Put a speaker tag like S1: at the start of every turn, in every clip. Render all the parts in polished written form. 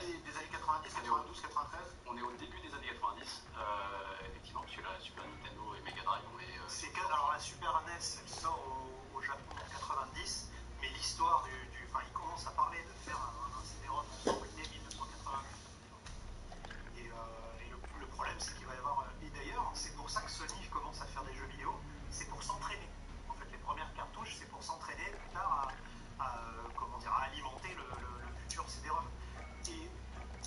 S1: des années 90, 92, 93.
S2: On est au début des années 90, effectivement, puisque la Super Nintendo et Mega Drive, on est...
S1: Alors la Super NES, elle sort au Japon en 90, mais l'histoire enfin, ils commencent à parler de faire un CD-ROM ensemble dès 1988. Et le problème, c'est qu'il va y avoir... Et d'ailleurs, c'est pour ça que Sony commence à faire des jeux vidéo, c'est pour s'entraîner. En fait, les premières cartouches, c'est pour s'entraîner plus tard à alimenter le futur CD-ROM. Et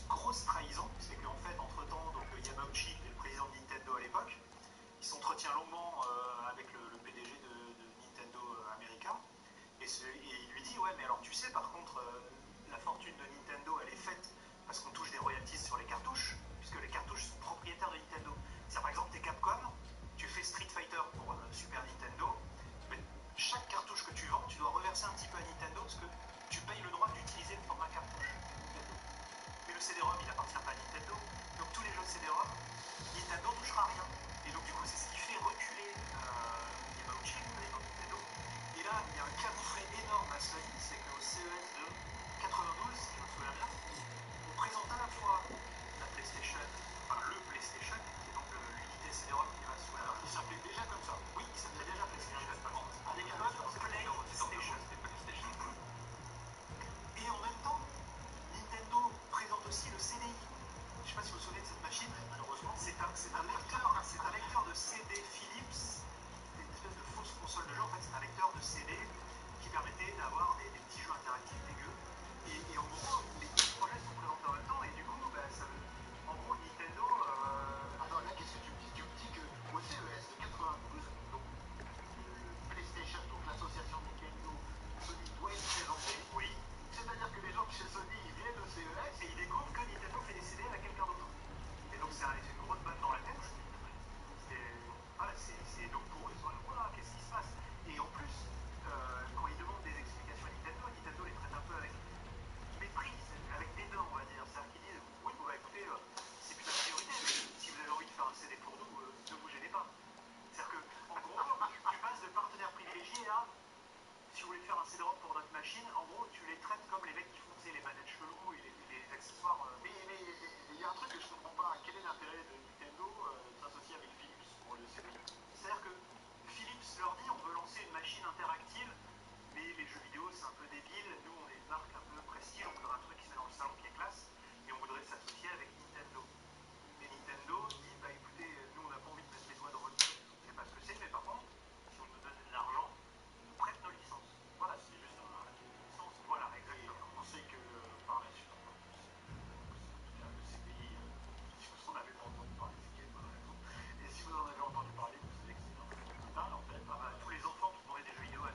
S1: grosse trahison, c'est qu'en fait, entre-temps, donc Yamauchi, qui est le président de Nintendo à l'époque, il s'entretient longuement avec le PDG de Nintendo America, et il lui dit, ouais, mais alors tu sais, par contre, la fortune de Nintendo, elle est faite parce qu'on touche des royalties sur les cartouches, puisque les cartouches sont propriétaires de Nintendo. C'est par exemple, t'es Capcom, tu fais Street Fighter pour Super Nintendo, mais chaque cartouche que tu vends, tu dois reverser un petit peu à Nintendo, parce que tu payes le droit d'utiliser le format cartouche Nintendo. Mais le CD-ROM, il appartient pas à Nintendo, donc tous les jeux de CD-ROM, Nintendo touchera rien. Et donc du coup, c'est ce qui fait reculer Yamauchi, le président de Nintendo. Et là, il y a un camouflet énorme à Sony, c'est qu'au CES de 92, si je me souviens bien, on présente à la fois la PlayStation, enfin le PlayStation, qui est donc l'unité CD-ROM qui va sous la...
S2: Il s'appelait déjà comme ça.
S1: Oui, il s'appelait déjà PlayStation.
S2: Avec un
S1: Code PlayStation.
S2: PlayStation.
S1: Et en même temps, Nintendo présente aussi le CDI. Je ne sais pas si vous vous souvenez de cette machine, malheureusement. C'est un lecteur de CD Philips. C'était une espèce de fausse console de jeu. En fait, c'est un lecteur de CD qui permettait d'avoir des petits jeux interactifs dégueux. Et en gros, les deux projets sont présentés en même temps. Et du coup, en gros, Nintendo...
S2: Attends, là, qu'est-ce que tu me dis? Tu me dis qu'au CES de 92, donc, le PlayStation, donc l'association Nintendo, Sony doit être présenté.
S1: Oui.
S2: C'est-à-dire que les gens de chez Sony, ils viennent au CES
S1: et ils découvrent que Nintendo fait des CD avec quelqu'un d'autre. Et donc, c'est une grosse balle dans la tête. Donc pour eux, ils sont là, voilà, qu'est-ce qui se passe? Et en plus, quand ils demandent des explications à Nintendo, Nintendo les traite un peu avec mépris, avec dédain, on va dire. C'est-à-dire qu'ils disent, oui, bon, bah, écoutez, c'est plus la priorité, mais si vous avez envie de faire un CD pour nous, ne vous gênez pas. C'est-à-dire que, en gros, tu passes de partenaire privilégié à, si vous voulez faire un CD-ROM pour notre machine, en gros, tu les traites comme les mecs qui font les manettes chelous et les accessoires.
S2: Mais il y a un truc que je comprends pas. Quel est l'intérêt de Nintendo de s'associer avec Philips pour le CDI?
S1: C'est-à-dire que Philips leur dit, on veut lancer une machine interactive, mais les jeux vidéo, c'est un peu débile. Nous, on est une marque un peu prestige, on voudrait un truc qui se met dans le salon qui est classe, et on voudrait s'associer avec Nintendo. Et Nintendo dit, bah écoutez, nous, on n'a pas envie de mettre les doigts dans votre truc, on ne sait pas ce que c'est, mais par contre, si on nous donne de l'argent, on nous prête nos licences. Voilà, c'est juste une licence. Voilà, exactement.
S2: On sait que par la suite, enfin, en tout cas, le CDI, si vous n'en avez pas entendu parler, c'est qu'il y a une bonne raison. Et si vous en avez entendu parler, vous savez que c'est un truc total, en fait.
S1: Tous les enfants qui demandaient des jeux vidéo à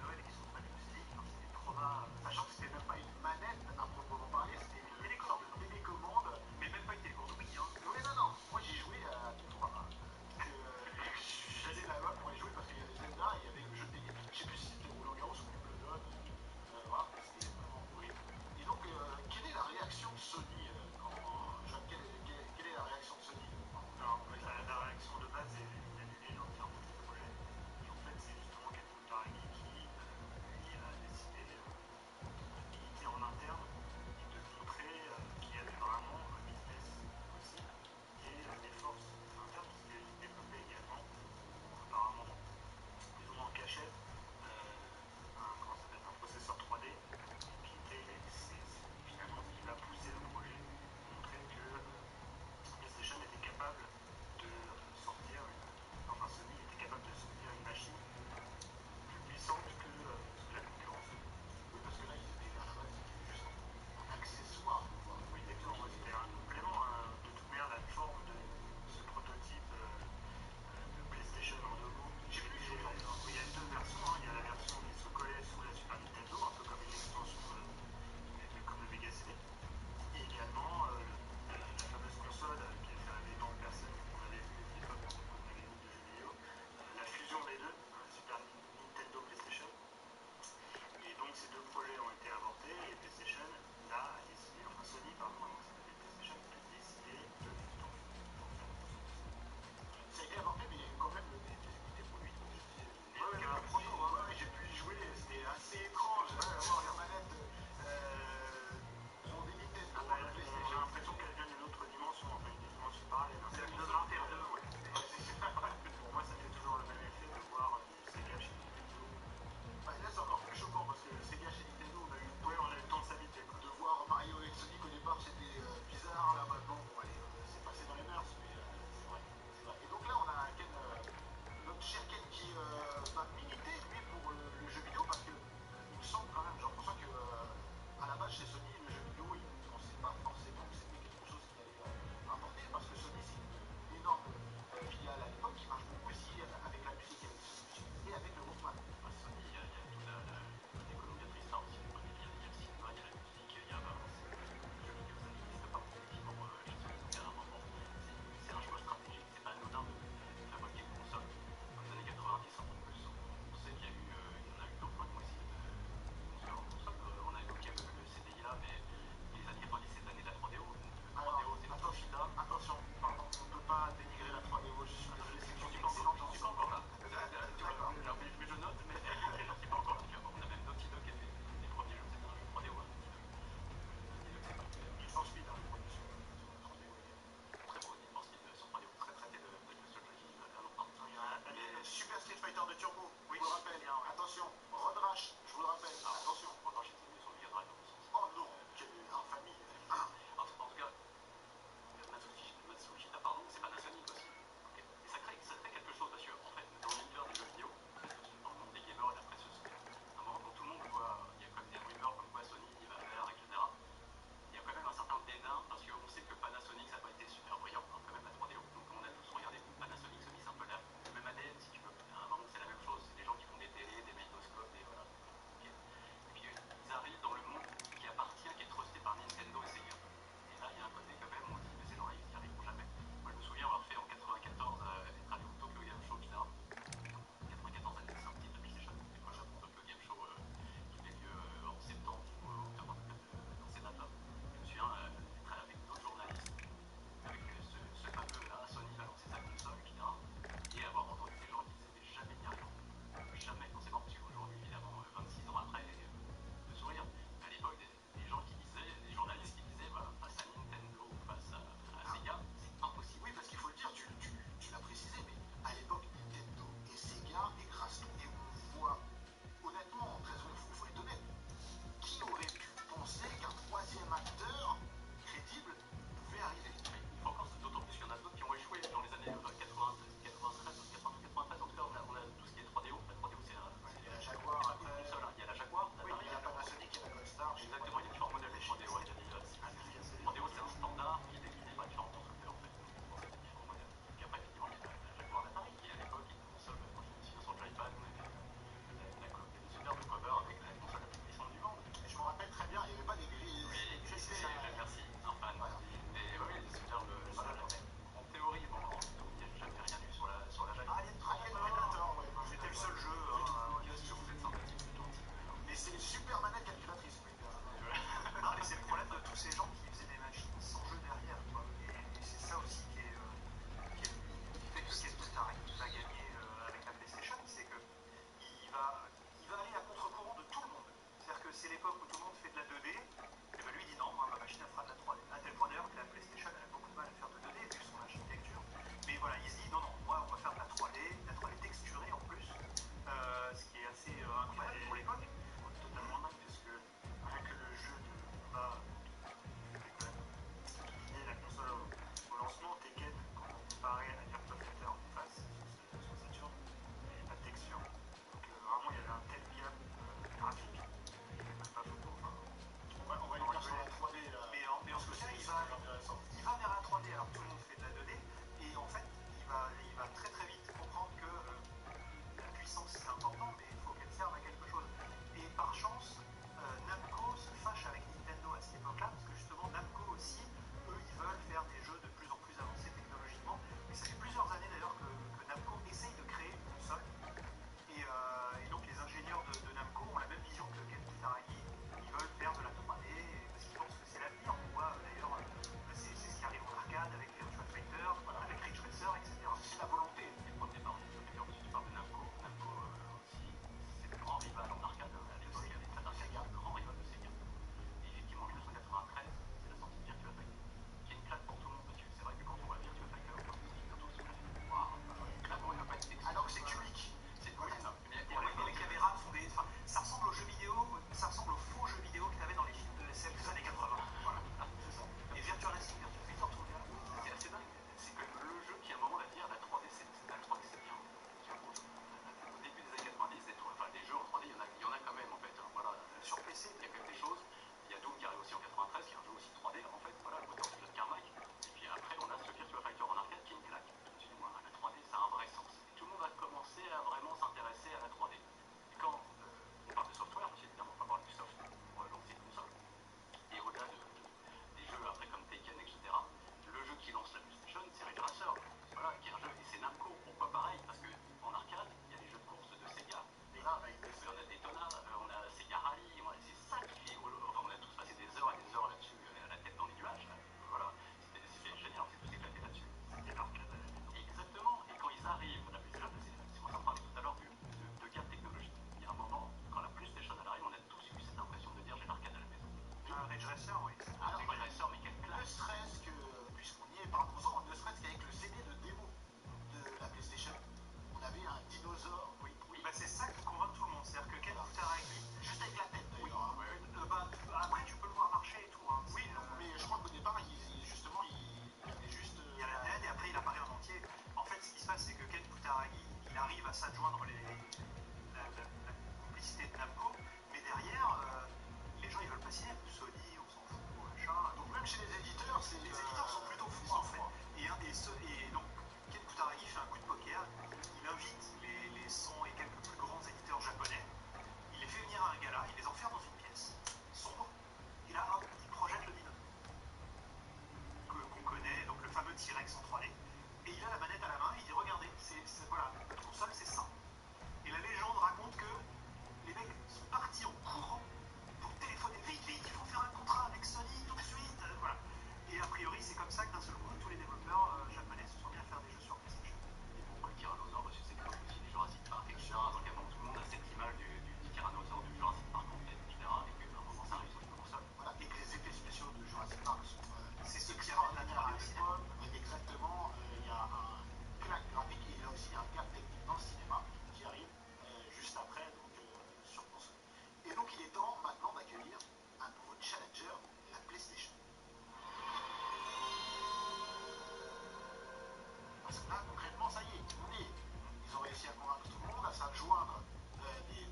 S2: Parce que là, concrètement, ça y est, on y est. Ils ont réussi à convaincre tout le monde, à s'adjoindre des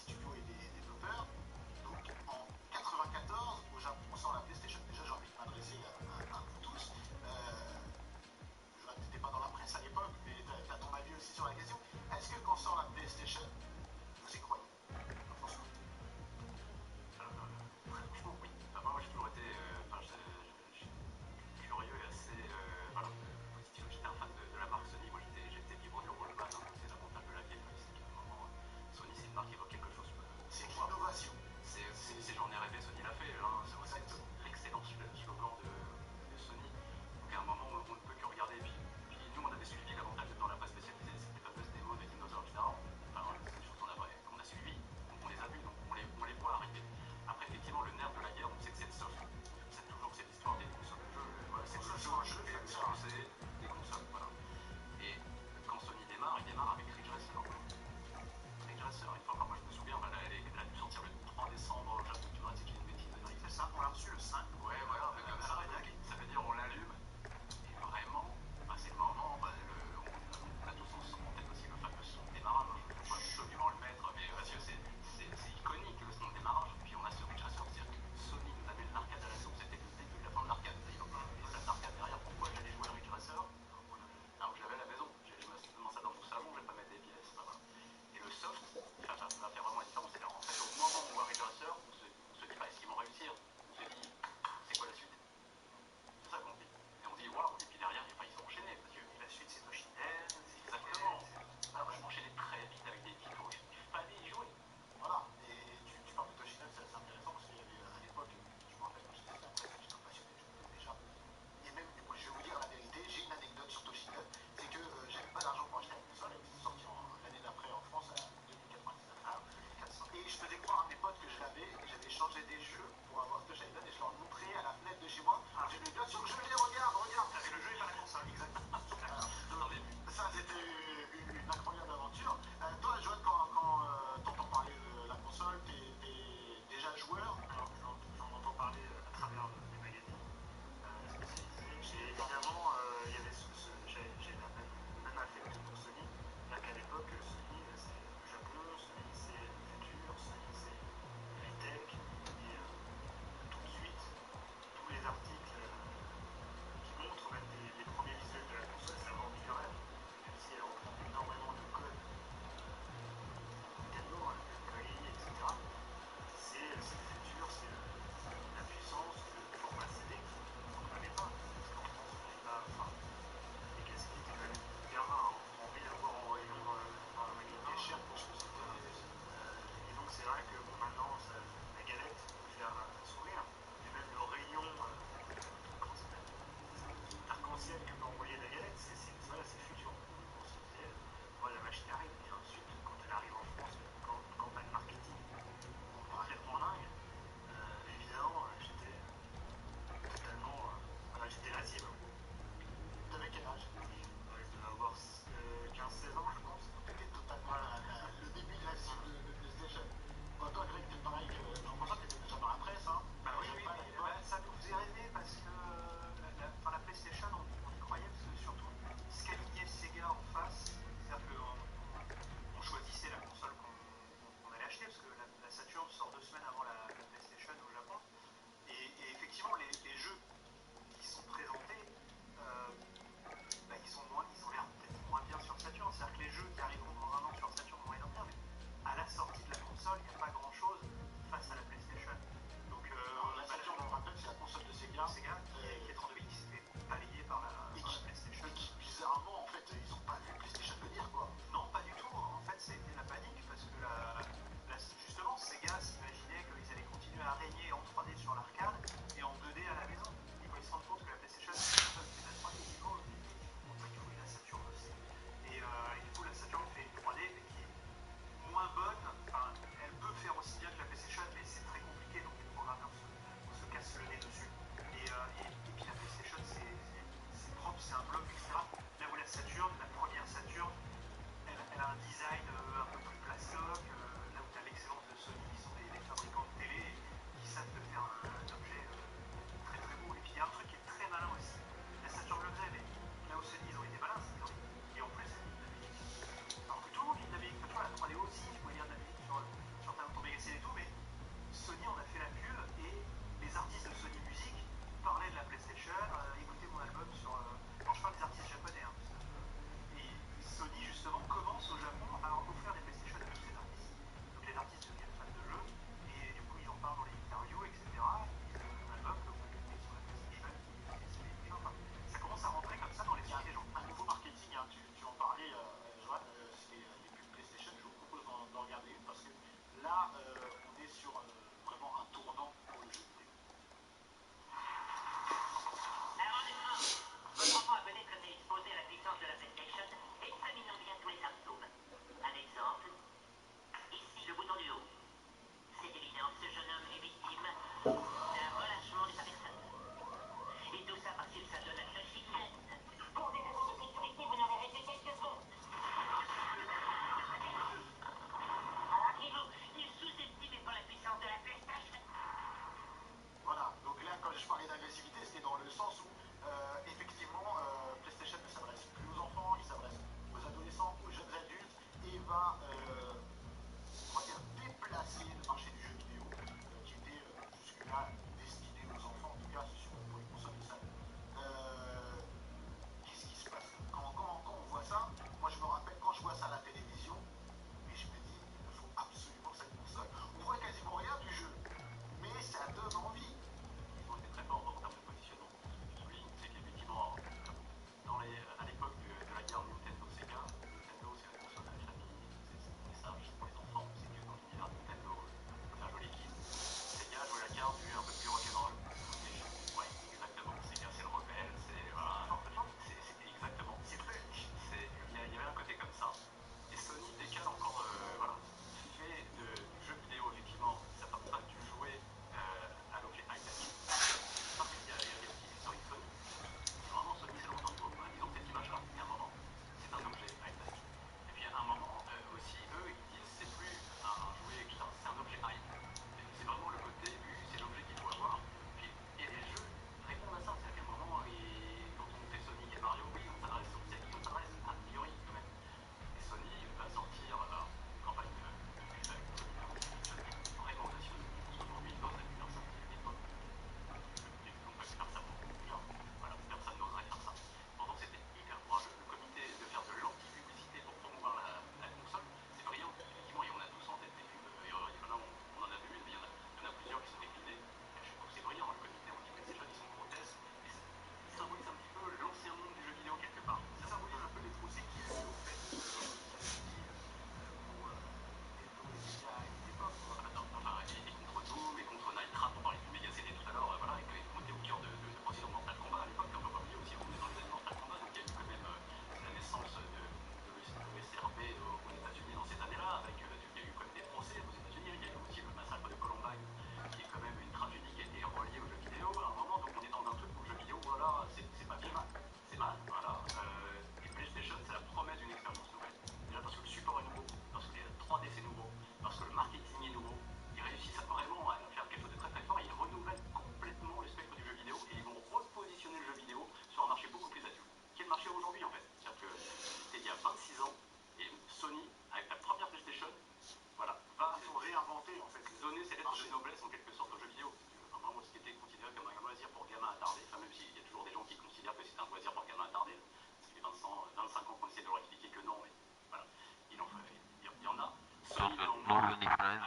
S2: studios et des développeurs. Donc en 94, au Japon, on sort la PlayStation. Déjà, j'ai envie de m'adresser à vous tous. Tu n'étais pas dans la presse à l'époque, mais tu as ton avis aussi sur la question. Est-ce que quand sort la PlayStation, vous y croyez? François.
S3: Franchement, oui. Enfin, moi, j'ai toujours été. Enfin, je suis curieux et assez. Voilà, positif. J'étais un fan de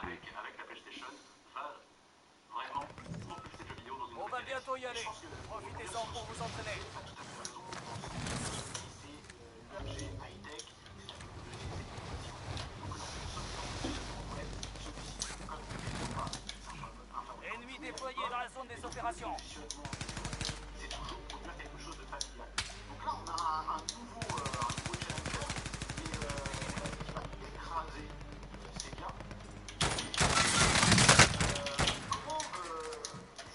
S3: avec la PlayStation, va vraiment propulser le jeu vidéo dans une
S4: On va bientôt y aller. Profitez-en pour vous entraîner.
S2: L'objet high-tech,
S4: Ennemi déployé dans la zone des opérations.
S2: c'est toujours produire quelque chose de familial. Donc là, on a un nouveau challenger qui va écraser Sega. Comment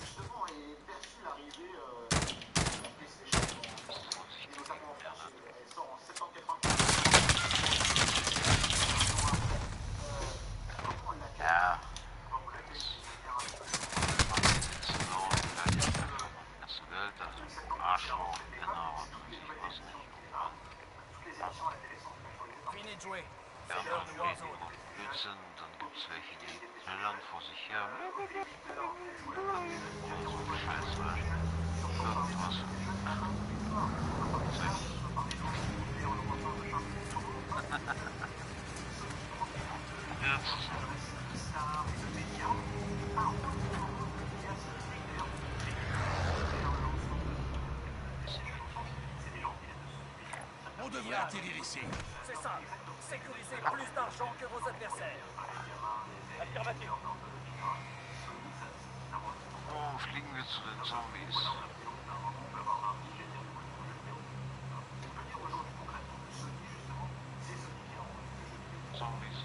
S2: justement est perçue l'arrivée de la PlayStation et notamment en France? Elle sort en septembre 95. Comment on l'accueille?
S5: Ja, ganze Welt, also Arschloch, genau, und ich weiß nicht.
S4: Fini de jouer.
S5: Ja,
S4: C'est l'heure de Warzone.
S5: Blödsinn, dann gibt's welche, die trillern vor sich her. So ein Scheiß, irgendwas. Jetzt.
S6: On devrait atterrir ici.
S4: C'est ça. Sécurisez plus d'argent que vos adversaires. Affirmatif.
S5: Oh, fliegen wir zu den Zombies. Zombies.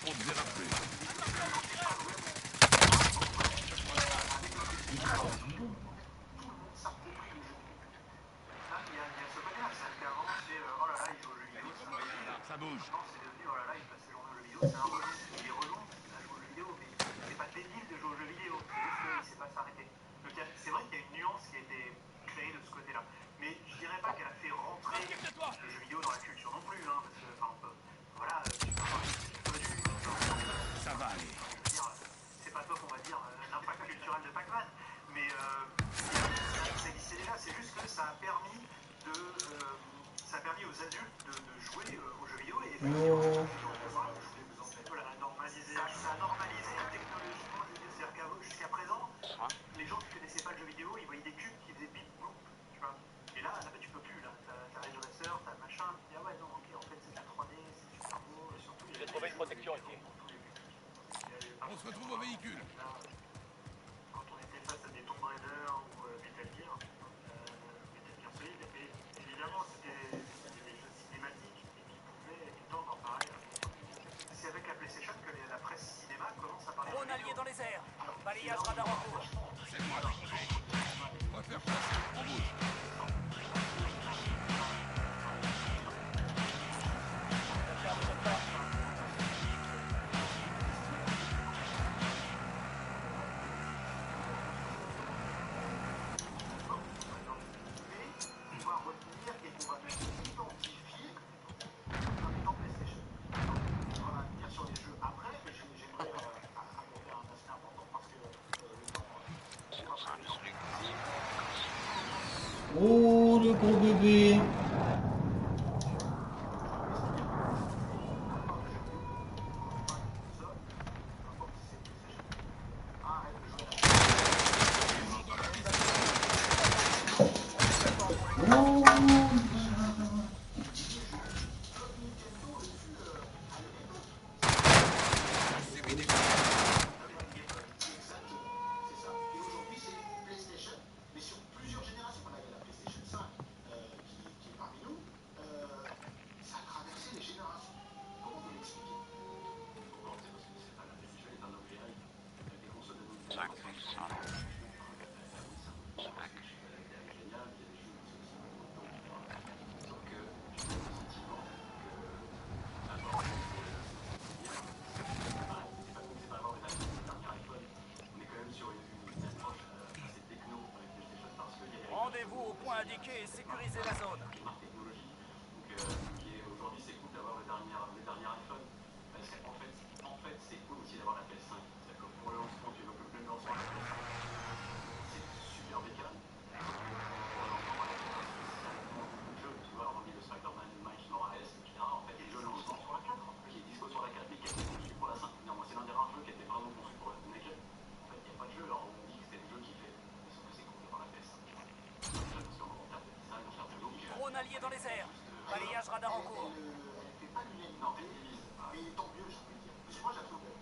S6: On devait rappeler. Ça bouge.
S1: Non, c'est devenu, oh là là, il passe ses journées aux jeux vidéo, c'est un relou. Il est relou, il a joué aux jeux vidéo, mais c'est pas débile de jouer aux jeux vidéo, c'est juste qu'il sait pas s'arrêter. Donc c'est vrai qu'il y a une nuance qui a été créée de ce côté-là. Mais je dirais pas qu'elle a fait rentrer le jeu vidéo dans la culture non plus, hein, parce que, enfin, voilà, tu peux avoir
S6: Ça va aller.
S1: c'est pas toi qu'on va dire l'impact culturel de Pac-Man, mais ça existait déjà, c'est juste que ça a permis aux adultes de jouer aux jeux vidéo et effectivement, voilà, ça a normalisé technologiquement, c'est-à-dire qu'avant, jusqu'à présent, les gens qui connaissaient pas le jeu vidéo, ils voyaient des cubes qui faisaient bip boum, tu vois. Et là tu peux plus, là, t'as Ridge Racer, t'as le machin, tu dis ah ouais non ok en fait c'est de la 3D, c'est super beau, surtout.
S4: J'ai trouvé une protection ici.
S6: On se retrouve au véhicule.
S1: Quand on était face à des Tomb Raider ou Metal Gear Solid, et évidemment c'était des jeux cinématiques et qui pouvaient étendre pareil. C'est avec la PlayStation que la presse cinéma commence à parler.
S4: Drone allié dans les airs. Balayage radar en cours.
S6: C'est moi d'arriver. On va faire place. On bouge.
S7: Oh, le gros bébé.
S2: Mais sur plusieurs générations, on avait la PlayStation 5 qui est
S4: Rendez-vous au point indiqué et sécurisez la zone.
S3: Marque technologie. Donc, ce qui est aujourd'hui, c'est cool d'avoir le dernier iPhone. Parce qu'en fait, c'est cool aussi d'avoir la PS5. C'est-à-dire que pour le lancement, tu évoques le lancement de la PS5, c'est super bécane. Pour le lancement, voilà, c'est pas spécialement beaucoup de jeux. Tu vois, hormis le Spider-Man, Miles Morales, etc. En fait, les jeux lancement sur la 4, qui est dispo sur la 4, mais qui a été conçu pour la 5. Non, moi, c'est l'un des rares jeux qui a été vraiment conçu pour la next gen. En fait, il n'y a pas de jeu. Alors, on dit que c'était le jeu qui fait. Mais sauf que c'est cool d'avoir la PS5. Déjà, parce qu'en termes de design, en termes de look.
S4: Drone allié dans les airs. Balayage radar en cours.
S2: Elle fait pas l'unanimité.
S3: Non, elle divise.
S2: Mais tant mieux, j'ai envie de dire. Parce que moi, je la trouve belle.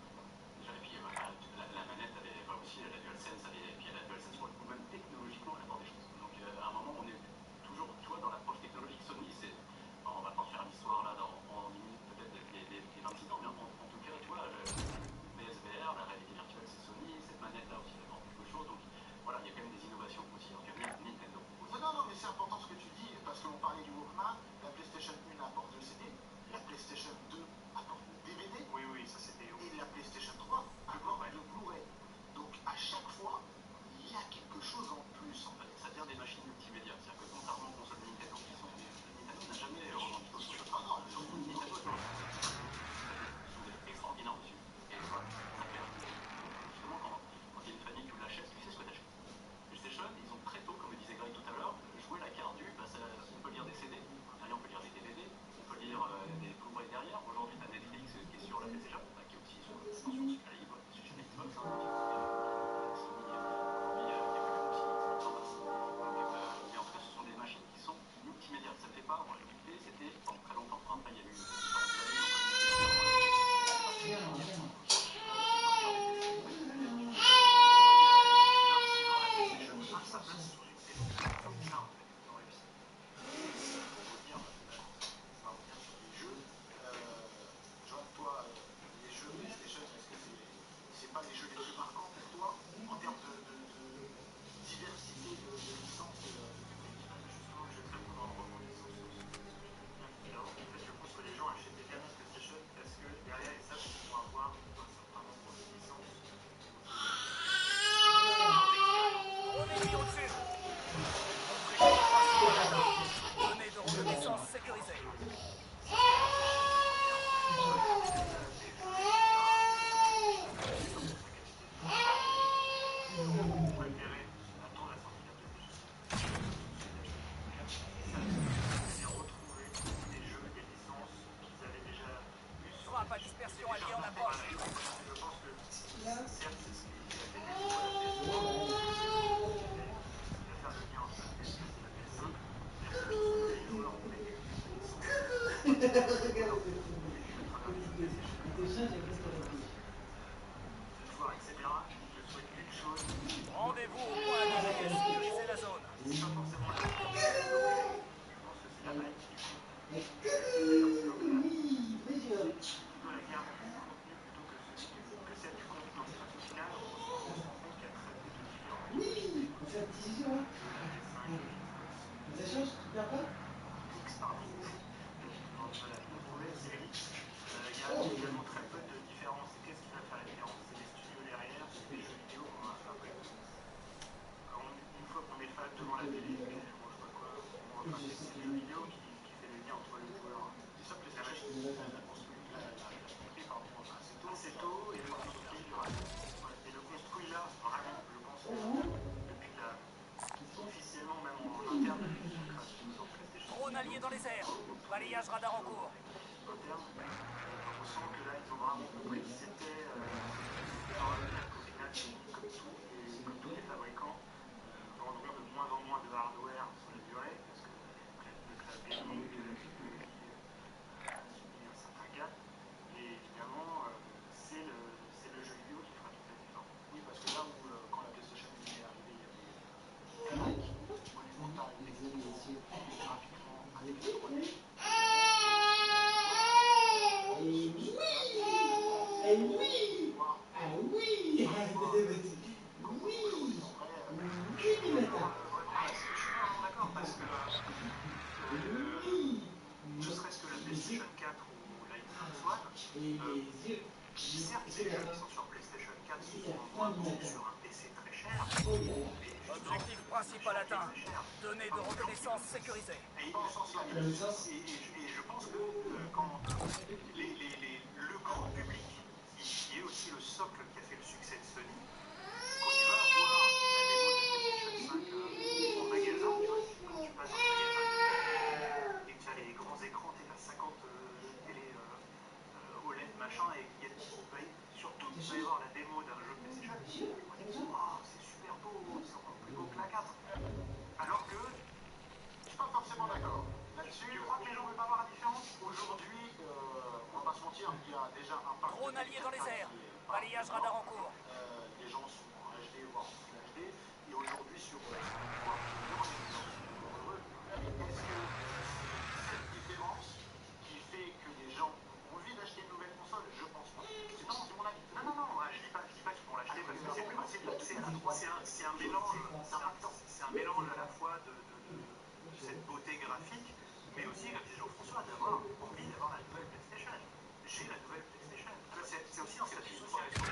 S3: Et puis, la manette, elle est aussi, la DualSense, et puis la DualSense, pour le coup, même technologiquement, elle apporte des choses. Donc, à un moment, on est toujours, tu vois, dans l'approche technologique Sony, c'est, on va pas faire l'histoire là, en 10 minutes, peut-être, les 26 ans, mais en tout cas, tu vois, le PSVR, la réalité virtuelle, c'est Sony, cette manette-là aussi, elle apporte quelque chose. Donc, voilà, il y a quand même des innovations aussi, en tout cas, Nintendo.
S2: Non, mais c'est important ce que tu dis, parce qu'on parlait du Walkman, la PlayStation 1 apporte le CD, la PlayStation 2 apporte le DVD,
S1: Oui, ça c'était.
S2: et la PlayStation 3 apporte le Blu-ray. Donc à chaque fois, il y a quelque chose en plus en fait.
S3: Ça devient des machines multimédia. C'est-à-dire que contrairement aux consoles Nintendo qui sont. Nintendo n'a jamais revendiqué autre chose.
S2: Ah non,
S3: Surtout Nintendo est extraordinaire dessus. Et voilà, ça fait justement quand il y a une famille qui l'achète, tu sais ce que tu achètes. PlayStation, ils ont très tôt, comme le disait Greg tout à l'heure, joué la carte du, on peut lire des CD, derrière on peut lire des DVD, on peut lire des Blu-ray derrière. Aujourd'hui, tu as Netflix qui est sur la PlayStation, qui est aussi sur la Xbox, sur la Xbox. Sony, aujourd'hui, il y a quand même aussi Xbox en face. Mais en tout cas, ce sont des machines qui sont multimédia. Ça ne fait pas, l'idée c'était pendant très longtemps, après il y a eu différentes
S1: Sa place sur une télévision, c'est ça en fait, ils ont réussi.
S2: Pour revenir, on va revenir sur les jeux. John, toi, les jeux PlayStation, est-ce que c'est pas les jeux les plus marquants pour toi en termes de diversité de licences de public?
S1: Justement, je vais te répondre en rebondissant sur ce que tu viens de dire. En fait, je pense que les gens achètent des gamins PlayStation parce que derrière, ils savent qu'ils vont avoir un certain nombre de licences.
S4: Drone ennemi au-dessus. Montrez votre principal data. Données de reconnaissance sécurisées.
S1: Préféré, attendre la sortie de la PlayStation. Et retrouver des jeux, des licences qu'ils avaient déjà eu sur
S4: Frappe à dispersion alliée en approche.
S1: je pense que certes c'est ce qui a fait découvrir la PS3, de faire le lien entre la PS4 et la PS5, mais ce sont des joueurs ont vécu ce soir, etc. Je souhaite qu'une chose,
S4: Rendez-vous au point indiqué et sécurisez la zone.
S1: c'est pas forcément la je pense que c'est la hype qui compte. C'est-à-dire c'est plutôt la guerre du contenu plutôt que celle du contenu. Parce qu'au final, on se rend compte qu'il y a très peu de différences. X, pardon. Voilà, je me trouvais, c'est X. Il y a également très peu de différences. Et qu'est-ce qui va faire la différence? C'est les studios derrière, c'est les jeux vidéo qu'on va fabriquer. Une fois qu'on est fan devant la télé, on joue à quoi? C'est le jeu vidéo qui fait le lien entre le joueur.
S2: C'est ça que la machine a construit,
S1: assez tôt et le construit, et le construit là, vraiment, je pense, depuis officiellement, même en interne, depuis son création sur PlayStation.
S4: Drone allié dans les airs. Balayage radar en cours.
S1: Interne, on sent que là, ils ont vraiment compris que c'était qu'au final, comme tous les fabricants, vendront de moins en moins de hardware sur la durée, parce que le clavier numérique a subi un certain gap, et évidemment, c'est le jeu vidéo qui fera toute la différence.
S2: Oui, parce que là où, quand la PlayStation est arrivée, il y avait des claques monumentales techniquement, graphiquement, avec les 3D.
S1: D'accord, parce que ne serait-ce que la PlayStation 4 ou la Xbox One, certes, les jeux qui sont sur PlayStation 4 sont moins vendus sur un PC très cher, mais justement,
S4: Objectif principal atteint. Données de reconnaissance sécurisées.
S1: Et dans ce sens-là, et je pense que quand le grand public, qui est aussi le socle qui a fait le succès de Sony, quand il va voir la démo de PlayStation 5 en magasin, tu vois, quand tu passes dans le magasin et que tu as les grands écrans, tu as 50 télé OLED machin, et il y a surtout tu vas y voir la démo d'un jeu PlayStation, ils vont dire oh, c'est super beau, c'est encore plus beau que la 4. Alors que
S2: Je suis pas forcément d'accord. Là-dessus,
S1: tu crois que les gens ne veulent pas voir la différence?
S2: aujourd'hui, on va pas se mentir, il y a déjà un parc.
S4: Drone allié dans les airs. Balayage radar en cours.
S2: Les gens sont en HD, voire en Full HD. Et aujourd'hui, sur est-ce que cette différence qui fait que les gens ont envie d'acheter une nouvelle console? Je pense pas. Non, c'est mon avis.
S1: Non, je dis pas qu'ils vont l'acheter parce que c'est plus facile d'accès. C'est un mélange à la fois de cette beauté graphique, mais aussi, comme disait Jean-François, d'avoir envie d'avoir la nouvelle PlayStation. J'ai la nouvelle PlayStation. C'est aussi un statut social.
S3: Tu sais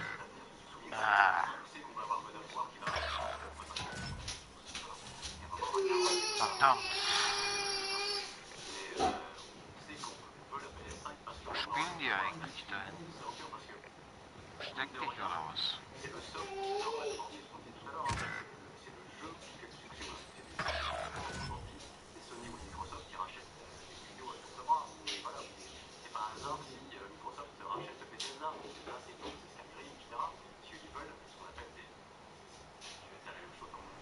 S3: qu'on va avoir God of War qui va
S5: Attends,
S3: mais on sait qu'on veut la PS5 parce que
S5: quindi questa
S3: c'est
S5: che cosa?
S3: le soft qui sort maintenant, c'est ce qu'on dit tout à l'heure, c'est le jeu qui fait le succès aujourd'hui. C'est Sony ou Microsoft qui rachètent les studios à tour de bras. Et voilà, c'est pas un hasard si Microsoft rachète le Bethesda, là c'est tout, c'est Skyrim, etc. Si ils veulent, ce qu'on appelle des... Je vais dire la même chose dans mon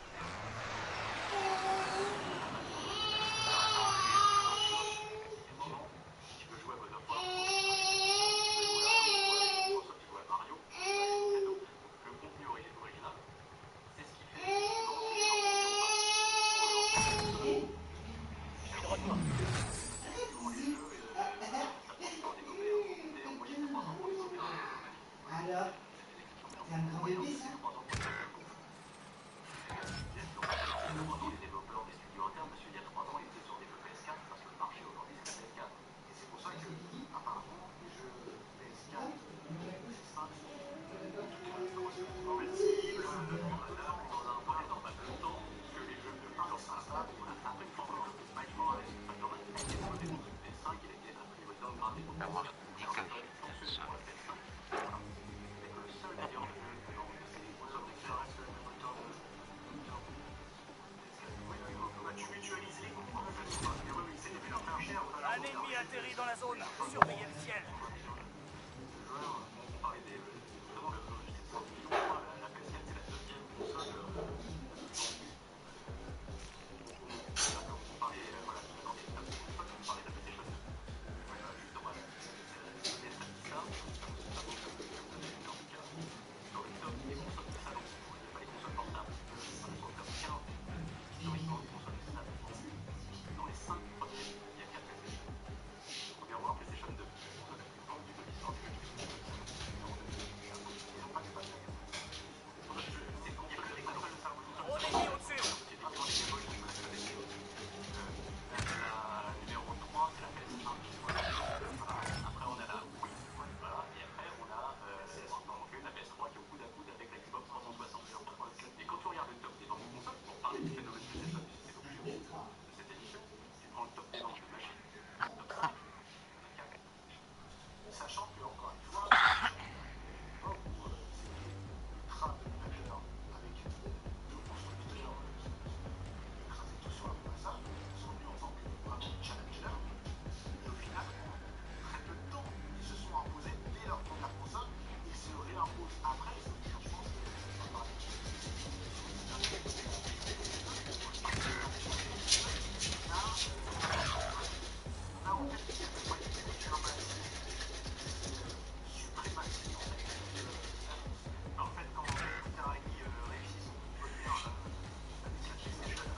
S3: tu peux jouer à God of War, tu peux jouer à Microsoft, tu peux jouer à Mario, le contenu original, c'est ce qui fait
S7: Alors, c'est un grand bébé, ça?
S3: les développeurs des studios internes, parce qu'il y a 3 ans, ils étaient sur des jeux PS4 parce que le marché aujourd'hui c'est la PS4.
S2: Et c'est pour ça que, apparemment, les jeux PS4, PS5 sont
S1: Compatible,
S3: dans un premier temps, le temps que les jeux de genre s'installent, on a fait un truc fort. Maintenant, avec Factor 28 qui est sur des PS5, il a été imprimé gradé pour
S5: Avoir
S3: PS4.
S5: quelque chose.
S3: Pour la PS5. Voilà. C'est que le seul d'ailleurs le jeu dans ces consoles d'expérience que le moteur de
S1: tu mutualises les coûts. C'est des plus cher.
S4: Un ennemi atterrit dans la zone. Surveillez le ciel.
S3: on parlait des justement le la PS4 c'est la deuxième console on parlait voilà dans des consoles on parlait de la PlayStation 2 justement c'est ça en tout cas sur le top des consoles de salon pas les consoles portables sur le top 15 historiquement des consoles de salon dans les 5 premiers il y a 4 PlayStation on vient voir PlayStation 2 console la plus vendue de l'histoire des jeux vidéo
S4: Drone ennemi au-dessus.
S3: la numéro 3, c'est la PS1. Après, on a la Wii. Voilà. Et après, on a donc, la PS3 qui est au coude à coude avec la Xbox 360. Et quand tu regardes le top des ventes de consoles, pour parler du phénomène PlayStation, c'est l'objet de cette émission, tu prends le top des ventes de machines, top 5,
S2: sachant que, encore une fois, ultra déménageur avec deux constructeurs écrasés tout sur leur passage, sont venus en tant que vraiment challenger. Et au final, très peu de temps, ils se sont imposés dès leur première console et se réimposent après. Je pense que ça va parler là, en fait, il y a une suprématie en fait.
S1: En fait, quand Atari réussit son coup de poker avec la PlayStation 1,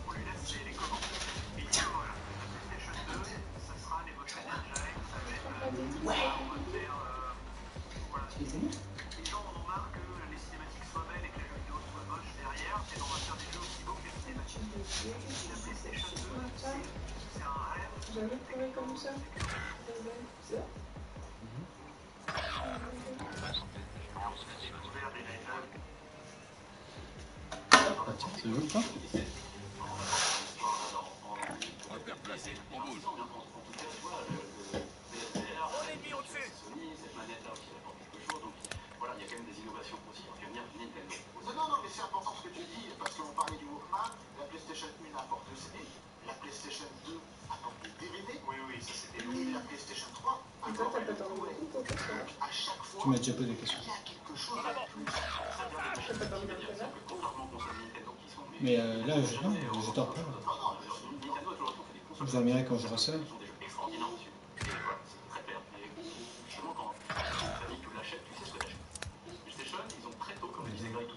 S1: on lui laisse les commandes. Et il dit voilà, la PlayStation 2, ça sera les motion engine, ça va être on va faire voilà. Les gens en ont marre que les cinématiques soient belles et que les jeux vidéo soient moches derrière, et on va faire des jeux aussi beaux que les cinématiques. La PlayStation 2, c'est un rêve.
S8: Jamais trouvé comme ça. C'est ça. partir. Ça joue pas?
S6: On va faire placer, on bouge.
S4: On est mis au-dessus.
S3: Cette manette-là aussi apporte quelque chose. Donc voilà, il y a quand même des innovations aussi à venir Nintendo.
S2: Non, mais c'est important ce que tu dis, parce qu'on parlait du Walkman, la PlayStation 1 apporte le CD, la PlayStation 2 apporte le DVD,
S1: Oui, ça c'était.
S2: et la PlayStation 3 apporte le Blu-ray. Donc à chaque fois,
S8: Tu m'as déjà posé des questions.
S2: il y a quelque chose de plus.
S8: Mais là, je dors pas. Je dormirai quand je serai seul.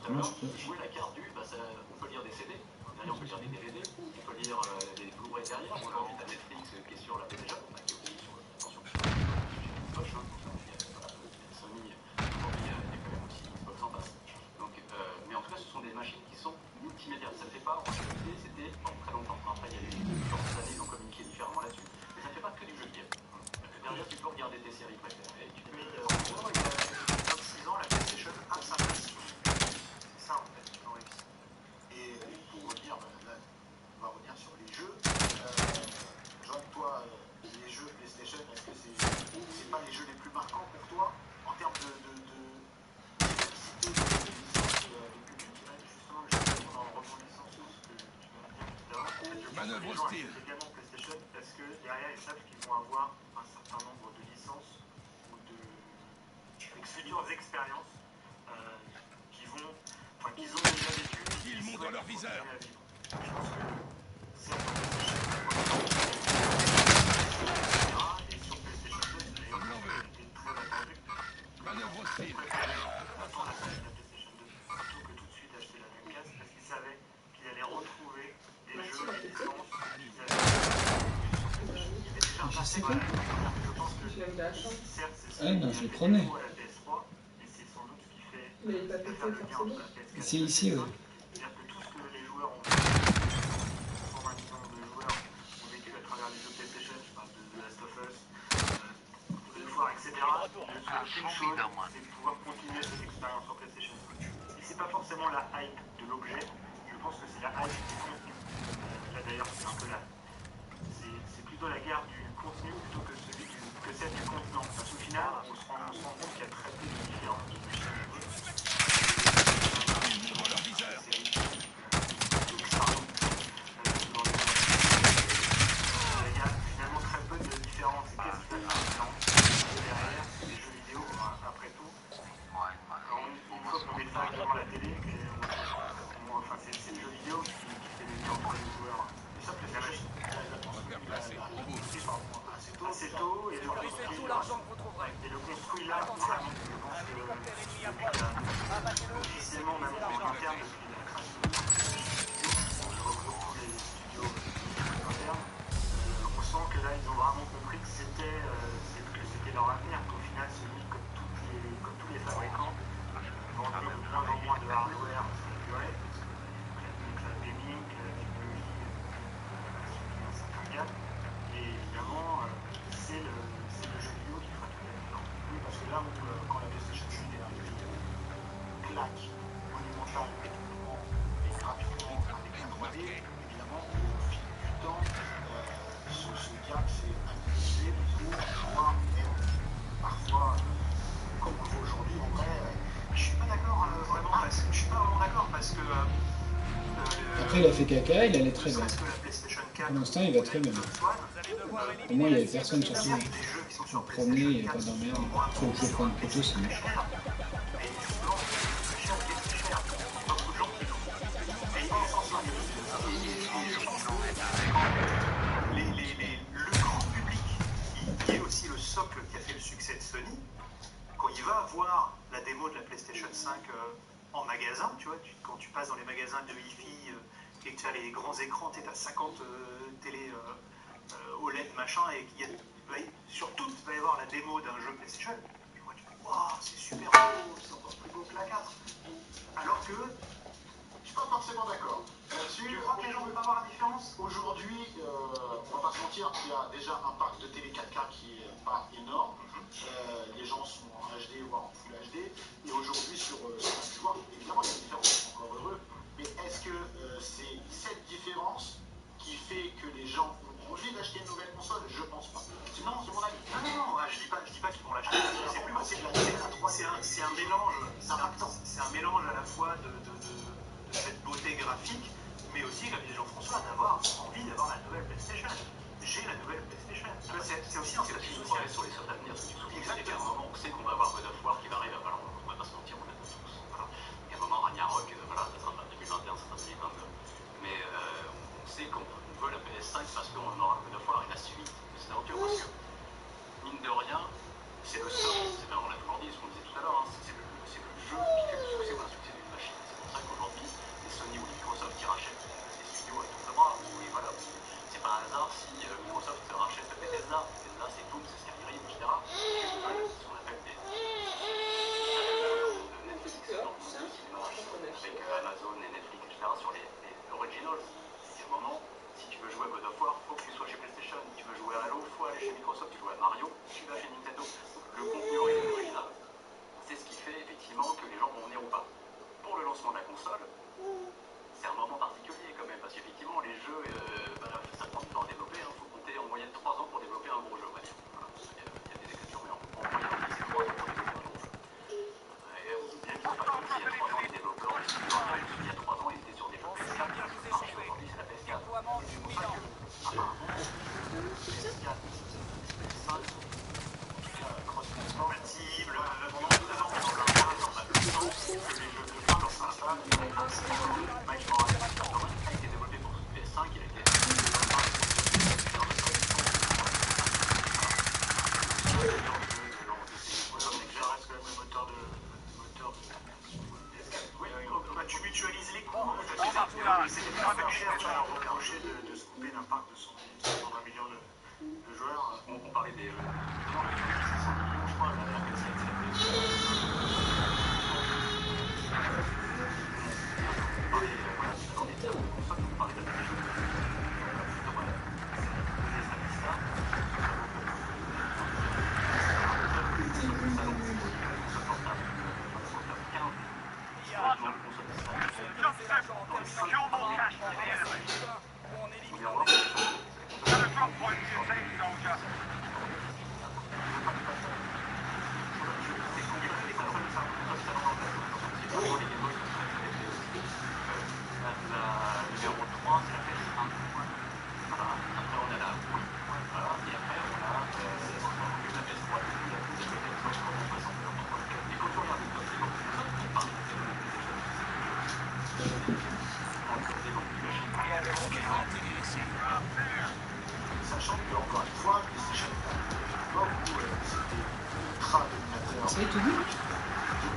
S8: Comment je peux?
S3: Jouer la carte du, on peut lire des CD, derrière on peut lire des DVD, on peut lire des Blu-ray derrière. Aujourd'hui, t'as Netflix qui est sur la déjà, qui est aussi sur attention, poche, Sony, aujourd'hui, il y a quand même aussi Xbox en passe. Donc, mais en tout cas, ce sont des machines qui sont multimédia. Ça ne fait pas, en réalité, c'était pendant très longtemps. Après, il y a eu quelques années, ils ont communiqué différemment là-dessus. Mais ça ne fait pas que du jeu de guerre. Parce que derrière, tu peux regarder tes séries préférées. Tu peux
S1: Mais en gros, il y a 26 ans, la PlayStation a sa place. C'est ça en fait, ils ont réussi.
S2: Et pour revenir, là, on va revenir sur les jeux. John, toi, les jeux PlayStation, est-ce que c'est pas les jeux les plus marquants pour toi en termes de licence publique?
S1: Justement, en rebondissant sur ce que tu viens de dire tout à l'heure, en fait, je pense que
S6: Manœuvre
S1: les gens
S6: hostile.
S1: achètent également PlayStation parce que derrière ils savent qu'ils vont avoir un certain nombre de licences ou de futures expériences qu'ils ont déjà vécues.
S6: Ils montent dans leur viseur.
S1: Je pense que c'est en PlayStation et sur PlayStation 2, d'ailleurs, c'était très attendu.
S6: Manœuvre hostile.
S1: Attends la sortie de la PlayStation 2 plutôt que tout de suite acheter la Dreamcast parce qu'ils savaient qu'ils allaient retrouver des jeux, des licences qu'ils avaient.
S8: Je sais pas.
S1: Je pense que certes c'est
S8: Ah non, je le prenais.
S1: à la PS3 et c'est sans doute ce qui fait
S9: Mais il va péter
S1: faire le lien entre
S9: forcément.
S1: la PS4
S8: C'est ici, ouais.
S1: C'est-à-dire que tout ce que les joueurs ont vécu, 120 millions de joueurs ont vécu à travers les jeux PlayStation, je parle de The Last of Us, de War, etc. Une chose, c'est de pouvoir continuer cette expérience sur PlayStation. Et c'est pas forcément la hype de l'objet, je pense que c'est la hype du contenu. Là d'ailleurs, c'est un peu là. C'est plutôt la guerre du contenu plutôt que celle du contenant. Parce qu'au final, on se rend compte qu'il y a très peu de différences.
S6: Ils montent dans leur viseur.
S1: Il y a finalement très peu de différences. Et qu'est-ce qui fait la différence derrière les jeux vidéo, après tout, une fois qu'on est fan devant la télé, c'est le jeu vidéo qui fait le lien entre les joueurs. Et ça, c'est la machine.
S6: On va faire placer, on bouge.
S1: Assez tôt et
S4: Purifie tout l'argent que vous trouverez.
S1: et le construit là, vraiment, je pense que officiellement, même en interne, depuis la création de je regroupe tous les studios internes, on sent que là, ils ont vraiment compris que c'était leur avenir, qu'au final, Sony, comme tous les fabricants, vendent de moins en moins de hardware sur la durée, parce que le cloud gaming, la technologie, un certain gap, et évidemment, c'est le jeu vidéo qui fera tout la différence.
S2: Oui, parce que là où, quand la PlayStation 1 est arrivée, claque monumentale techniquement et graphiquement avec la 3D, évidemment, au fil du temps, ce gap s'est accumulé voire même parfois, comme on le voit aujourd'hui, en vrai.
S1: Je suis pas d'accord vraiment, je suis pas vraiment d'accord parce que
S8: Après, il a fait caca, il allait très bien.
S1: parce que la PlayStation 4,
S8: Pour l'instant, il va très bien. Pour moi, il n'y avait personne sur ce jeu.
S1: des jeux qui sont sur
S8: Promener,
S1: PlayStation
S8: il n'y a pas d'emmerde. Faut que je prenne une photo, c'est mieux.
S1: mais justement, c'est cher, c'est cher. Beaucoup de gens qui l'ont. Et ils s'en sortent. Et je pense que le grand public, qui est aussi le socle qui a fait le succès de Sony, quand il va voir la démo de la PlayStation 5 en magasin, tu vois, quand tu passes dans les magasins de hi-fi et que tu as les grands écrans, tu as 50 télé OLED machin, et qu'il y a, sur toutes, il va y avoir la démo d'un jeu PlayStation. Et moi, tu dis, waouh, c'est super beau, c'est encore plus beau que la 4. Alors que,
S2: Je suis pas forcément d'accord. Là-dessus,
S1: tu crois que les gens ne veulent pas voir la différence?
S2: aujourd'hui, on va pas se mentir, il y a déjà un parc de télé 4K qui est pas énorme. Les gens sont en HD voire en Full HD. Et aujourd'hui, sur ce qu'on a pu voir, évidemment, il y a une différence, encore heureux. Mais est-ce que
S1: mélange à la fois de cette beauté graphique, mais aussi, comme dit Jean-François, d'avoir envie d'avoir la nouvelle PlayStation. J'ai la nouvelle PlayStation. C'est aussi un
S3: statut sur les sortes d'avenir. Exactement. À un moment, on sait qu'on va avoir God of War qui va arriver. Alors, on va pas se mentir, on l'attend tous. Voilà. Et à un moment, Ragnarok, voilà, ça sera pas 2021, ça sera 2022. Mais on sait qu'on veut la PS5 parce qu'on aura God of War et la suite de cette aventure. Parce que, mine de rien, c'est le seul, on l'a toujours dit, ce qu'on disait tout à l'heure, hein, c'est le jeu qui fait le succès ou l'insuccès d'une machine. C'est pour ça qu'aujourd'hui, les Sony ou les Microsoft qui rachètent des studios à tour de bras, et voilà, c'est pas un hasard si Microsoft rachète Bethesda. Bethesda, c'est Doom, c'est Skyrim, etc. Ce qu'on appelle des Netflix, avec Amazon et Netflix, etc. sur les originals. Et à un moment, si tu veux jouer à God of War, il faut que tu sois chez PlayStation. Tu veux jouer à Halo, il faut aller chez Microsoft. Tu veux à Mario, tu vas chez Nintendo. Donc le contenu original, c'est ce qui fait effectivement que les gens vont venir ou pas. Pour le lancement de la console, c'est un moment particulier quand même, parce qu'effectivement les jeux, ça prend du temps à développer. Il faut compter en moyenne 3 ans pour développer un gros jeu, on va dire. Voilà. Il y a des exceptions, mais en moyenne c'est 3 ans pour développer un gros jeu. Et on sait bien qu'il par exemple, il y a 3 ans, les développeurs, il y a 3 ans, ils étaient sur des jeux PS4. Aujourd'hui, c'est la PS4. C'est pour ça que, apparemment, PS4, PS5,
S1: compatible,
S3: a été développé pour PS5, il a été
S1: tu mutualises les coûts. C'est pas très cher, tu as reproché de se couper l'impact de 120 millions de joueurs.
S3: On parlait des 600 millions, je crois, la PS5,
S2: Sachant que, encore une fois, PlayStation est à l'époque où c'était ultra dominateur.
S8: Ça y est, tout dit.
S2: Deux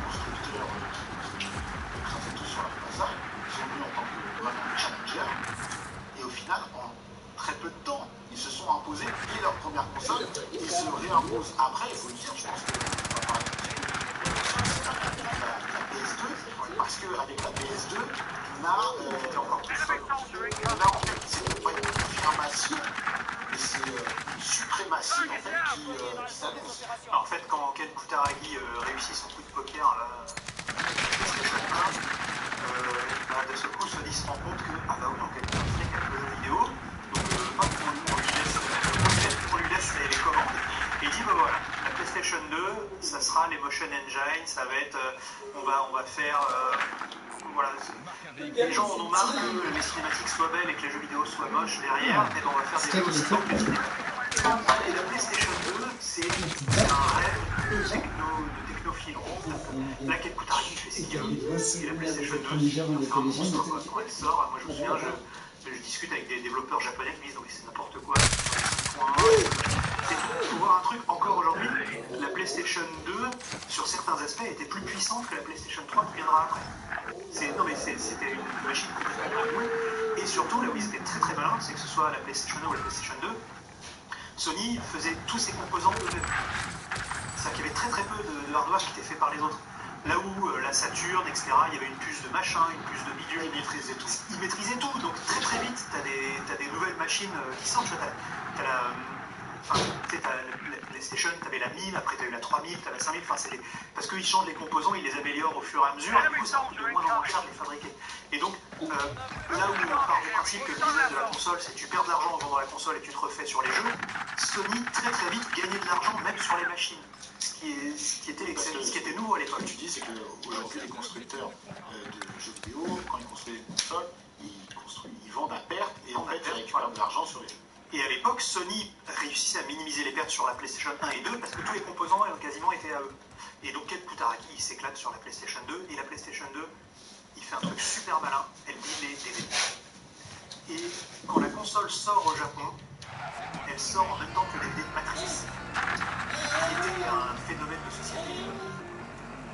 S2: constructeurs qui crasaient tout sur la plaza, ils sont venus en tant que vraiment challenger. Et au final, en très peu de temps, ils se sont imposés dès leur première console. Ils se réimposent après, il faut le dire, je pense que on va parler un petit peu de la PS2, parce qu'avec la PS2, on a encore plus là en fait c'est pas une confirmation, mais c'est une suprématie en fait qui s'annonce.
S1: En fait, quand Ken Kutaragi réussit son coup de poker là, de ce coup, Sony se rend compte que ah bah oui, en quelque sorte, il y a quelques jeux vidéo, donc on lui laisse les commandes et il dit bah voilà, la PlayStation 2, ça sera les motion engine, ça va être on va faire voilà, les gens en ont marre que les cinématiques soient belles et que les jeux vidéo soient moches derrière, et on va faire des jeux aussi beaux que les cinématiques. Et la PlayStation 2, c'est un rêve de technophile. Là, Ken Kutaragi fait ce qu'il veut. Et la PlayStation 2, c'est un monstre quand elle sort. Moi, je me souviens, je discute avec des développeurs japonais qui me disent donc c'est n'importe quoi. Pour voir un truc, encore aujourd'hui, la PlayStation 2, sur certains aspects, était plus puissante que la PlayStation 3 qui viendra après. Non mais c'était une machine complètement cool. Et surtout, là où ils étaient très très malins, c'est que ce soit la PlayStation 1 ou la PlayStation 2, Sony faisait tous ses composants eux-mêmes. C'est-à-dire qu'il y avait très très peu de hardware qui était fait par les autres. Là où la Saturn, etc., il y avait une puce de machin, une puce de bidule, ils maîtrisaient tout. Ils maîtrisaient tout, donc très très vite, t'as des nouvelles machines qui sortent. T'as enfin, tu sais, la PlayStation, t'avais la 1000, après t'as eu la 3000, t'as la 5000, enfin, c'est parce qu'ils changent les composants, ils les améliorent au fur et à mesure, et du coup, ça coûte de moins en moins cher de les fabriquer. Et donc, là où on part du principe que le business de la console, c'est que tu perds de l'argent en vendant la console et tu te refais sur les jeux, Sony, très très vite, gagnait de l'argent même sur les machines. Ce qui était nouveau à l'époque.
S2: Tu dis, c'est qu'aujourd'hui, les constructeurs de jeux vidéo, quand ils construisent des consoles, ils vendent à perte et en fait, ils récupèrent de l'argent sur les jeux.
S1: Et à l'époque, Sony réussissait à minimiser les pertes sur la PlayStation 1 et 2 parce que tous les composants quasiment étaient à eux. Et donc, Ken Kutaragi, il s'éclate sur la PlayStation 2 et la PlayStation 2, il fait un truc super malin, elle lit les DVD. Et quand la console sort au Japon, elle sort en même temps que le DVD de Matrix, qui était un phénomène de société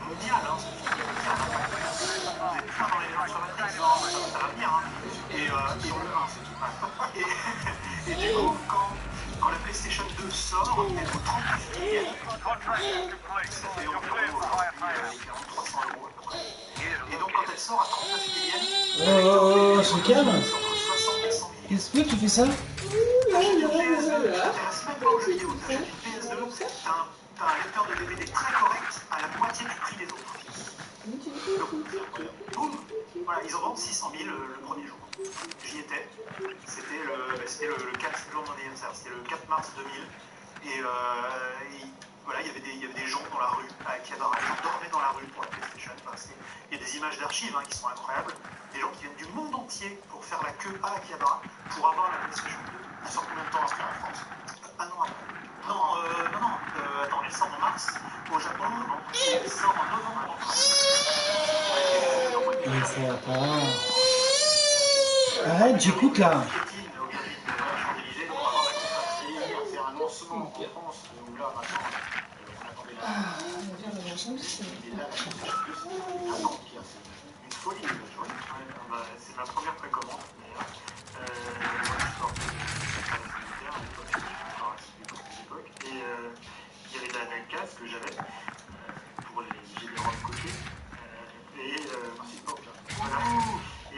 S1: mondial, hein, ce film, qui a un impact. Vous êtes plein dans les gens sur Matrix, ça va venir, hein. Et du coup, quand la PlayStation 2 sort, elle vaut 39 millions. Ça fait environ 300 € à peu près. Et donc quand elle sort à 39 millions,
S8: c'est calme. Qu'est-ce que tu fais ça?
S1: T'achètes une PS2, t'intéresses même pas aux jeux vidéo, t'achètes une PS2, t'as un lecteur de DVD très correct à la moitié du prix des autres. Donc, boum, voilà, ils en vendent 600 000 le premier jour. J'y étais, c'était le 4, jour de mon anniversaire, c'était le 4 mars 2000. Et voilà, il y avait des gens dans la rue, à Akihabara, les gens dormaient dans la rue pour la PlayStation. Enfin, il y a des images d'archives qui sont incroyables, des gens qui viennent du monde entier pour faire la queue à Akihabara pour avoir la PlayStation 2.
S2: Elle sort combien de temps après en France?
S1: Un an après. Non, attends, elle sort en mars au Japon, et elle sort en novembre en France.
S8: Mais ça va pas. Arrête, j'écoute là.
S2: C'est un lancement en France où là maintenant on attendait la. Et là la PlayStation 2 c'est un an qui a une folie.
S3: C'est ma première précommande d'ailleurs. Et il y avait la case que j'avais pour les généraux de côté. Merci Pop là. Voilà. Et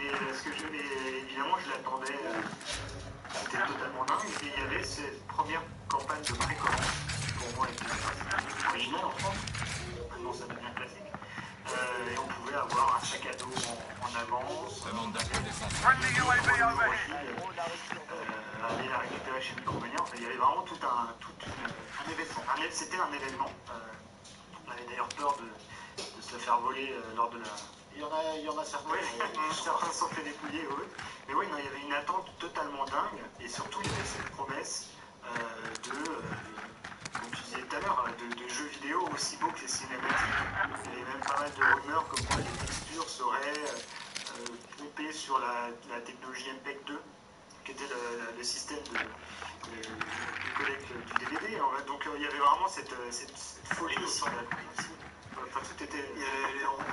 S3: évidemment je l'attendais, c'était totalement dingue. Et il y avait cette première campagne de précommande pour moi était originale en France. Maintenant ça devient classique. Et on pouvait avoir un sac à dos en avance. Aller la récupérer chez le convenir. Il y avait vraiment tout un événement. C'était un événement. On avait d'ailleurs peur de se le faire voler lors de la.
S2: Il y en a certains.
S3: Oui, certains se sont fait dépouiller, oui. Mais oui, il y avait une attente totalement dingue. Et surtout, il y avait cette promesse comme tu disais tout à l'heure, de jeux vidéo aussi beaux que les cinématiques. Il y avait même pas mal de rumeurs comme quoi les textures seraient pompées sur la technologie MPEG 2, qui était le système de collecte du DVD. Donc il y avait vraiment cette folie sur la console. Enfin, tout était.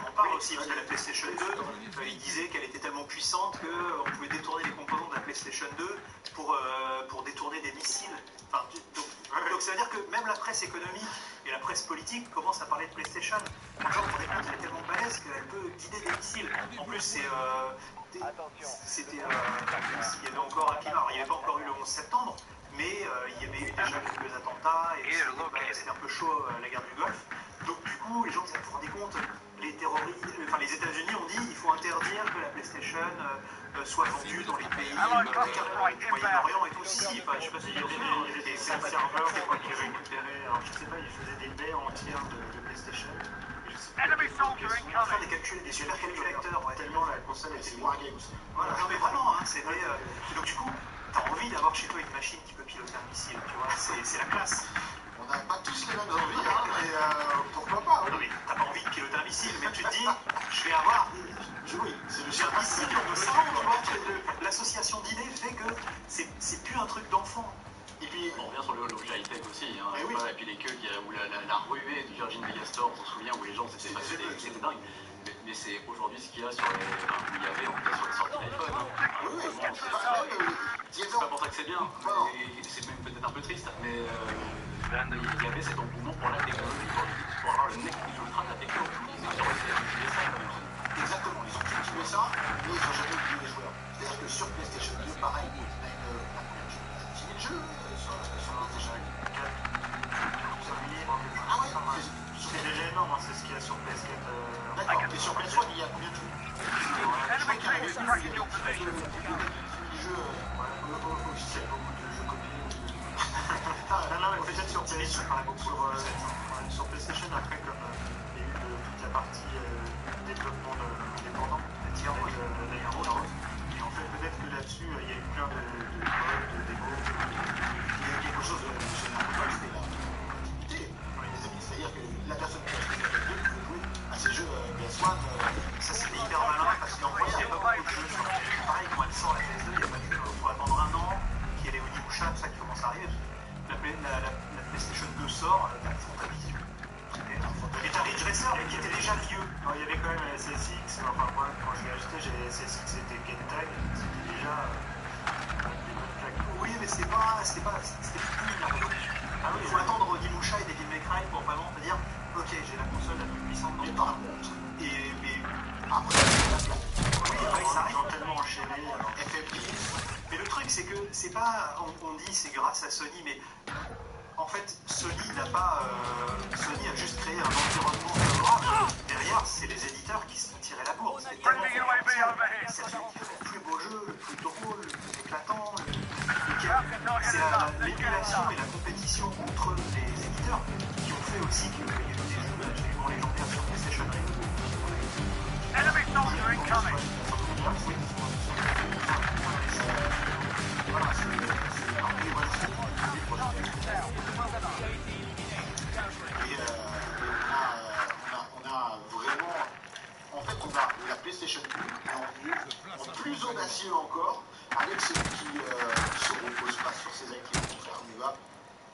S1: On parle aussi parce que la PlayStation 2, il disait qu'elle était tellement puissante qu'on pouvait détourner les composants de la PlayStation 2 pour détourner des missiles. Enfin, donc ça veut dire que même la presse économique et la presse politique commencent à parler de PlayStation. Les gens se rendaient compte qu'elle est tellement balèze qu'elle peut guider des missiles. En plus, il y avait encore un climat. Alors, il n'y avait pas encore eu le 11 septembre, mais il y avait eu déjà quelques attentats et c'était un peu chaud la guerre du Golfe. Donc du coup, les gens se rendaient compte, les États-Unis ont dit il faut interdire que la PlayStation soit vendue dans les pays du Moyen-Orient et tout. Si, je sais pas si il y avait des serveurs qui récupéraient, alors je sais pas, ils faisaient des baies entières de PlayStation. Faire des calculs, des supercalculateurs,
S2: Tellement la console était wargame.
S1: Voilà, non mais vraiment, donc du coup, t'as envie d'avoir chez toi une machine qui peut piloter un missile, tu vois, c'est la classe.
S2: On n'a pas tous les mêmes envies, mais pourquoi pas?
S1: Non mais t'as pas envie de piloter un missile, mais tu te dis, je vais avoir...
S2: Oui,
S1: j'ai un missile de sang, tu vois, l'association d'idées fait que c'est plus un truc d'enfant.
S3: Et puis, on revient sur l'objet high-tech aussi, et puis les queues, ou la ruée du Virgin Megastore, on se souvient, où les gens c'était dingue. Mais c'est aujourd'hui ce qu'il y a sur il y avait en fait sur les sorties d'iPhone. C'est pas pour ça que c'est bien, c'est même peut-être un peu triste, mais il y avait cet engouement pour la technologie, pour avoir le nec plus ultra de la technologie. Ils ont essayé d'utiliser ça quand même.
S2: Exactement, ils ont utilisé ça, mais ils n'ont jamais utilisé les joueurs. C'est-à-dire que sur PlayStation 2, pareil, on a une première jeu sur la PlayStation 1. Et sur PS1, il y a combien de jeux? Je crois qu'il y avait des jeux officiels, beaucoup de jeux copiés.
S1: Non, mais peut-être sur PlayStation, sur PlayStation, après, comme il y a eu toute la partie développement indépendant, la tier rose, et en fait, peut-être que là-dessus, il y a eu plein de modes, de démos.
S2: Il y a quelque chose de général, c'était la continuité. C'est-à-dire que la personne qui a acheté la PS2 pouvait jouer à ces jeux PS1.
S1: Ça, c'était hyper malin parce qu'en fait, il n'y a pas beaucoup de jeux sur PS2. Pareil, quand elle sort la PS2, il n'y a pas de jeu. Il faut attendre un an, qu'il y ait les Onimusha, tout ça qui commence à arriver. La PlayStation 2 sort, t'as Fantavision. Et t'as Ridge Racer, mais qui était déjà vieux. Alors, il y avait quand même SSX, enfin moi, quand je l'ai acheté, j'ai SSX, c'était Gentag, c'était déjà des bonnes claques. Oui, mais c'était plus énorme. Ah oui, il faut attendre Onimusha et Devil May Cry pour vraiment te dire, ok, j'ai la console la plus puissante dans le
S2: par contre, mais après,
S1: oui, après ça arrive tellement enchaîné.
S2: FFX.
S1: Mais le truc, c'est que c'est pas, on dit c'est grâce à Sony, mais en fait, Sony a juste créé un environnement favorable. Derrière, c'est les éditeurs qui se sont tirés la bourre. C'est tellement c'est celui qui fait le plus beau jeu, le plus drôle, le plus éclatant. C'est l'émulation et la compétition entre les éditeurs qui ont fait aussi qu'il y a eu des jeux absolument légendaires sur PlayStation.
S4: Enemy soldier incoming.
S2: Voilà, on a vraiment, en fait, on a la PlayStation 2 en plus audacieux encore, avec celui qui se repose pas sur ses acquis, au contraire, on va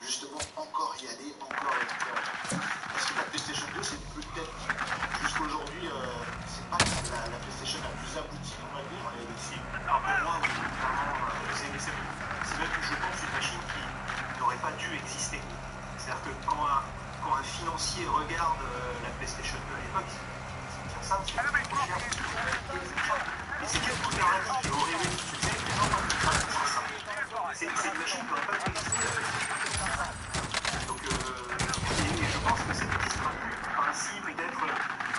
S2: justement encore y aller, encore. Parce que la PlayStation 2, c'est peut-être jusqu'aujourd'hui, c'est pas la PlayStation la plus aboutie, on va dire.
S1: Alors pour moi, oui, clairement, c'est même, je pense, une machine qui n'aurait pas dû exister. C'est-à-dire que quand un financier regarde la PlayStation 2 à l'époque, il se dit ça, c'est trop cher. Et c'est quel alternative horrible, tu sais, les gens font ça. C'est une machine qui n'aurait pas dû exister. Donc, et je pense que c'est ainsi, peut-être,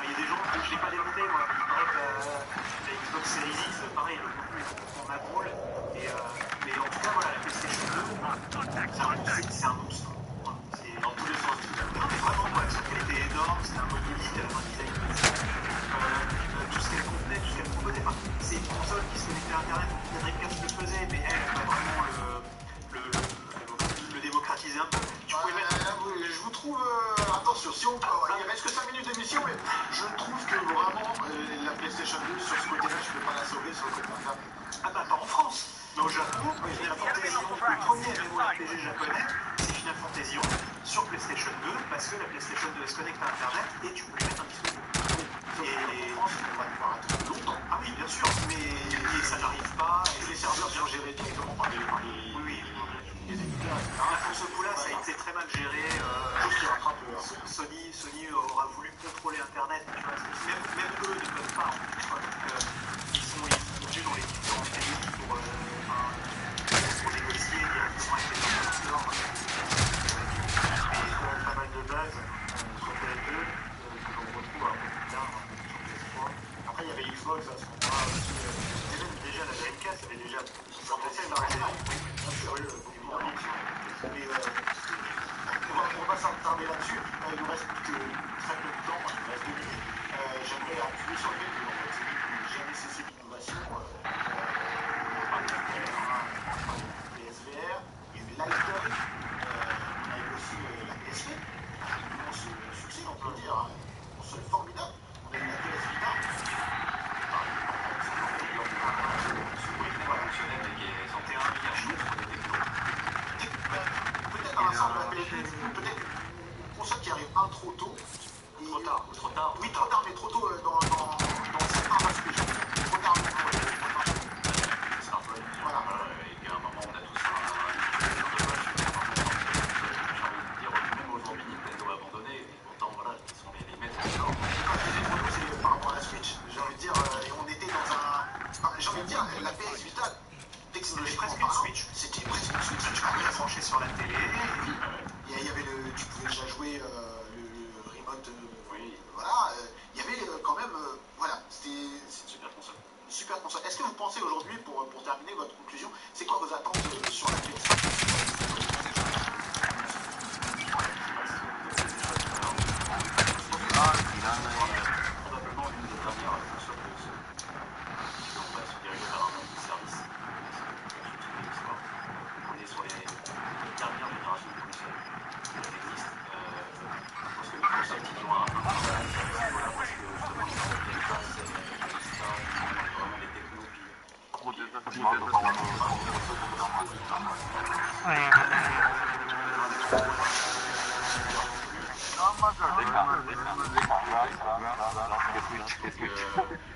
S1: il y a des gens, je ne l'ai pas démonté, moi, il paraît que la Xbox Series X, pareil, le contenu est complètement macrole, mais en tout cas, voilà, la PlayStation 2, c'est un monstre. C'est dans tous les sens. Non, mais vraiment, ouais, sa qualité est énorme, c'est un monolithe, elle a un design tout ce qu'elle contenait, tout ce qu'elle proposait. Enfin, c'est une console qui se connectait à Internet, la Dreamcast le faisait, mais elle va vraiment le démocratiser un peu. Tu pouvais mettre...
S2: Je vous trouve, attention, si on il reste que 5 minutes d'émission, mais je trouve que vraiment la PlayStation 2 sur ce côté-là, je ne peux pas la sauver sur le côté internet.
S1: Ah bah pas en France, mais au Japon, Final Fantasy 11, le premier MMORPG japonais, c'est Final Fantasy 11 sur PlayStation 2, parce que la PlayStation 2 se connecte à Internet et tu peux mettre un disque dur. Et en France, on va devoir attendre longtemps. Ah oui, bien sûr, mais ça n'arrive pas, et les serveurs sont gérés directement par les éditeurs. Pour ce coup-là, ça a été très mal géré. Sony aura voulu contrôler Internet, tu vois, même eux ne peuvent pas. Ils sont venus dans les différents pays pour négocier directement avec les ordinateurs. Et quand même pas mal de bases sur PS2 que l'on retrouve un peu plus tard sur PS3. Après, il y avait Xbox à ce moment-là aussi. Déjà la Dreamcast, elle est déjà remplacée par la
S2: on va s'attarder là-dessus. Il nous reste que très peu de temps, il nous reste 2 minutes. J'aimerais appuyer sur le fait que en fait, c'est n'a jamais cessé d'innovation. PSVR, il y a eu Lighter, on a eu aussi la PSP, immense succès, on peut le dire, une console formidable. On a eu la PS Vita. Peut-être un ensemble de la PSP, peut-être une console qui arrive un trop tôt.
S1: Trop tard.
S2: Oui, trop tard, mais trop tôt dans super console. Est-ce que vous pensez aujourd'hui, pour terminer votre conclusion, c'est quoi vos attentes sur la PS5 ?
S3: Probablement une des dernières consoles qui n'ont pas se diriger vers un mode de service. On est sur les dernières générations de consoles qui existent. Je pense que les consoles qui ont un travail à ce niveau-là, parce que justement, ils ont des bases, vraiment des technos,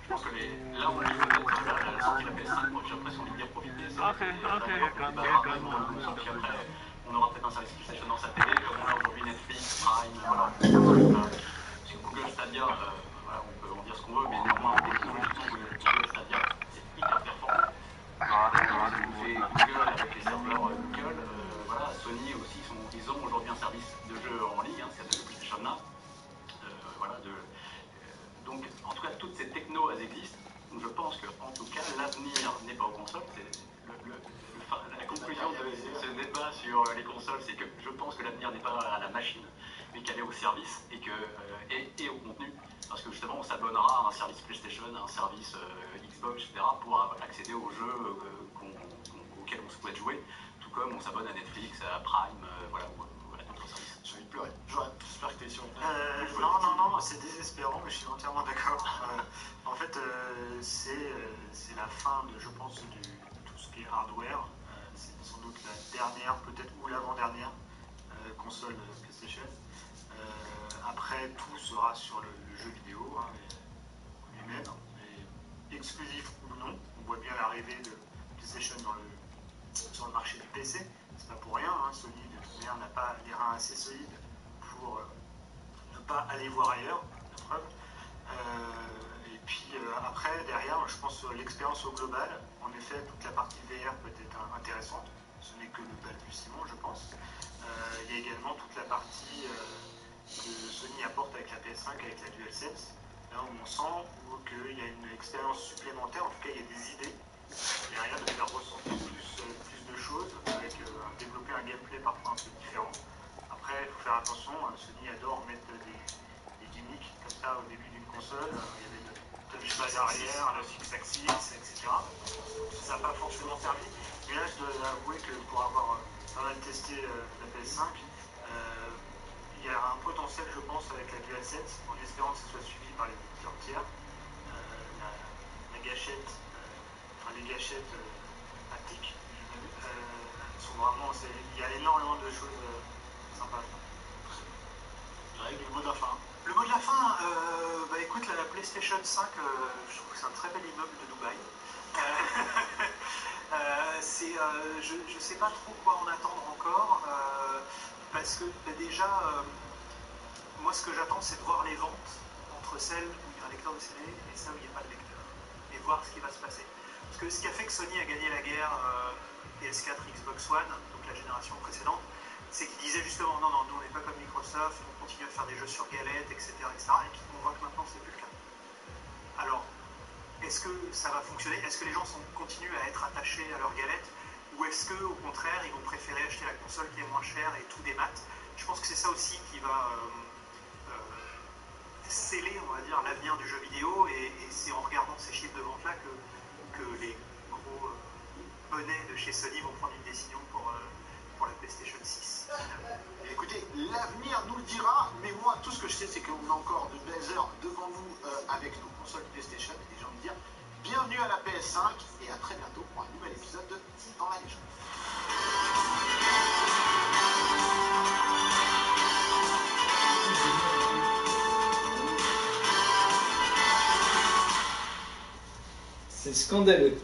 S3: je pense que là où la sortie de la PS5, moi j'ai l'impression d'y bien profiter, c'est on aura peut-être un service PlayStation dans sa télé, comme on a aujourd'hui Netflix, Prime, voilà. Parce que Google Stadia, voilà, on peut en dire ce qu'on veut, mais néanmoins, technologiquement, Google Stadia, c'est hyper performant. Google avec les serveurs Google, voilà, Sony aussi, ils ont aujourd'hui un service de jeu en ligne, qui s'appelle le PlayStation Now. Voilà, donc, en tout cas, toutes ces technos, elles existent. Donc, je pense que, en tout cas, l'avenir n'est pas aux consoles. La conclusion de ce débat sur les consoles, c'est que je pense que l'avenir n'est pas à la machine, mais qu'elle est au service et au contenu. Parce que justement, on s'abonnera à un service PlayStation, à un service Xbox, etc., pour accéder aux jeux auxquels on souhaite jouer, tout comme on s'abonne à Netflix, à Prime, voilà, ou à d'autres services.
S2: J'ai envie de pleurer. J'espère que tu es sur
S1: Non, c'est désespérant, mais je suis entièrement d'accord. En fait, c'est la fin, je pense, de tout ce qui est hardware. C'est sans doute la dernière, peut-être, ou l'avant-dernière console PlayStation. Après, tout sera sur le jeu vidéo lui-même, exclusif ou non. On voit bien l'arrivée de PlayStation sur le marché du PC. C'est pas pour rien, Sony de toute manière n'a pas les reins assez solides pour ne pas aller voir ailleurs, la preuve. Et puis après, derrière, je pense l'expérience au global. En effet, toute la partie VR peut être intéressante. Ce n'est que le balbutiement, je pense. Il y a également toute la partie que Sony apporte avec la PS5, avec la DualSense. Là où on sent qu'il y a une expérience supplémentaire, en tout cas il y a des idées derrière de faire ressentir plus de choses, avec développer un gameplay parfois un peu différent. Après, il faut faire attention, Sony adore mettre des gimmicks comme ça au début d'une console. Il y avait le touchpad arrière, le six-axis, etc. Ça n'a pas forcément servi. Mais là, je dois avouer que pour avoir pas mal testé la PS5, il y a un potentiel, je pense, avec la DualSense, en espérant que ce soit suivi par les éditeurs tiers. La gâchette, les gâchettes haptiques sont vraiment. Il y a énormément de choses sympas.
S2: Avec le mot de la fin.
S1: Le mot de la fin, écoute, la PlayStation 5, je trouve que c'est un très bel immeuble de Dubaï. Je ne sais pas trop quoi en attendre encore, parce que déjà, moi ce que j'attends, c'est de voir les ventes entre celles où il y a un lecteur de CD et celles où il n'y a pas de lecteur, et voir ce qui va se passer. Parce que ce qui a fait que Sony a gagné la guerre PS4, Xbox One, donc la génération précédente, c'est qu'ils disaient justement non, nous on n'est pas comme Microsoft, on continue à faire des jeux sur galette, etc. Et puis on voit que maintenant c'est plus le cas. Alors, est-ce que ça va fonctionner? Est-ce que les gens continuent à être attachés à leur galette? Ou est-ce qu'au contraire, ils vont préférer acheter la console qui est moins chère et tout démat? Je pense que c'est ça aussi qui va sceller, on va dire, l'avenir du jeu vidéo. Et c'est en regardant ces chiffres de vente-là que les gros bonnets de chez Sony vont prendre une décision pour la PlayStation 6.
S2: Et écoutez, l'avenir nous le dira, mais moi, tout ce que je sais, c'est qu'on a encore de belles heures devant nous avec nos consoles PlayStation. Et j'ai envie de dire, bienvenue à la PS5 et à très bientôt pour un nouvel épisode de Dans la légende.
S8: C'est scandaleux.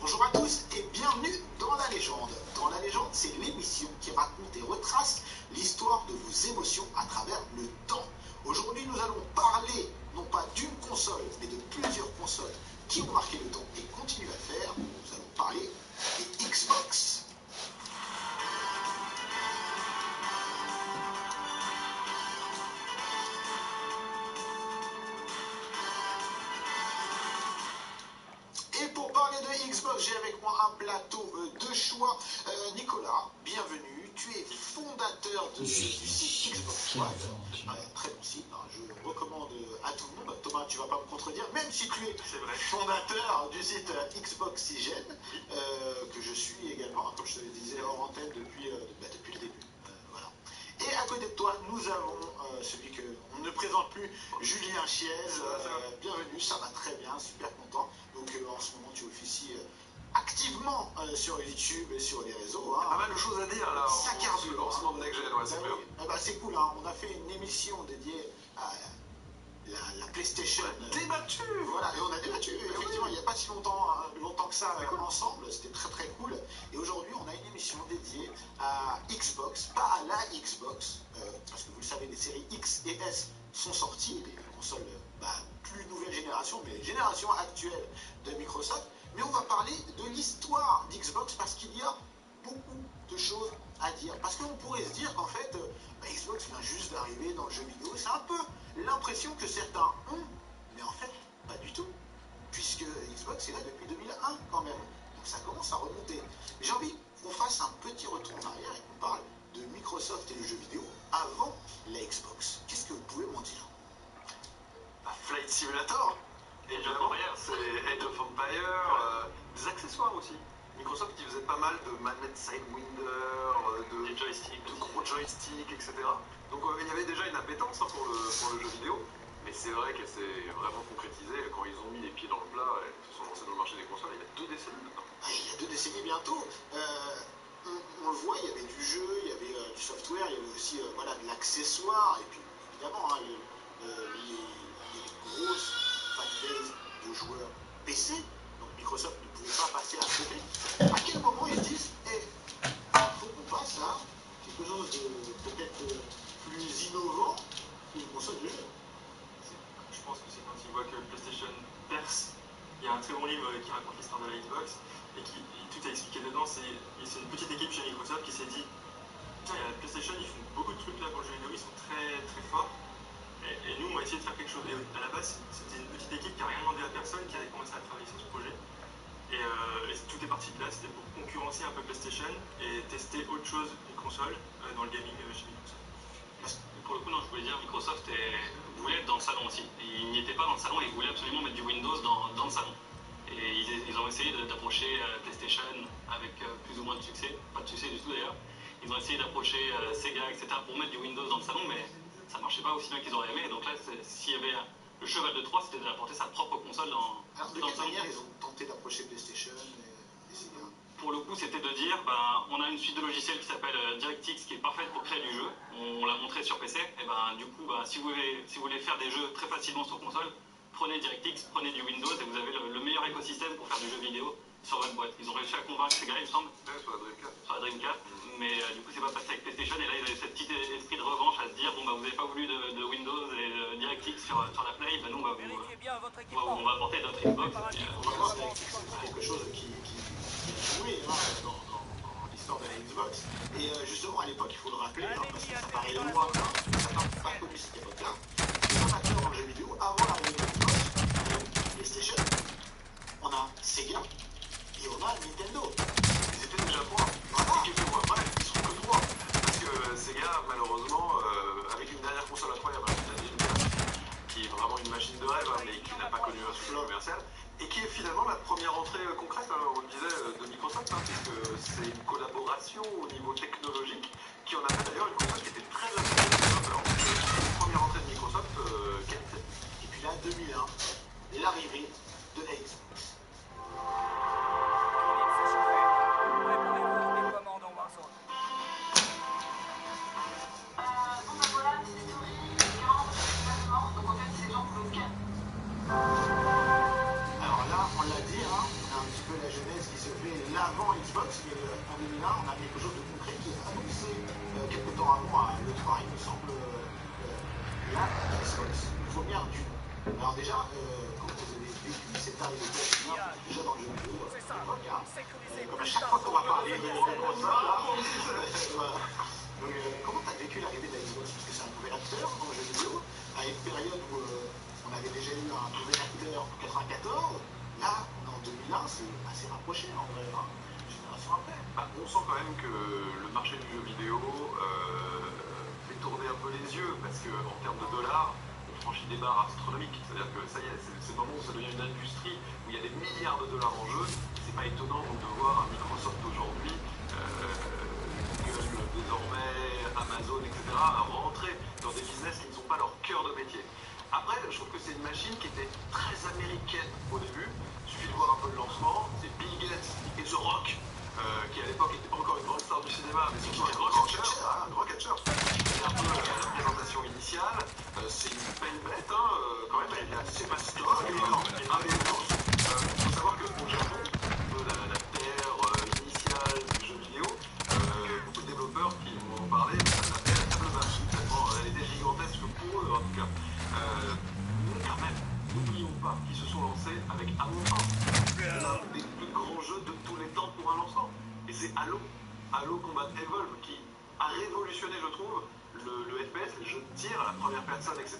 S2: Bonjour à tous et bienvenue dans La Légende. Dans La Légende, c'est l'émission qui raconte et retrace l'histoire de vos émotions à travers le temps. Aujourd'hui, nous allons parler non pas d'une console, mais de plusieurs consoles qui ont marqué le temps et continuent à le faire. Nous allons parler des Xbox. plateau de choix. Nicolas, bienvenue. Tu es fondateur du site Xbox One. Très bon site, hein, je recommande à tout le monde. Thomas, tu vas pas me contredire, même si tu es fondateur du site Xboxygène, que je suis également, comme je te le disais hors antenne depuis le début. Voilà. Et à côté de toi, nous avons celui qu'on ne présente plus, Julien Chiez. Bienvenue, ça va très bien, super content. Donc en ce moment, tu officies activement sur YouTube et sur les réseaux. Hein.
S9: Pas mal de choses à dire là.
S2: Ça carbure.
S9: Lancement de Next Gen, ouais, c'est bien.
S2: C'est cool, hein. On a fait une émission dédiée à la PlayStation.
S9: Débattu.
S2: Voilà, et on a débattu. Effectivement, il n'y a pas si longtemps que ça ensemble. C'était très très cool. Et aujourd'hui, on a une émission dédiée à Xbox, pas à la Xbox, parce que vous le savez, les séries X et S sont sorties, les consoles plus nouvelle génération, mais génération actuelle de Microsoft. Mais on va parler de l'histoire d'Xbox parce qu'il y a beaucoup de choses à dire. Parce qu'on pourrait se dire qu'en fait, Xbox vient juste d'arriver dans le jeu vidéo. C'est un peu l'impression que certains ont, mais en fait, pas du tout. Puisque Xbox est là depuis 2001 quand même. Donc ça commence à remonter. J'ai envie qu'on fasse un petit retour en arrière et qu'on parle de Microsoft et le jeu vidéo avant la Xbox. Qu'est-ce que vous pouvez m'en dire?
S9: Flight Simulator, Age of Empire, c'est Age of Empire, des accessoires aussi. Microsoft qui faisait pas mal de manettes Sidewinder, de joysticks, de gros joysticks, etc. Donc il y avait déjà une appétence hein, pour le jeu vidéo, mais c'est vrai qu'elle s'est vraiment concrétisée quand ils ont mis les pieds dans le plat et se sont lancés dans le marché des consoles il y a 2 décennies maintenant.
S2: Il y a 2 décennies bientôt. On le voit, il y avait du jeu, il y avait du software, il y avait aussi voilà, de l'accessoire, et puis évidemment hein, les grosses fanbase de joueurs PC, donc Microsoft ne pouvait pas passer à côté. À quel moment ils se disent, il faut qu'on passe à quelque chose de peut-être plus innovant qu'une console de jeu?
S10: Je pense que c'est quand ils voient que PlayStation perce. Il y a un très bon livre qui raconte l'histoire de la Xbox et qui tout est expliqué dedans. C'est une petite équipe chez Microsoft qui s'est dit, tiens, il y a PlayStation, ils font beaucoup de trucs là pour le jeu vidéo, ils sont très très forts. Et nous, on va essayer de faire quelque chose. Et à la base, c'était une petite équipe qui n'a rien demandé à personne, qui avait commencé à travailler sur ce projet. Et tout est parti de là, c'était pour concurrencer un peu PlayStation et tester autre chose qu'une console dans le gaming chez Microsoft.
S3: Pour le coup, non, je voulais dire, Microsoft voulait être dans le salon aussi. Ils n'y étaient pas dans le salon, ils voulaient absolument mettre du Windows dans le salon. Et ils ont essayé d'approcher PlayStation avec plus ou moins de succès, pas de succès du tout d'ailleurs. Ils ont essayé d'approcher Sega, etc. pour mettre du Windows dans le salon, mais ça marchait pas aussi bien qu'ils auraient aimé. Donc là, s'il y avait le cheval de Troie, c'était d'apporter sa propre console dans
S2: de
S3: le
S2: quelle
S3: salon.
S2: manière ils ont tenté d'approcher PlayStation et Sega?
S3: Pour le coup, c'était de dire, on a une suite de logiciels qui s'appelle DirectX qui est parfaite pour créer du jeu. On l'a montré sur PC. Et du coup, si vous voulez faire des jeux très facilement sur console, prenez DirectX, prenez du Windows et vous avez le meilleur écosystème pour faire du jeu vidéo sur votre boîte. Ils ont réussi à convaincre Sega, il me semble.
S9: Ouais, sur la Dreamcast.
S3: Sur la Dreamcast. Mais du coup, c'est pas passé avec PlayStation. Et là, ils avaient ce petit esprit de revanche à se dire, vous n'avez pas voulu de Windows et de DirectX sur la Play, nous, on va apporter notre Xbox.
S2: On va voir c'est quelque chose qui jouait dans l'histoire de la Xbox. Et justement, à l'époque, il faut le rappeler, hein, parce que ça paraît lointain, ça n'a pas connu cette époque-là. Les amateurs dans le jeu vidéo, avant l'arrivée de Xbox, PlayStation, on a Sega et on a Nintendo.
S9: Ils étaient déjà 3. Et quelques mois après, ils seront que 3. Parce que Sega, malheureusement, avec une dernière console incroyable, la Dreamcast, qui est vraiment une machine de rêve, mais qui n'a pas connu un succès commercial, et qui est finalement la première entrée concrète, on le disait, de Microsoft, puisque c'est une collaboration au niveau technologique qui en a fait d'ailleurs une console qui était très appréciée des développeurs. Première entrée de Microsoft, qualité.
S2: Et puis là, 2001, l'arrivée de la Xbox. Alors là, on l'a dit, hein, on a un petit peu la jeunesse qui se fait l'avant Xbox, mais en 2001, on a quelque chose de concret qui est annoncé quelques temps avant à l'E3, il me semble, la Xbox. Il faut bien du nom. Alors déjà, quand vous avez vécu cette arrivée déjà dans le jeu vidéo, à l'époque, hein, comme à chaque fois qu'on va parler de console, là, voilà. Donc, comment tu as vécu l'arrivée de la Xbox? Parce que c'est un nouvel acteur dans le jeu vidéo, à une période où on avait déjà eu un nouvel acteur en 94, là, en 2001, c'est assez rapproché en vrai. Hein. générations après.
S9: Bah, on sent quand même que le marché du jeu vidéo fait tourner un peu les yeux, parce qu'en termes de dollars, on franchit des barres astronomiques. C'est-à-dire que ça y est, c'est le moment où ça devient une industrie, où il y a des milliards de dollars en jeu. C'est pas étonnant de voir un Microsoft aujourd'hui, Google désormais, Amazon, etc., rentrer dans des business qui ne sont pas leur cœur de métier. Après, je trouve que c'est une machine qui était très américaine au début. Il suffit de voir un peu le lancement. C'est Bill Gates et The Rock, qui à l'époque était pas encore une grande star du cinéma, mais surtout un grand catcheur. C'est un peu la présentation initiale. C'est une belle bête, hein, quand même. Elle est assez mastoc. Il faut savoir qu'au Japon, la terre initiale du jeu vidéo, beaucoup de développeurs qui m'ont parlé, ça s'appelle la table basse. Elle était gigantesque pour eux, en tout cas. Quand même, n'oublions pas qu'ils se sont lancés avec, à mon sens, l'un des plus grands jeux de tous les temps pour un lancement. Et c'est Halo Combat Evolve qui a révolutionné, je trouve, le FPS, les jeux de tir à la première personne, etc.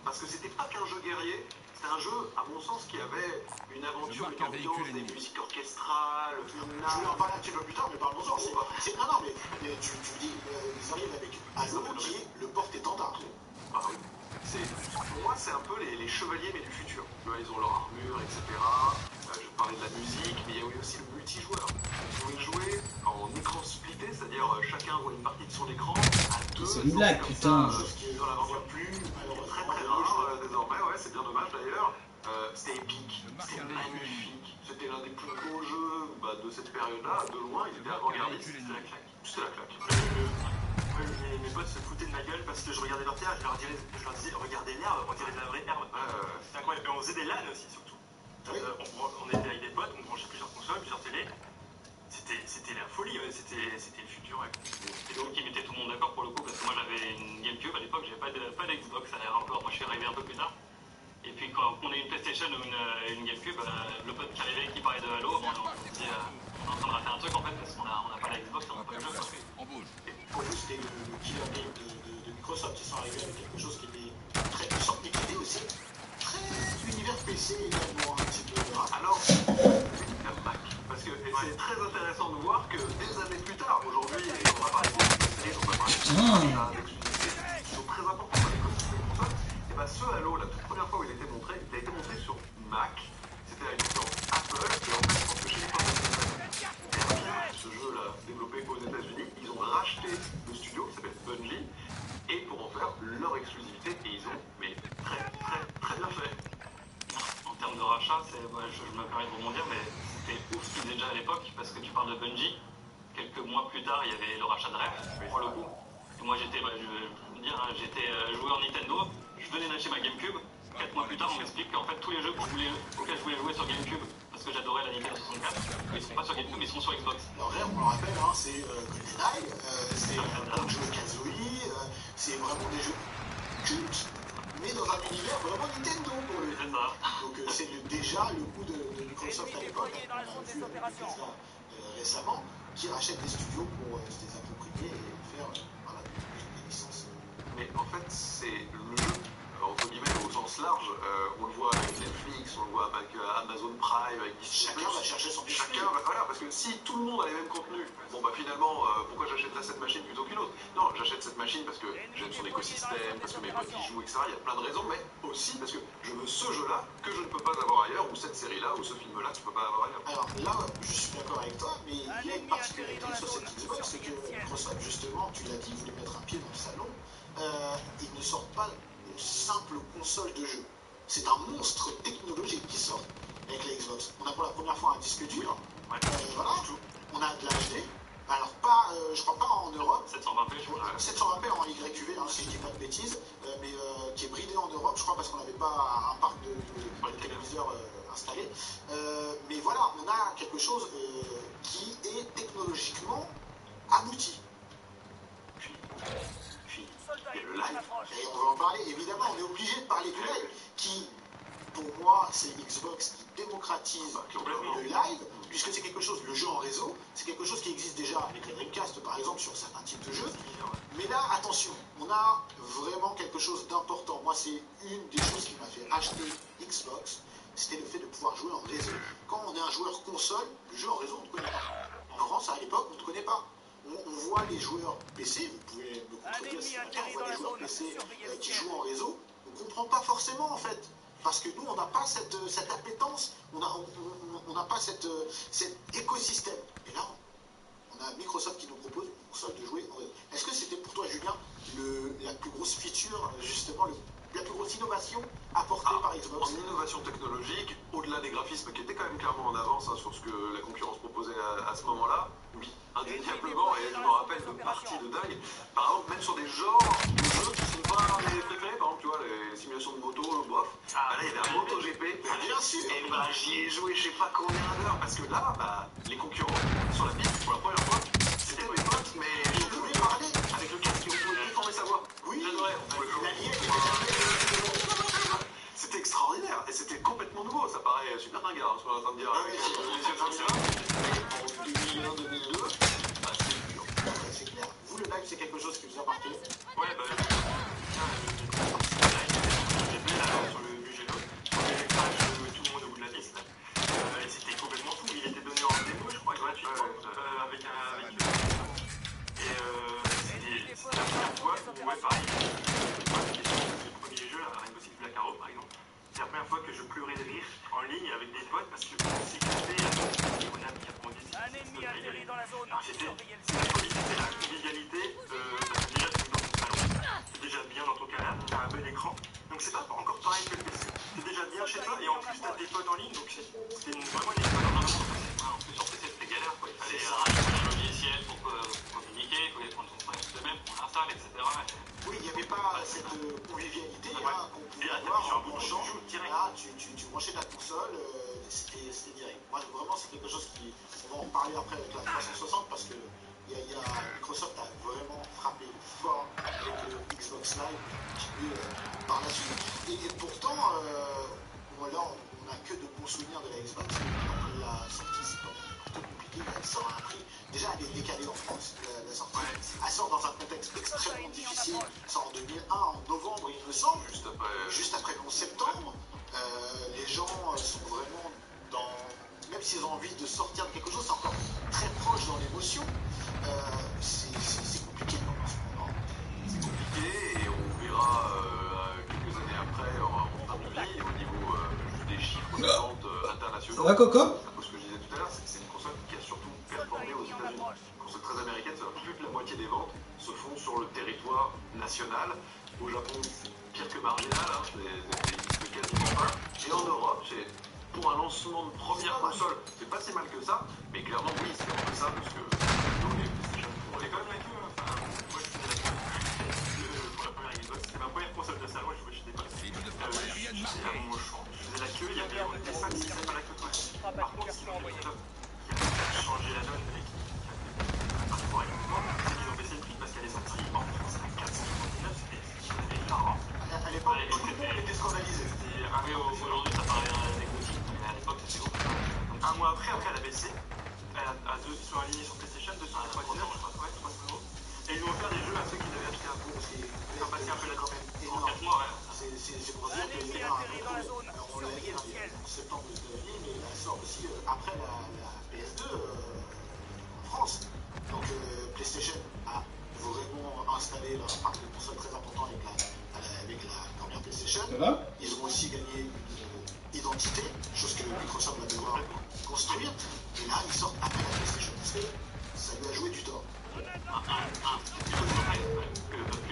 S9: Parce que c'était pas qu'un jeu guerrier, c'était un jeu, à mon sens, qui avait une aventure, une ambiance, des musiques orchestrales,
S2: Je voulais en parler un petit peu plus tard, mais parlons-en. Non, mais tu dis, ils arrivent avec Halo qui est le porte-étendard.
S9: Ah oui. Pour moi, c'est un peu les chevaliers, mais du futur. Ils ont leur armure, etc. Je parlais de la musique, mais il y a eu aussi le multijoueur. Vous pouvez jouer en écran splitté, c'est-à-dire chacun voit une partie de son écran à deux.
S8: C'est une blague, putain.
S9: Ce qui dans la voit plus, très très rare désormais. Ouais, c'est bien dommage d'ailleurs. C'était épique, c'était magnifique. C'était l'un des plus beaux jeux de cette période-là. De loin, il était avant-gardiste. C'était la claque. C'était la claque.
S10: Mes potes se foutaient de ma gueule parce que je regardais leur terre, je leur disais regardez l'herbe, on dirait de la vraie herbe. C'était incroyable. Et on faisait des LAN aussi, surtout. On était avec des potes, on branchait plusieurs consoles, plusieurs télés. C'était la folie, c'était le futur. Ouais. Et donc ils mettaient tout le monde d'accord pour le coup, parce que moi j'avais une GameCube à l'époque, j'avais pas d'Xbox encore, moi je suis arrivé un peu plus tard. Et puis quand on a une PlayStation ou une GameCube, le pote qui arrivait qui parlait de Halo, on se dit on est en train de rater un truc en fait, parce qu'on n'a pas la Xbox, on n'a pas le jeu.
S2: Pour vous, c'était le killer game de Microsoft. Ils sont arrivés avec quelque chose qui était très puissant, mais qui était aussi très univers PC également, un petit peu.
S9: Alors, la Mac. Parce que c'est très intéressant de voir que des années plus tard, aujourd'hui, on va parler de PC, on va parler d'exclusivité, qui sont très importants dans l'écosystème de console. Et bien ce Halo, la toute première fois où il a été montré sur Mac. C'était à une licence Apple. Et en fait, je pense que chez les parents, ce jeu-là, développé aux États-Unis, ils ont racheté le studio qui s'appelle Bungie, et pour en faire leur exclusivité, et ils ont, mais très bien fait.
S10: En termes de rachat, je me permets de rebondir, mais c'était ouf ce qu'ils faisaient déjà à l'époque, parce que tu parles de Bungie, quelques mois plus tard, il y avait le rachat de Rare, pour le coup. Et moi j'étais, j'étais joueur Nintendo, je venais d'acheter ma GameCube, 4 mois plus tard on m'explique qu'en fait tous les jeux auxquels je voulais jouer sur GameCube, parce que j'adorais la Nintendo 64, ils sont pas sur GameCube, ils sont sur Xbox.
S2: Alors Rare, on le rappelle, c'est GoldenEye, c'est Banjo-Kazooie, c'est vraiment des jeux cultes, mais dans un univers vraiment Nintendo pour le coup. Donc c'est déjà le coup de Microsoft à l'époque, on a vu ça récemment, qui rachète des studios pour se les approprier et faire des licences.
S9: Mais en fait, c'est le jeu, entre guillemets, au sens large. On le voit avec Netflix, on le voit avec Amazon Prime, avec Disney+.
S2: Chacun va chercher son
S9: Chacun va, voilà, parce que si tout le monde a les mêmes contenus, bon bah finalement, pourquoi j'achèterais cette machine plutôt qu'une autre? Non, j'achète cette machine parce que j'aime son écosystème, parce que mes potes y jouent, etc. Il y a plein de raisons, mais aussi parce que je veux ce jeu-là que je ne peux pas avoir ailleurs, ou cette série-là, ou ce film-là que je ne peux pas avoir ailleurs.
S2: Alors là, je suis d'accord avec toi, mais il y a une particularité sur cette Xbox, c'est que Microsoft, justement, tu l'as dit, voulait mettre un pied dans le salon, ils ne sortent pas une simple console de jeu. C'est un monstre technologique qui sort avec la Xbox. On a pour la première fois un disque dur, voilà, on a de l'HD, alors pas, je crois pas en Europe,
S10: 720p, je crois.
S2: 720p en YQV, si je dis pas de bêtises, mais qui est bridé en Europe, je crois, parce qu'on n'avait pas un parc de téléviseurs installé. Mais voilà, on a quelque chose qui est technologiquement abouti.
S9: Et le live,
S2: et on va en parler, évidemment, on est obligé de parler du live, qui, pour moi, c'est Xbox qui démocratise le live, puisque c'est quelque chose, le jeu en réseau, c'est quelque chose qui existe déjà avec la Dreamcast, par exemple, sur certains types de jeux. Mais là, attention, on a vraiment quelque chose d'important. Moi, c'est une des choses qui m'a fait acheter Xbox, c'était le fait de pouvoir jouer en réseau. Quand on est un joueur console, le jeu en réseau, on ne connaît pas. En France, à l'époque, on ne connaît pas. On voit les joueurs PC, vous pouvez me contredire si c'est le cas, on voit les joueurs PC qui jouent en réseau, on ne comprend pas forcément en fait. Parce que nous, on n'a pas cette appétence, on n'a pas cet écosystème. Et là, on a Microsoft qui nous propose une console de jouer en réseau. Est-ce que c'était pour toi, Julien, la plus grosse feature, justement, la plus grosse innovation apportée par Xbox?
S9: En innovation technologique, au-delà des graphismes qui étaient quand même clairement en avance sur ce que la concurrence proposait à ce moment-là, oui, indéniablement, et je me rappelle de parties de dingue. Par exemple, même sur des genres de jeux qui ne sont pas mes préférés, par exemple, tu vois, les simulations de moto, bof. Là, il y avait un MotoGP.
S2: Bien sûr.
S9: Et bah, j'y ai joué je sais pas combien d'heures, parce que là, bah, les concurrents sur la piste, pour la première fois, c'était mes potes, mais je pouvais parler avec le casque, on pouvait déformer sa voix. Oui, j'adorais. C'était extraordinaire, et c'était complètement nouveau, ça paraît super dingue, ce qu'on est en train de dire. En 2001-2002, bah, c'était dur.
S2: C'est clair. Vous, le live, c'est quelque chose qui vous a marqué?
S10: Ouais, bah, sur le Mugello, tout le monde au bout de la piste, et c'était complètement fou. Il était donné en démo, je crois, gratuitement, avec et c'était la première fois où, ouais, pareil, moi, c'était le premier jeu, Rainbow Six Black Arrow, par exemple. C'est la première fois que je pleurais de rire en ligne avec des potes parce que c'était on a mis à prendre des
S4: Un ennemi atterri dans la zone.
S10: c'était la folie, c'était la convivialité. Déjà, tu es dans ton salon, c'est déjà bien dans ton canapé, t'as un bel écran. Donc c'est pas encore pareil que le PC. C'est déjà bien chez toi et en plus t'as des potes en ligne, donc c'était vraiment une expérience.
S3: En plus, sur PC, c'était galère, quoi. Il fallait un logiciel pour communiquer, il fallait prendre son frère de même, on l'installe, etc.
S2: Oui, il n'y avait pas cette convivialité qu'on pouvait avoir en branchant. Là, tu branchais ta console, c'était direct. Moi, vraiment, c'est quelque chose qui... On va en parler après avec la 360 parce que Microsoft a vraiment frappé fort avec le Xbox Live qui par la suite. Et pourtant, là, on n'a que de bons souvenirs de la Xbox. Quand la sortie, c'est un peu compliqué. Elle sort à un prix. Déjà, elle est décalée en France, la sortie. Elle sort dans un contexte extrêmement difficile. Elle sort en 2001, en novembre, il me semble. Juste après en septembre. Les gens sont vraiment dans... Même s'ils ont envie de sortir de quelque chose, c'est encore très proche dans l'émotion. C'est compliqué en ce moment.
S9: C'est compliqué et on verra quelques années après en termes de vie au niveau des chiffres de vente internationaux.
S8: Ça va, Coco?
S9: Ce que je disais tout à l'heure, c'est que c'est une console qui a surtout performé aux États-Unis. Une console très américaine, plus de la moitié des ventes se font sur le territoire national. Au Japon, pire que marginal, hein, c'est quasiment pas. Et en Europe, pour un lancement de première console, c'est pas si mal que ça, mais clairement, oui, c'est un peu ça, parce que les PlayStation,
S10: On est quand même la queue, enfin, moi je faisais la queue pour la première Xbox, c'était ma première console de salon et je jouais chez des potes. J'étais à mon champ, je faisais la queue, il y avait 5-6 à la queue tout. Par contre, ce qui a changé la donne et qui a pas trop avec moi, c'est qu'ils ont baissé le prix parce qu'elle est sortie en France à 459, c'était énorme.
S2: À l'époque, tout le monde était scandalisé.
S10: Aujourd'hui ça paraît anecdotique, mais à l'époque c'était gros. Un mois après elle a baissé, ils sont alignés sur PlayStation, 299, je crois, 300 €. Et ils vont faire des jeux à ceux qui l'avaient acheté à vous, parce qu'ils ont passé un peu la campagne. En 4 mois,
S2: c'est pour dire qu'il y a un peu de... On l'a dit en septembre aux États-Unis, mais elle sort aussi après la PS2 en France. Donc PlayStation a vraiment installé leur parc de consoles très important avec la première PlayStation. Ils ont aussi gagné une identité, chose que Microsoft va devoir construire. Et là, ils sortent après la PlayStation. Parce que ça lui a joué du tort.
S3: Plus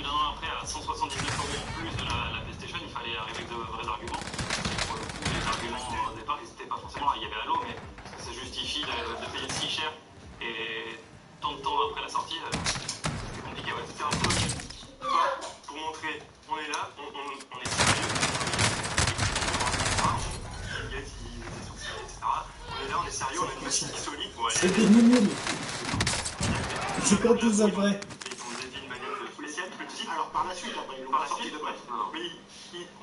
S3: d'un an après, à 179 € en plus de la PlayStation, il fallait arriver avec de vrais arguments. Et pour le coup, les arguments au départ, ils n'étaient pas forcément là. Il y avait Halo, mais ça justifie de payer si cher et tant de temps après la sortie, c'est compliqué. Ouais.
S10: C'était un peu pour montrer, on est là, on est sérieux. On est là, on est sérieux, on a une machine solide.
S8: C'était nul. C'est quand ils après.
S10: Ils ont dédié une manette de tous les siècles, plus petite.
S2: Alors par la suite, après, ils l'ont
S10: Par la
S2: sorti
S10: suite,
S2: de près.
S10: mais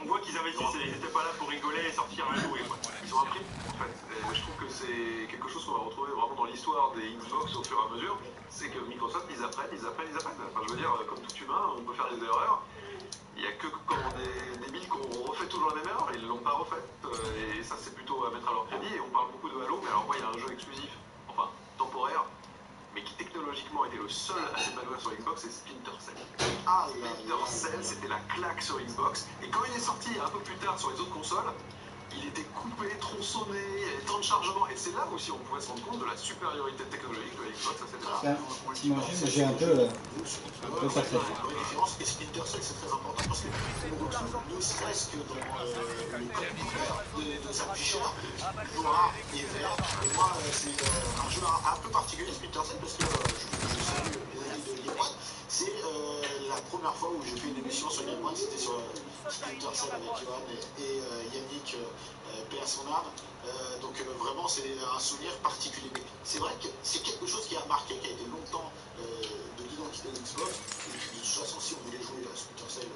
S10: on voit qu'ils investissent, ils n'étaient pas là pour rigoler et sortir un jouet.
S9: Ils ont appris, en fait. Et je trouve que c'est quelque chose qu'on va retrouver vraiment dans l'histoire des Xbox au fur et à mesure. C'est que Microsoft, ils apprennent. Enfin, je veux dire, comme tout humain, on peut faire des erreurs. Il n'y a que quand on est débile qu'on refait toujours la même erreur. Ils ne l'ont pas refait. Et ça, c'est plutôt à mettre à leur crédit. Et on parle beaucoup de Halo, mais alors moi, il y a un jeu exclusif, enfin temporaire, mais qui technologiquement était le seul à s'épanouir sur Xbox, c'est Splinter Cell.
S2: Ah,
S9: Splinter Cell, c'était la claque sur Xbox, et quand il est sorti un peu plus tard sur les autres consoles, il était coupé, tronçonné, il y avait tant de chargement, et c'est là aussi on pouvait se rendre compte de la supériorité technologique de la Xbox à cette époque.
S8: J'ai un peu pas très fort.
S2: Et Splinter Cell, c'est très important parce que ne serait-ce que dans le code couleur de sa ficheur, noir et vert, et moi, c'est un jeu un peu particulier, Splinter Cell, parce que je salue les amis de Game One. C'est la première fois où j'ai fait une émission sur Game One, c'était sur Splinter Cell avec Johan et Yannick, paix à son âme. Donc vraiment, c'est un souvenir particulier. Mais c'est vrai que c'est quelque chose qui a marqué, qui a été longtemps de l'identité de Xbox. Et puis de toute façon, si on voulait jouer à Splinter Cell,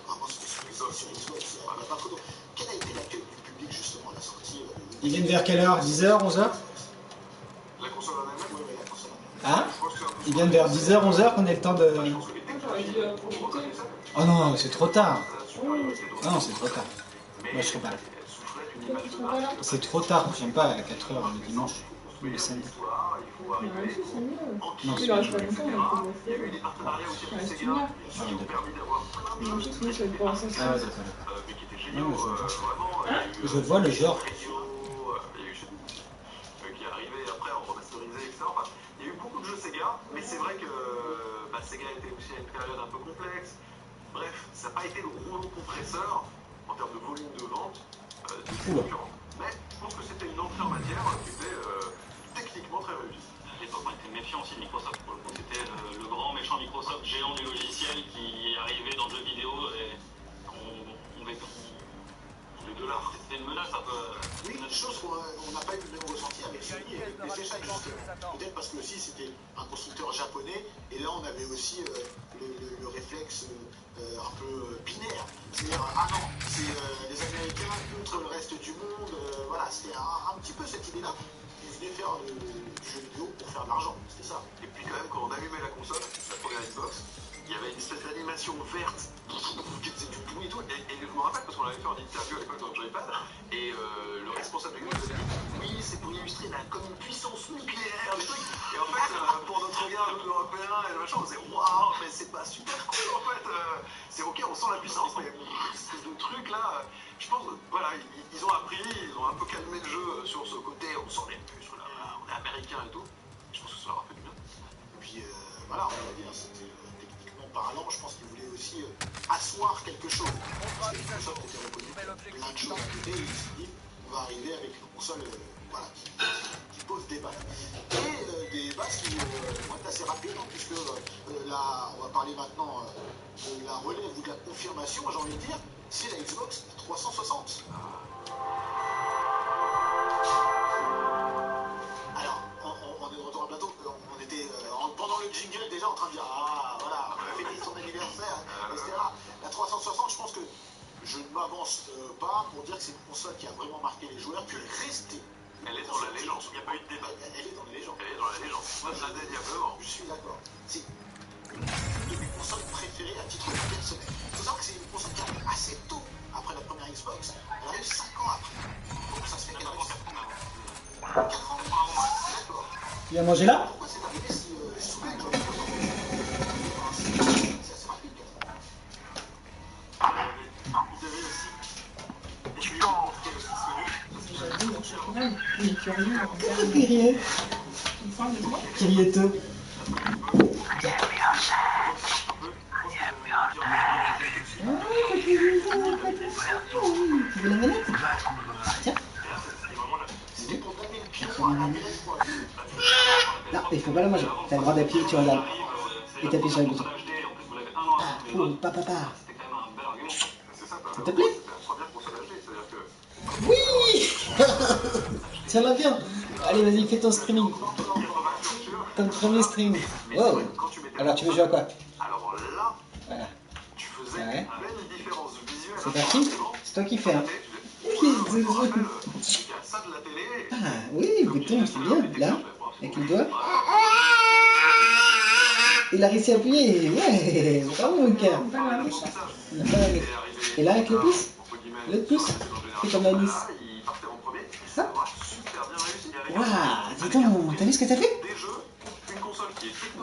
S2: vraiment c'était sur Xbox, il n'y a pas photo. Quel a été l'accueil du public justement à la sortie
S8: Ils viennent vers quelle heure? 10h, 11h?
S9: La console en elle-même,
S2: oui, la console.
S8: Hein? Ils viennent vers 10h, 11h qu'on ait le temps de... Oh non, c'est trop tard. Non, c'est trop tard. Moi, je serai pas là. C'est trop tard, j'aime pas à 4h le dimanche ou le samedi. Non, c'est pas
S9: Il y a eu des partenariats aussi avec Sega qui ont permis d'avoir plein de choses très
S8: ah, d'accord.
S9: mais qui étaient géniaux.
S8: Je vois le genre.
S9: Il y a eu qui est arrivé après en remasterisé, etc. Enfin, il y a eu beaucoup de jeux Sega, mais c'est vrai que Sega était aussi à une période un peu complexe. Bref, ça n'a pas été le rouleau compresseur en termes de volume de vente de concurrents. Mais je pense que c'était une entrée en matière qui était techniquement très réussie.
S10: À l'époque, on était méfiant aussi de Microsoft. Pour le coup, c'était le grand méchant Microsoft, géant du logiciel, qui arrivait dans le jeu vidéo et
S9: les dollars.
S10: C'était une menace un peu.
S2: Oui, une chose qu'on n'a pas eu le même ressenti avec Sony et avec PlayStation, justement. Peut-être parce que aussi c'était un constructeur japonais, et là on avait aussi le réflexe un peu binaire. C'est-à-dire, ah non, c'est les Américains contre le reste du monde, voilà, c'était un petit peu cette idée-là. Ils venaient faire du jeu vidéo pour faire de l'argent, c'était ça.
S9: Et puis quand même, quand on allumait la console, la première Xbox, il y avait une espèce d'animation verte qui faisait du bruit et tout. Et je me rappelle parce qu'on l'avait fait en interview à l'époque dans le Joypad, et le responsable de Xbox avait dit oui, c'est pour illustrer comme une puissance nucléaire, des trucs. Et en fait, pour notre regard, nous européens et le machin, on disait waouh, mais c'est pas super cool en fait. C'est ok, on sent la puissance, mais ce truc là, je pense, voilà, ils ont appris, ils ont un peu calmé le jeu sur ce côté, on sent les puces, là, on est américain et tout. Je pense que ça leur a fait du bien.
S2: Et puis voilà, on va dire, c'était techniquement parlant, je pense qu'ils voulaient aussi asseoir quelque chose. Parce que Microsoft était reconnu plein de choses à côté, et ils se sont dit, on va arriver avec une console voilà, qui pose des bases. Et des bases qui vont être assez rapides, hein, puisque là, on va parler maintenant de la relève ou de la confirmation, j'ai envie de dire, c'est la Xbox 360. Alors, on est de retour à plateau, on était pendant le jingle déjà en train de dire ah voilà, on a fêté son anniversaire, etc. La 360, je pense que je ne m'avance pas pour dire que c'est une console qui a vraiment marqué les joueurs, puis elle est restée.
S9: Elle est dans la légende, il n'y a pas eu de débat.
S2: Elle est dans la légende.
S9: Elle est dans la légende. Moi, je l'indéniablement.
S2: Je suis d'accord. C'est une de mes consoles préférées à titre personnel. Il faut savoir que c'est une console qui arrive assez tôt après la première Xbox. Elle arrive 5 ans après. Comment ça se fait qu'elle arrive 4 ans? 4 ans? D'accord.
S8: Tu viens manger là?
S2: Pourquoi c'est arrivé si souvent que c'est assez rapide, 4 ans.
S10: Vous avez aussi.
S8: Kirieto. Tu veux la manette? Tiens. Non, il faut pas la manger. T'as le droit d'appuyer, tu regardes. Et t'appuies sur le bouton. Ah, oh, papa. Ça te plaît? Oui. Tiens-la bien. Allez, vas-y, fais ton streaming. Ton premier stream. Wow. Alors, tu veux jouer à quoi?
S9: Alors là,
S8: voilà.
S9: Tu faisais une belle différence visuelle.
S8: C'est parti? C'est toi qui fais, hein?
S9: Ça de la télé.
S8: Ah, oui, le bouton, c'est bien. Là, avec le doigt. Il a réussi à appuyer. Ouais, bravo, mon cœur. Et là, avec le pouce? L'autre pouce? C'est comme la Nice. Waouh, dis donc, t'as vu ce que t'as fait?
S9: Des jeux, une console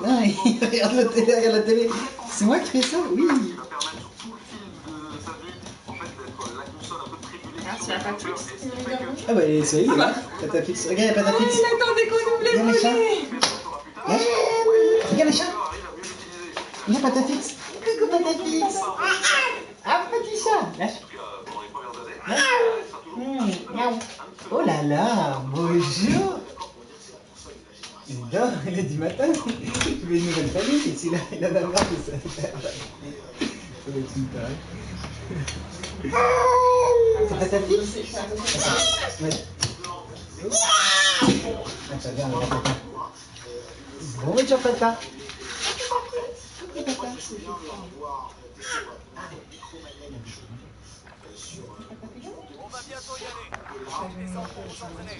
S8: Non, il regarde la télé. C'est moi qui fais ça? Oui.
S9: Qui va permettre sur tout le film de sa vie, en fait, d'être la console un peu de prédilection.
S11: Ah, c'est la Patafix.
S8: Ah bah c'est il est là. Patafix. Regarde, il y a Patafix.
S11: Il attendait qu'on ouvre les volets.
S8: Regarde les chats. Il y a Patafix. Coucou Patafix. Ah, petit chat. Lâche. Miaou. Oh là là, bonjour. Il dort, il est du matin. Il veut une nouvelle famille, et s'il a la marre de ça. Ça va être une tarée. C'est Patafix? Ouais. Attends, viens, on va faire. Bonjour Pata.
S2: Moi, je me souviens d'avoir testé un micro-manette sur
S4: On va bientôt y aller. Descends pour s'entraîner.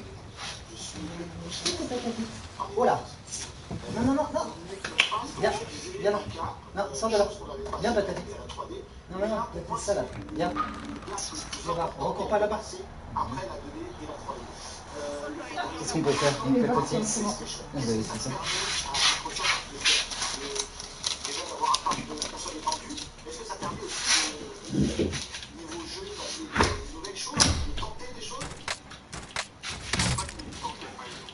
S8: Oh là. Non, non, non, non. Viens, viens là. Non, sors de là. Viens Patafix. Non, non, non, c'est ça là. Viens. Viens là. Recours pas là-bas.
S2: après la 2D et la 3D.
S8: Qu'est-ce qu'on peut faire une Patafix? Vous avez fait ça.
S2: Déjà d'avoir un parc de console étendu, est-ce que ça permet aussi niveau jeu de nouvelles choses, de tenter des choses?
S10: Il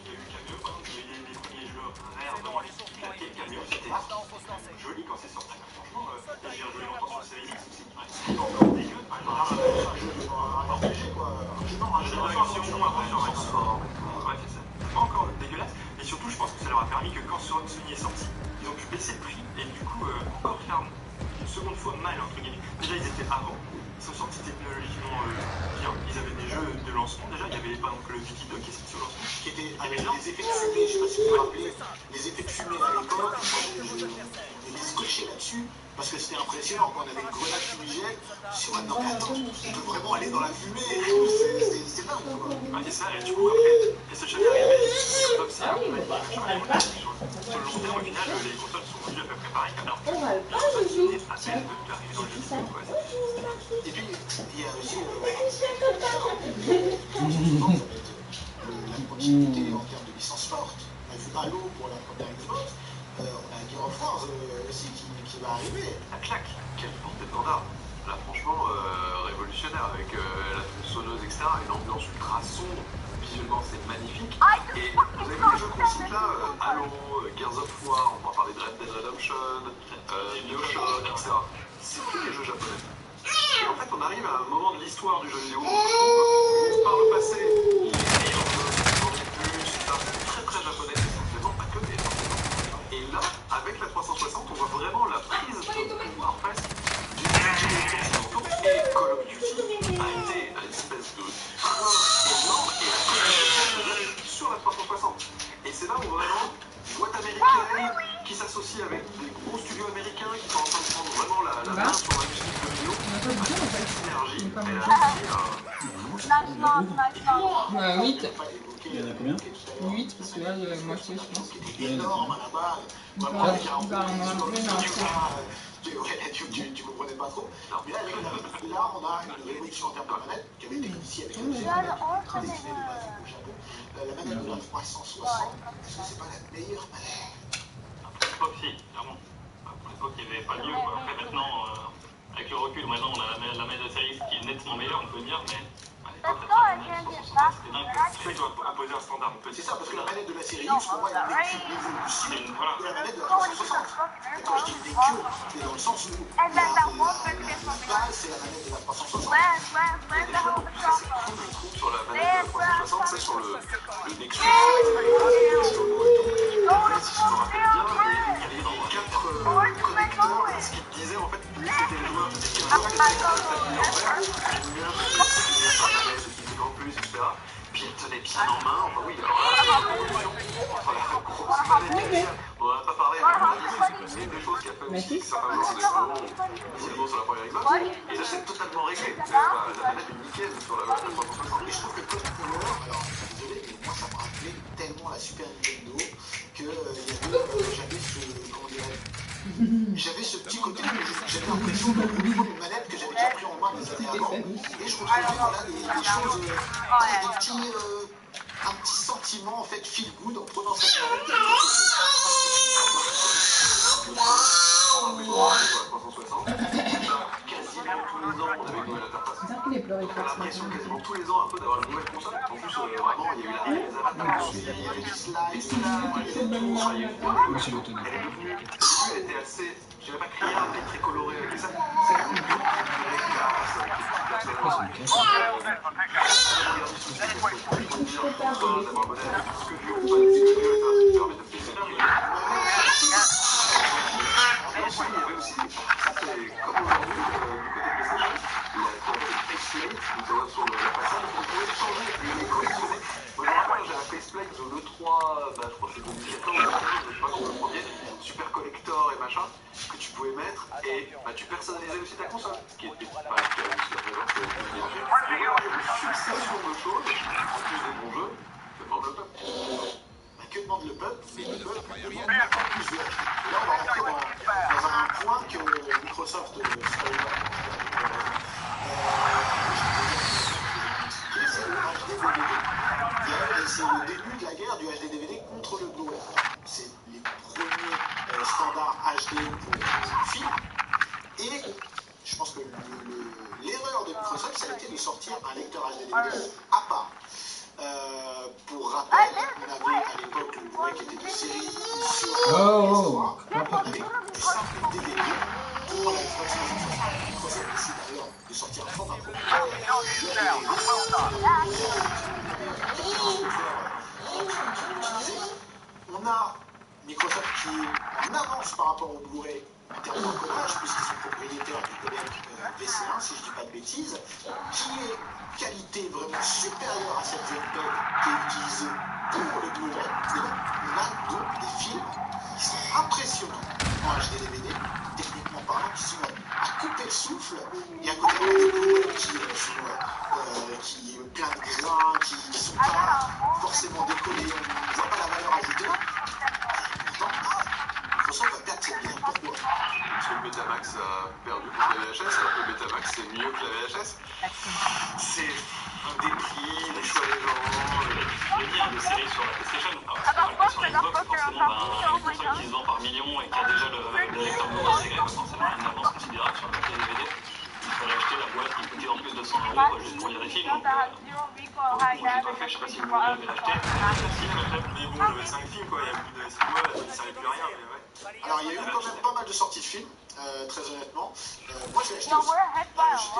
S10: y a eu Cameo, par exemple, il y a eu les premiers jeux rares vraiment claqués. Cameo, c'était joli quand c'est sorti. Franchement, j'ai joué longtemps sur la série X aussi. C'est encore dégueu. Bref, c'est pas encore dégueulasse. Et surtout, je pense que ça leur a permis que quand Sony est sorti, ils ont pu baisser le prix et du coup encore faire une seconde fois mal entre guillemets. Déjà ils étaient avant, ils sont sortis technologiquement bien. Ils avaient des jeux de lancement déjà, il y avait par exemple le Vicky Dog qui est sorti au lancement.
S2: Qui était avec des effets de fumée, je sais pas si vous vous rappelez, les effets de fumée à l'époque, on était scotché là-dessus parce que c'était impressionnant quand on avait une grenade fumigène. Je me suis dit, non mais attends, on peut vraiment aller dans la fumée, c'est dingue quoi.
S10: Ah, et ça, et du coup après, PlayStation est arrivé, Xbox est arrivé. Sur le long terme, au final, les consoles sont vendues à peu près pareil. Alors, c'était à peine d'arriver dans le jeu vidéo, quoi.
S2: Et puis, il y a aussi la continuité en termes de licence forte. On a vu Halo pour la première Xbox, on a Gears of War aussi qui va arriver.
S9: La claque, quelle porte-étendard. Là, franchement, révolutionnaire avec la tronçonneuse, etc. Une ambiance ultra sombre. Visuellement, c'est magnifique. Et vous avez vu les jeux qu'on cite là, Halo, Gears of War, on va parler de Red Dead Redemption, BioShock, etc. C'est tous les jeux japonais. Et en fait, on arrive à un moment de l'histoire du jeu vidéo où je trouve, par le passé, les meilleurs jeux, plus, c'est très très japonais, mais non pas que des. Et là, avec la 360, on voit vraiment la prise de pouvoir presque du jeu occidentaux. Et Call of Duty a été une espèce de train énorme et la communication sur la 360. Et c'est là où vraiment une boîte américaine qui s'associe avec des gros studios américains qui sont en train de prendre vraiment la main sur l'industrie du jeu vidéo. Cette synergie, elle a réussi à...
S11: 8.
S8: Il y en a combien?
S11: 8, parce que là, il y a la moitié, je pense.
S2: Énorme à la base.
S11: Bah, on a
S2: Tu comprenais pas trop. Mais là, on a une révolution en termes de manette qui avait été initiée avec les dessinées de base au Japon. La manette de la 360, est-ce que c'est pas la meilleure manette?
S10: Pour l'époque, si, clairement. Pour l'époque, il n'y avait pas mieux. Après, maintenant, avec le recul, maintenant, on a la manette de série qui est nettement meilleure, on peut dire, mais à l'époque, la manette de 360, c'était dingue. C'est ça qui doit imposer un standard.
S2: C'est ça, parce que la manette de la série X, pour moi, il y a une évolution de la manette de la 360. Et quand je dis une écure, c'est dans le sens où la base, c'est la manette de la 360.
S9: Sur la manette de la 360, c'est sur le Nexus. Si je me rappelle bien, il y avait 4 connecteurs. Ce qui disait en fait, plus c'était le joueur, c'était le joueur qui était en lumière, en plus, etc. Puis elle tenait bien en main. Enfin oui, alors là, entre la grosse manette, on n'a pas parlé, mais c'est une des choses qui a fait aussi que certains joueurs initialement sur la première Xbox. Et là, c'est totalement réglé. La manette est nickel sur la 360.
S2: Et je trouve que Code Couleur, alors désolé, mais moi ça me rappelait tellement la Super Nintendo que j'avais ce petit côté où j'avais l'impression de reprendre une manette que j'avais déjà pris en main des années avant. Et je retrouvais voilà, des choses, un petit sentiment en fait feel good en prenant cette manette.
S9: 360. Quasiment tous les ans, on avait une nouvelle interface.
S11: C'est qu'il est pleuré
S9: On a l'impression quasiment tous les ans un peu d'avoir une nouvelle console. En plus, vraiment, il y a eu l'arrivée des avatars aussi, il y avait du slide, il y avait tout. Enfin, il y a eu
S8: Monsieur l'autonome.
S9: elle est devenue, au début, elle était assez, je dirais pas criarde, mais très colorée avec ça. C'est cool, avec les classes, avec les petites personnes.
S8: Pourquoi c'est une caisse?
S9: D'avoir un modèle avec tout ce que Dieu ou pas de disque dur et ça, ça permet de payer ça. Ensuite, il y avait aussi, ça c'est comme aujourd'hui, du côté PlayStation, la faceplate, vous avez sur la façade, vous pouvez changer les collectionner. Moi je me rappelle, j'ai un faceplate de l'E3, je crois que c'est 2014, je sais pas comment le premier, super collector et machin, que tu pouvais mettre et tu personnalisais aussi ta console. Ce qui était pas le cas jusqu'à présent, c'est il y avait une succession de choses, en plus des bons jeux, que demande le peuple.
S2: Que demande le peuple? Mais le peuple demande encore plus de HD. Là, on va rentrer dans un point que Microsoft c'est le début de la guerre du HD DVD contre le Blu-ray. C'est les premiers standards HD pour les films. Et je pense que l'erreur de Microsoft, ça a été de sortir un lecteur HD DVD à part. Pour rappel, on avait à l'époque le Blu-ray qui était de série sur PS3, avec des simples DVD pour la Xbox 360. Microsoft décide alors de sortir un format pour on a Microsoft qui est en avance par rapport au Blu-ray en termes d'encodage, puisqu'ils sont propriétaires du codec VC1, si je ne dis pas de bêtises, qui est qualité vraiment supérieure à cette JPEG qui est utilisée pour le Blu-ray. Et donc, on a donc des films qui sont impressionnants en HD DVD, techniquement parlant, qui sont à couper le souffle, et à côté on a des Blu-ray qui sont plein de grains, qui ne sont pas forcément décollés, on ne voit pas la valeur ajoutée. Pourtant, Microsoft va perdre cette guerre. Pourquoi?
S9: Parce que le Betamax a perdu contre la VHS, alors que le Betamax c'est mieux que la VHS. C'est des prix, des choix des gens.
S10: Le lien de série sur la PlayStation, alors c'est pas le cas sur la Xbox, forcément, une console qui se vend par millions et qui a déjà le lecteur Blu-ray intégré, va forcément une avance considérable sur le papier DVD. Il fallait acheter la boîte qui coûtait en plus de 100 € juste pour lire des films. Donc, bon, j'ai pas fait, je sais pas si vous l'avez acheté.
S3: Mais bon, j'avais 5 films quoi, il y a plus de 6 mois, ça ne servait plus à rien. Mais ouais.
S2: Alors il y a eu quand même pas mal de sorties de films, très honnêtement. Moi je l'ai acheté aussi. Je suis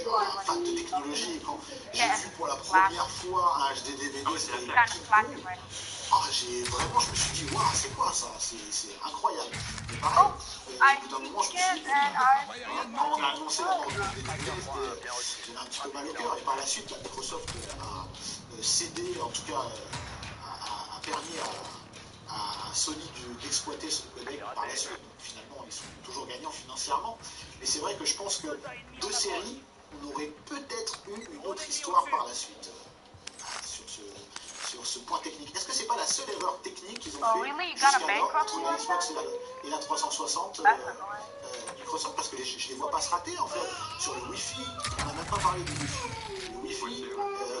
S2: un fan de technologie et quand j'ai vu pour la première fois un HD DVD, c'était King Kong. Je me suis dit, waouh, c'est quoi ça? C'est incroyable. Mais pareil, au bout d'un moment, je me suis dit, quand on a annoncé la mort du DVD, j'avais un petit peu mal au cœur. Et par la suite, Microsoft a cédé, en tout cas, a permis à Sony d'exploiter ce codec par la suite. Donc finalement, ils sont toujours gagnants financièrement. Mais c'est vrai que je pense que deux séries, on aurait peut-être eu une autre histoire par la suite sur ce point technique. Est-ce que c'est pas la seule erreur technique qu'ils ont fait jusqu'alors entre la Xbox et la 360 Microsoft? Parce que je les vois pas se rater en fait. Sur le Wi-Fi, on n'a même pas parlé du Wi-Fi. Le Wi-Fi,
S10: le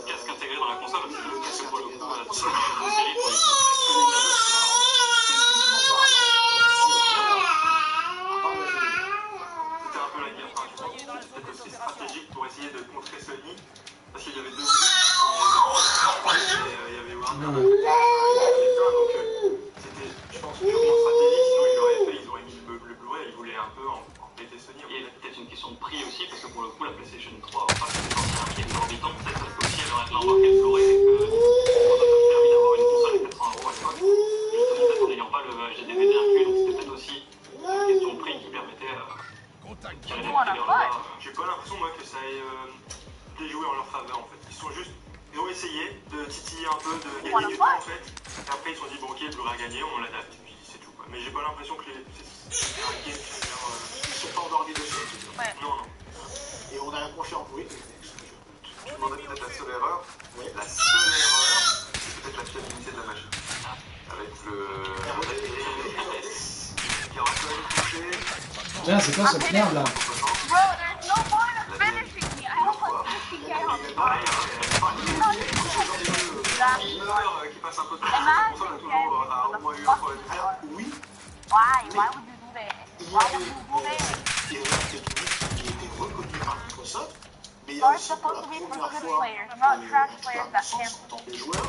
S10: casque intégré dans la console,
S2: le casque
S10: pour le
S2: intégré
S10: coup,
S2: dans la
S10: la
S2: console.
S10: série pour les c'était un peu la guerre. Enfin, je pense que c'était peut-être aussi stratégique pour essayer de contrer Sony, parce qu'il y avait deux groupes, il y avait Warner, donc c'était, je pense, purement stratégique, sinon ils auraient mis le Blu-ray, ils voulaient un peu embêter Sony. Il y a peut-être une question de prix aussi, parce que pour le coup, la PlayStation 3, en fait, c'était un prix exorbitant, peut-être parce qu'aussi elle aurait embarqué le Blu-ray et que ça a permis d'avoir une console à 400 € à l'époque, justement peut-être en n'ayant pas le HDDVD inclus, donc c'était peut-être aussi une question de prix qui permettait de tirer les prix vers le bas.
S3: J'ai pas l'impression moi que ça ait déjoué en leur faveur en fait. Ils ont essayé de titiller un peu, de gagner du temps en fait. Et après ils se sont dit bon ok, le Blu-ray a gagné, on l'adapte et puis c'est tout quoi. Mais j'ai pas l'impression que c'est un game changer.
S2: Ils sont pas endormis dessus.
S3: Non.
S2: Et on a la confiance, oui.
S9: Tu demandais peut-être la seule erreur. La seule erreur, c'est peut-être la fiabilité de la machine. Avec qui aura quand même touché.
S8: Tiens, c'est quoi cette merde là?
S9: Qui passe un peu de temps sur la console a toujours au moins eu un problème.
S2: Alors oui, Mais il y avait une erreur technique qui était reconnue par Microsoft, mais il y a aussi pour la première fois, en tant que joueur,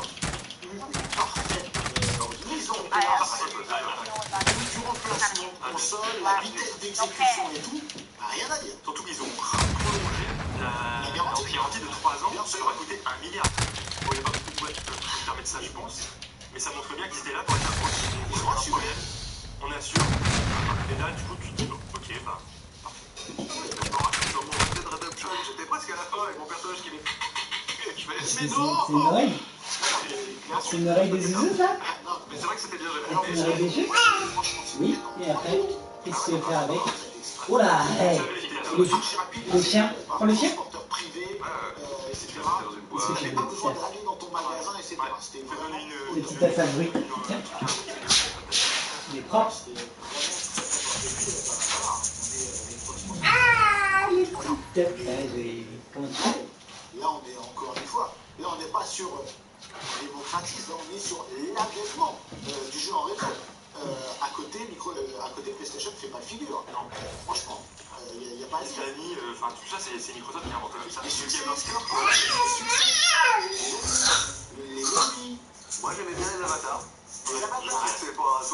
S2: une parfaite mise en place du remplacement de console, la vitesse d'exécution et tout, rien à dire.
S10: Surtout qu'ils ont prolongé la garantie de 3 ans, ça leur a coûté 1 milliard. Bon, il n'y a pas beaucoup de boîtes qui peuvent se permettre ça, je pense, mais ça montre bien qu'ils étaient là pour être approchés. Ils ont un problème, on assure, et là, du coup, tu te dis, ok, bah, parfait.
S9: Dans mon Red Dead Redemption, j'étais presque à la fin avec mon personnage qui m'est.
S8: C'est une oreille. C'est une oreille des zouzous là.
S9: Mais c'est vrai que c'était bien, j'avais
S8: C'est une oreille des jeux. Oui, et après, qu'est-ce que tu veux faire avec? Oh là, hey. Le chien. Prends le chien. Qu'est-ce que tu veux faire?
S2: Dans ton magasin, etc. C'était vraiment
S8: Des petites tasses à bruit. Tiens. Il est propre. Ah, les petites tasses. Comment tu fais?
S2: Là, on est encore une fois, là, on n'est pas sur démocratisme, là, on est sur l'avènement du jeu en réseau. À côté, PlayStation fait mal figure. Non, franchement, il n'y a pas à dire.
S10: Enfin, tout ça, c'est Microsoft qui a inventé ça.
S2: Les succès, les lobbies.
S9: Moi j'aimais bien les avatars. C'est pas tout le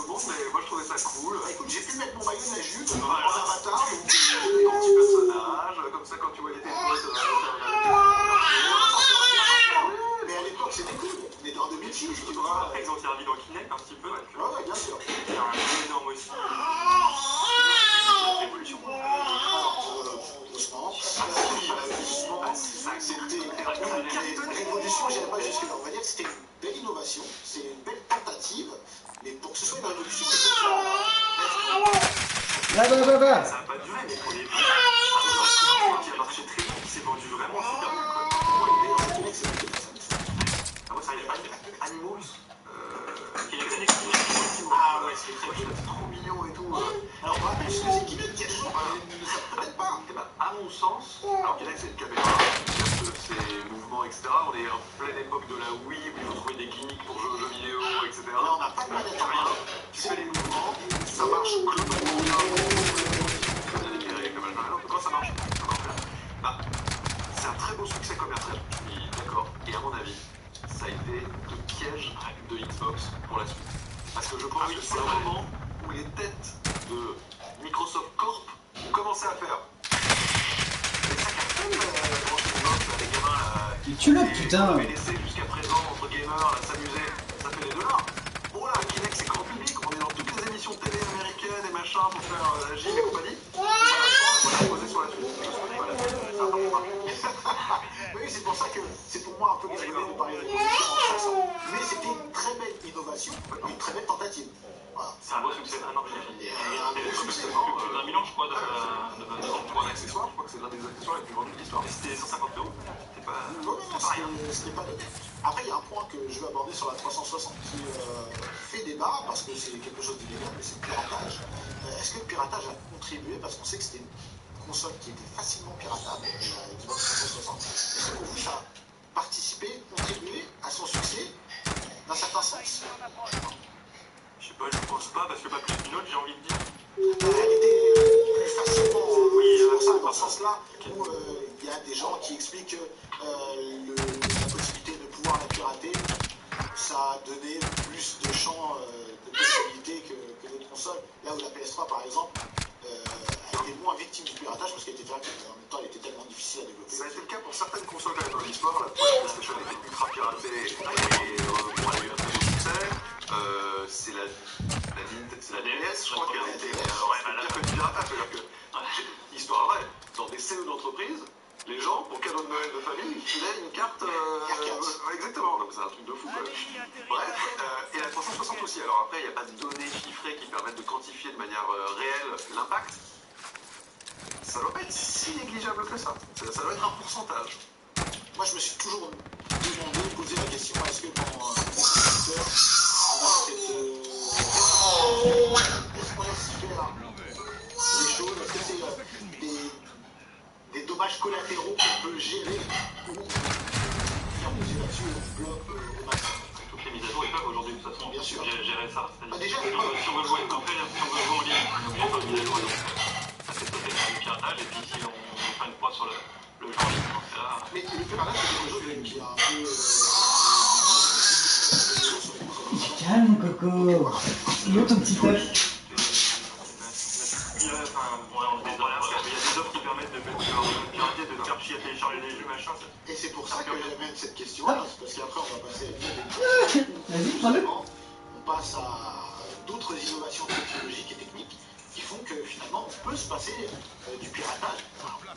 S9: monde, mais moi je trouvais ça cool.
S2: Écoute, j'ai pu mettre mon maillot de la jupe en
S9: Voilà.
S2: avatar.
S9: Des petits personnages, comme ça quand tu voyais tes potes.
S2: Mais à l'époque, c'était cool. On était en 2006, tu vois.
S10: Après, ils ont servi dans Kinect un petit peu.
S2: Ouais, bien sûr.
S10: Il y a un énorme aussi. Révolution.
S2: Doucement. C'était une révolution, j'irais pas jusque-là. On va dire que c'était une belle innovation, c'est une belle tentative, mais pour que ce soit une révolution, il faut que
S8: Va.
S10: Ça n'a pas duré, mais pour les qui a marché très vite, c'est vendu vraiment super bien. Ah ouais, ça y est, Animals. Il y a des années qui
S2: ah ouais, c'est trop mignon et tout. Alors on rappelle ce que c'est Kinect, il y a des gens qui ne savent peut-être pas.
S9: Et bah, à mon sens, alors Kinect c'est une caméra, ses mouvements, etc. On est en pleine époque de la Wii où il faut trouver des gimmicks pour jouer aux jeux vidéo, etc.
S2: Là on n'a pas de manette à rien,
S9: tu fais les mouvements, ça marche globalement bien. Quand ça marche, bah, c'est un très beau succès commercial, je suis d'accord. Et à mon avis, ça a été le piège de Xbox pour la suite. Parce que je pense que c'est un moment où les têtes de Microsoft Corp ont commencé à faire. Et ça cartonne, les gamins là.
S8: Tu le putain.
S9: On laissé jusqu'à présent entre gamers à s'amuser, ça fait des dollars. Bon là, Kinect c'est grand public, on est dans toutes les émissions de télé américaines et machin pour faire la gym et compagnie. On va poser sur la suite.
S2: Oui, c'est pour ça que c'est pour moi un peu galvaudé de parler de révolution en façon. Mais c'était une très belle innovation, une très belle tentative. Voilà.
S10: C'est un beau succès. Ah non, j'ai
S2: Et un beau succès.
S10: plus d'1 million, je crois, de
S9: Pour un accessoire, je crois que c'est l'un des accessoires les plus vendus de l'histoire.
S10: Et c'était 150 €. C'était pas.
S2: Non, c'était pas donné. Après, il y a un point que je veux aborder sur la 360 qui fait débat parce que c'est quelque chose d'illégal, mais c'est le piratage. Est-ce que le piratage a contribué, parce qu'on sait que c'était une console qui était facilement piratable, la Xbox 360. Est-ce que pour vous, ça a participé, contribué à son succès d'un certain sens?
S10: Je sais pas, je pense pas, parce que pas plus d'une autre, j'ai envie de dire.
S2: Elle était plus facilement, oui, pour ça, dans ce sens-là, où il y a des gens qui expliquent que la possibilité de pouvoir la pirater, ça a donné plus de champs de possibilités que d'autres consoles. Là où la PS3, par exemple, elle était moins victime du piratage parce qu'elle était directe. En même temps, elle était tellement difficile à développer.
S9: Ça a été le cas pour certaines consoles quand même dans l'histoire. La PlayStation était ultra piratée et bon, elle a eu un très beau succès. C'est la DS, je crois qu'elle était pire que le piratage. C'est-à-dire que, histoire vraie, dans des CE d'entreprise, les gens, pour cadeau de Noël de famille, filaient une carte. Exactement, donc c'est un truc de fou. Bref, et la 360 aussi. Alors après, il n'y a pas de données chiffrées qui permettent de quantifier de manière réelle l'impact. Ça doit pas être si négligeable que ça. Ça doit être un pourcentage.
S2: Moi, je me suis toujours demandé, posé la question, est-ce que dans mon secteur, on a cette... Est-ce qu'on laisse faire les choses? Est-ce que c'est des dommages collatéraux qu'on peut gérer ou faire poser là-dessus, on bloque au maximum?
S10: Toutes les mises à jour, ils peuvent aujourd'hui
S3: toute façon
S2: Bien sûr.
S3: gérer ça.
S2: Bah, déjà,
S3: Si on veut jouer, après, si on veut jouer en ligne, on augmente un mise à jour, donc ça fait sauter du piratage, et puis si on fait une croix sur le jeu en ligne, dans ce cas-là.
S2: Mais le piratage, c'est quelque chose qui a un peu.
S8: Calme, Coco. Il est où ton petit œuf?
S3: Il y a des offres qui permettent de pirater, de faire chier à télécharger les jeux, machin.
S2: Et c'est pour ça que j'amène cette question-là, parce qu'après on va passer à
S8: Vas-y, prends-le.
S2: on passe à d'autres innovations technologiques et techniques qui font que finalement on peut se passer du piratage.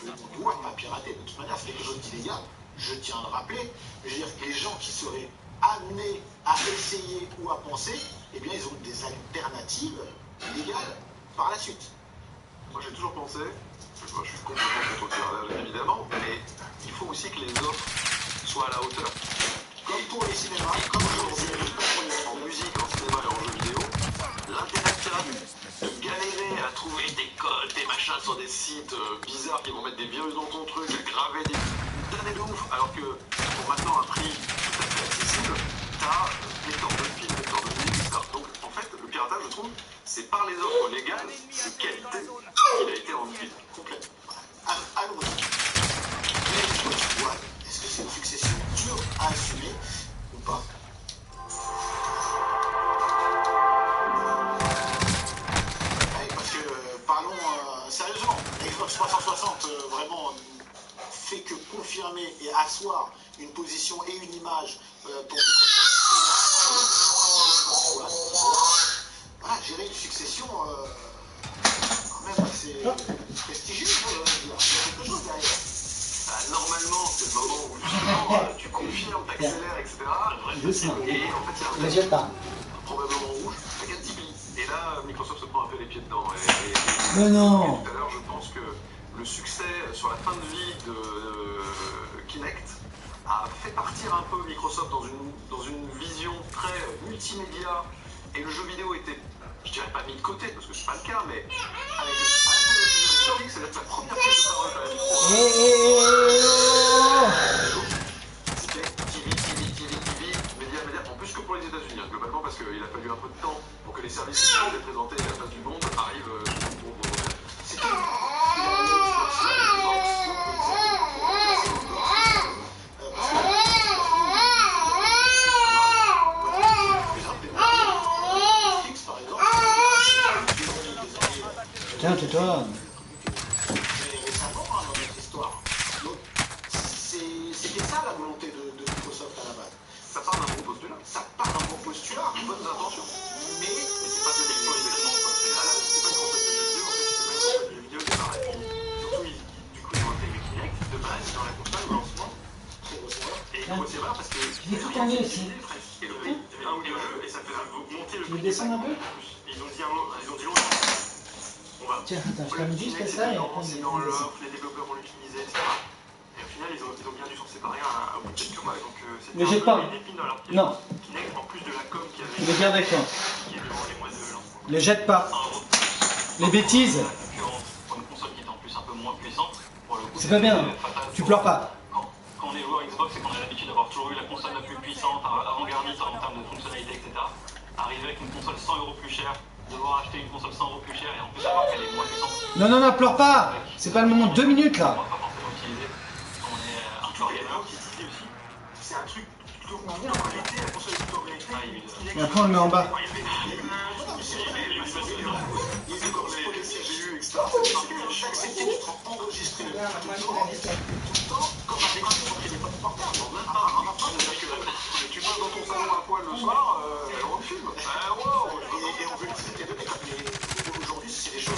S2: On doit pas pirater, de toute manière c'est quelque chose d'illégal, je tiens à le rappeler. Je veux dire que les gens qui seraient amenés à essayer ou à penser, eh bien ils ont des alternatives légales par la suite.
S9: Moi j'ai toujours pensé, moi, je suis complètement contre le piratage évidemment, mais il faut aussi que les offres soient à la hauteur.
S2: Comme pour les cinémas, comme aujourd'hui,
S9: En musique, en cinéma et en jeu vidéo, l'intérêt de pirate, de galérer à trouver des codes, des machins sur des sites bizarres qui vont mettre des virus dans ton truc, à graver des damnés de ouf, alors que pour maintenant un prix tout à fait accessible, t'as des torts de films, des torts de musique, etc. Donc en fait, le piratage, je trouve, c'est par les offres légales de qualité qu'il a été rendu complètement.
S2: Allons-y. Est-ce que c'est une succession dure à assumer ou pas? Oui, parce que parlons sérieusement. Xbox 360 vraiment fait que confirmer et asseoir une position et une image pour Microsoft. Voilà, gérer une succession quand même assez prestigieuse. Il y a quelque chose derrière.
S9: Normalement, c'est le moment où tu confirmes, t'accélères, etc.
S8: Doucement.
S9: Et en fait, il y a
S8: Ne jette pas.
S9: probablement rouge, la gamme Tipeee. Et là, Microsoft se prend un peu les pieds dedans.
S8: Mais non.
S9: Tout à l'heure, je pense que le succès sur la fin de vie de Kinect a fait partir un peu Microsoft dans une vision très multimédia. Et le jeu vidéo était, je dirais pas mis de côté, parce que c'est pas le cas, mais avec un peu de historique, c'est la première prise de parole quand même. TV, média, en plus que pour les États-Unis, globalement, parce qu'il a fallu un peu de temps pour que les services qui sont présentés à la face du monde arrivent pour
S2: C'est
S8: Tiens, tais-toi.
S2: récemment dans notre histoire. Donc, c'était ça la volonté de Microsoft à la base.
S9: Ça part d'un bon postulat.
S2: Ça part d'un bon postulat,
S9: Bonnes intentions.
S2: mais
S9: C'est pas de l'élection des événements, quoi. C'est pas une console de jeux vidéo, en fait, c'est pas une console de jeux vidéo qui part. Et puis, surtout, du coup, ils ont intégré Kinect de base dans la console au lancement. Et gros serveur parce que.
S8: Je vais tout tourner aussi.
S3: Et le prix, il y avait un ou deux jeux, et ça faisait monter le
S8: Tu
S3: prix.
S8: veux descendre un peu?
S3: Et ils ont dit longtemps. On va.
S8: Tiens, attends, je
S3: Le
S8: termine juste
S3: Kinect,
S8: ça et
S3: c'est
S8: après
S3: c'est dans l'offre, les développeurs vont l'utiliser, etc. Et au final, ils ont bien dû s'en séparer au bout de quelques mois. Donc c'était
S8: Ne jette pas.
S3: une épine dans leur pied.
S8: Non.
S3: Kinect, en plus de la com qui
S8: Je le garde avec toi.
S3: qui est devant les mois de lancement.
S8: Ne jette pas. Les bêtises.
S3: La concurrence pour une console qui est en plus un peu moins puissante, pour le coup,
S8: C'est pas bien. Tu pleures pas.
S3: Quand on est joueur Xbox et qu'on a l'habitude d'avoir toujours eu la console la plus puissante, avant-gardiste en termes de fonctionnalité, etc., arriver avec une console 100 € plus chère, devoir acheter une console 100 € plus chère et en plus savoir qu'elle est moins puissante.
S8: Non, pleure pas. C'est pas le moment. 2 minutes
S3: On
S8: là.
S3: va pas forcément utiliser. On est un joueur gamer qui disait aussi, c'est un truc plutôt connecté, la console est plutôt connectée.
S8: Et après on le met en bas.
S2: chaque série tu te rends enregistré tout le temps, comme un écran sur ton téléphone portable.
S9: Tu passes dans ton salon à poil le soir, on le filme.
S2: Et on veut le traiter de mec. Mais aujourd'hui, c'est des choses.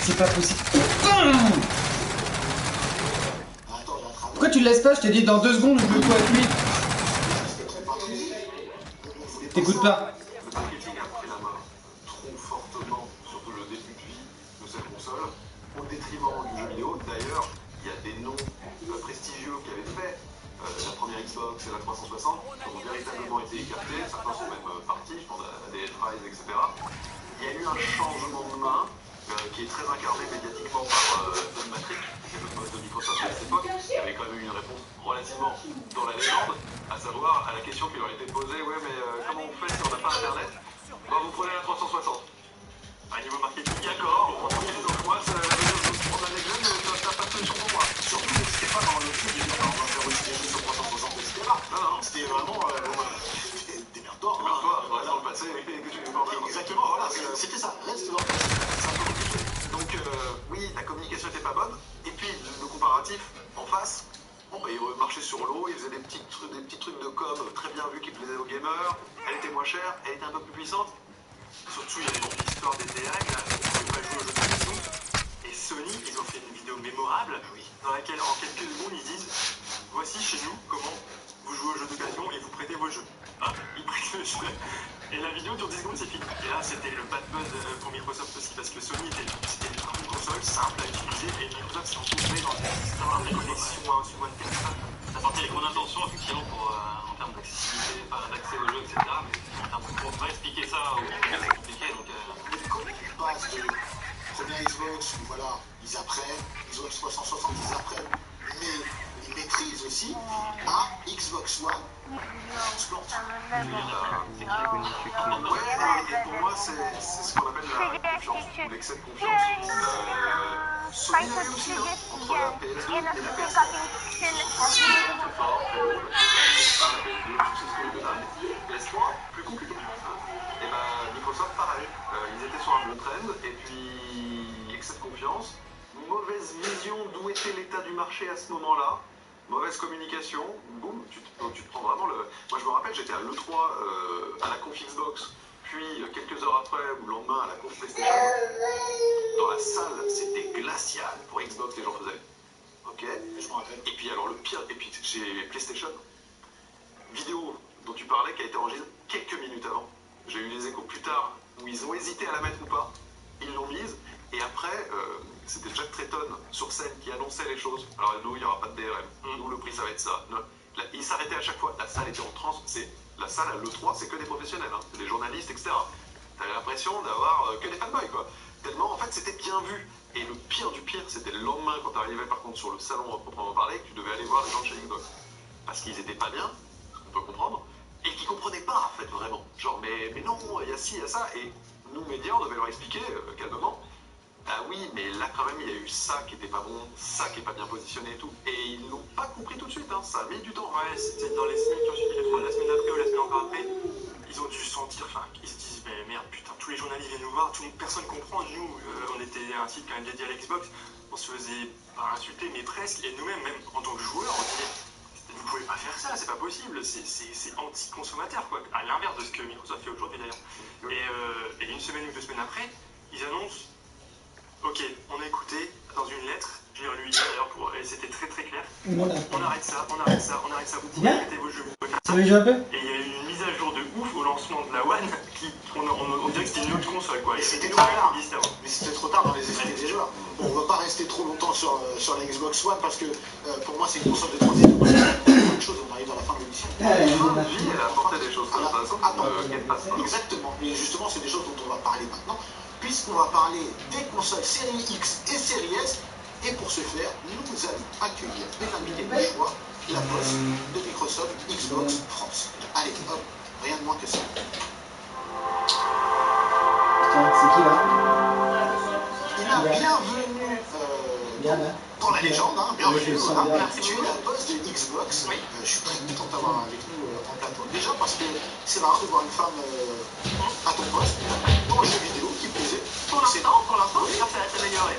S8: C'est pas possible. Pourquoi tu le laisses pas? Je t'ai dit dans 2 secondes, je veux quoi avec lui. T'écoutes pas.
S9: Le marketing a pris la main trop fortement, surtout le début de vie de cette console, au détriment du jeu vidéo. D'ailleurs, il y a des noms prestigieux qui avaient fait la première Xbox et la 360, qui ont véritablement été écartés. Certains sont même partis, je pense à des Rise, etc. Il y a eu un changement de main qui est très incarné médiatiquement par Don Matrick, qui est le boss de Microsoft à cette époque, qui avait quand même eu une réponse relativement dans la légende. à savoir à la question qui leur était posée, ouais mais comment on fait si on n'a pas internet? Bah vous prenez la 360. À niveau marketing, d'accord, on va donc moi ça veut dire que je prends la next-gen, mais t'as pas de solution pour moi.
S2: Surtout que c'était pas dans le truc de dire on va faire aussi des jeux sur 360, etc. Non, c'était vraiment démerde-toi.
S9: Démerde-toi, reste dans le passé et que tu nous parles.
S2: Exactement, voilà, c'était ça, reste dans le passé.
S9: C'est un peu compliqué. Donc oui, ta communication était pas bonne, et puis le comparatif en face, bon bah il marchait sur l'eau, il faisait des petits trucs de com très bien vus qui plaisaient aux gamers, elle était moins chère, elle était un peu plus puissante. Surtout, il y avait l'histoire des DRM, là, on ne pouvait pas jouer aux jeux de plateau. Et Sony, ils ont fait une vidéo mémorable dans laquelle, en quelques secondes, ils disent voici chez nous comment vous jouez aux jeux d'occasion et vous prêtez vos jeux. Hein, ils prêtent le jeu. Et la vidéo dure 10 secondes, c'est fini. Et là, c'était le bad buzz pour Microsoft aussi, parce que Sony c'était une console simple à utiliser et Microsoft s'est entouré dans une histoire de connexion à un sous
S10: Ça portait les bonnes intentions, effectivement, en termes d'accessibilité, d'accès aux jeux, etc. Mais pour expliquer ça, c'est compliqué. Donc,
S2: ils passent de première Xbox, où voilà, ils apprennent, Xbox 360, ils apprennent, mais ils maîtrisent aussi à Xbox One.
S9: Ouais, et pour moi, c'est ce qu'on appelle la confiance, ou l'excès de confiance. Sony l'a eu aussi, hein, entre la PS2 et la PS3. Très fort, très beau, la PS2, success story de dingue. PS3, plus compliqué. Et ben, Microsoft, pareil. Ils étaient sur un bon trend, et puis, excès de confiance, mauvaise vision d'où était l'état du marché à ce moment-là. Mauvaise communication, boum, tu te prends vraiment le... Moi je me rappelle, j'étais à l'E3 à la conf Xbox, puis quelques heures après ou le lendemain à la conf PlayStation. Dans la salle, c'était glacial pour Xbox, les gens faisaient. Ok, je me rappelle. Et puis alors le pire, et puis chez PlayStation, vidéo dont tu parlais qui a été enregistrée quelques minutes avant. J'ai eu des échos plus tard où ils ont hésité à la mettre ou pas, ils l'ont mise. Et après, c'était Jack Tretton sur scène qui annonçait les choses. Alors nous, il n'y aura pas de DRM. Nous, le prix, ça va être ça. Il s'arrêtait à chaque fois. La salle était en transe. La salle à l'E3, c'est que des professionnels. Hein. C'est des journalistes, etc. T'avais l'impression d'avoir que des fanboys, quoi. Tellement, en fait, c'était bien vu. Et le pire du pire, c'était le lendemain, quand tu arrivais, par contre, sur le salon, à proprement parler, que tu devais aller voir les gens de chez Xbox. Parce qu'ils étaient pas bien, ce qu'on peut comprendre, et qu'ils comprenaient pas, en fait, vraiment. Genre, mais non, il y a ci, il y a ça. Et nous, médias, on devait leur expliquer, calmement, ah oui, mais là quand même il y a eu ça qui était pas bon, ça qui est pas bien positionné et tout. Et ils l'ont pas compris tout de suite, hein. Ça a mis du temps.
S10: Ouais, c'était dans les semaines qui ont suivi les 3, la semaine d'après ou la semaine encore après, ils ont dû sentir, enfin, ils se disent, mais merde, putain, tous les journalistes viennent nous voir, personne comprend. Nous, on était un site quand même dédié à l'Xbox, on se faisait pas insulter, mais presque, et nous-mêmes, même en tant que joueurs, on disait, vous pouvez pas faire ça, c'est pas possible, c'est anti-consommateur, quoi. À l'inverse de ce que Microsoft fait aujourd'hui d'ailleurs. Et une semaine ou 2 semaines après, ils annoncent. Ok, on a écouté dans une lettre, je l'ai relu d'ailleurs, et c'était très très clair. On arrête ça, vous pouvez arrêter vos jeux, vous pouvez faire ça. Et il y a eu une mise à jour de ouf au lancement de la One, on dirait que c'était une autre console, quoi.
S2: Et c'était trop tard, mais c'était trop tard dans les esprits des joueurs. On ne va pas rester trop longtemps sur la Xbox One, parce que pour moi c'est une console de transition. Une chose, on arrive à la fin de l'émission.
S9: Elle a apporté des choses intéressantes.
S2: Exactement, mais justement c'est des choses dont on va parler maintenant. Puisqu'on va parler des consoles série X et série S, et pour ce faire, nous allons accueillir des invités de choix, la boss de Microsoft Xbox France. Allez, hop, rien de moins que ça.
S8: C'est qui là?
S2: Bienvenue dans la légende, hein, bienvenue. Tu es la boss de Xbox. Je suis très content d'avoir avec nous en plateau. Déjà parce que c'est rare de voir une femme à ton poste, dans le jeu vidéo, qui plaisait.
S12: Pour l'instant, ça va s'améliorer.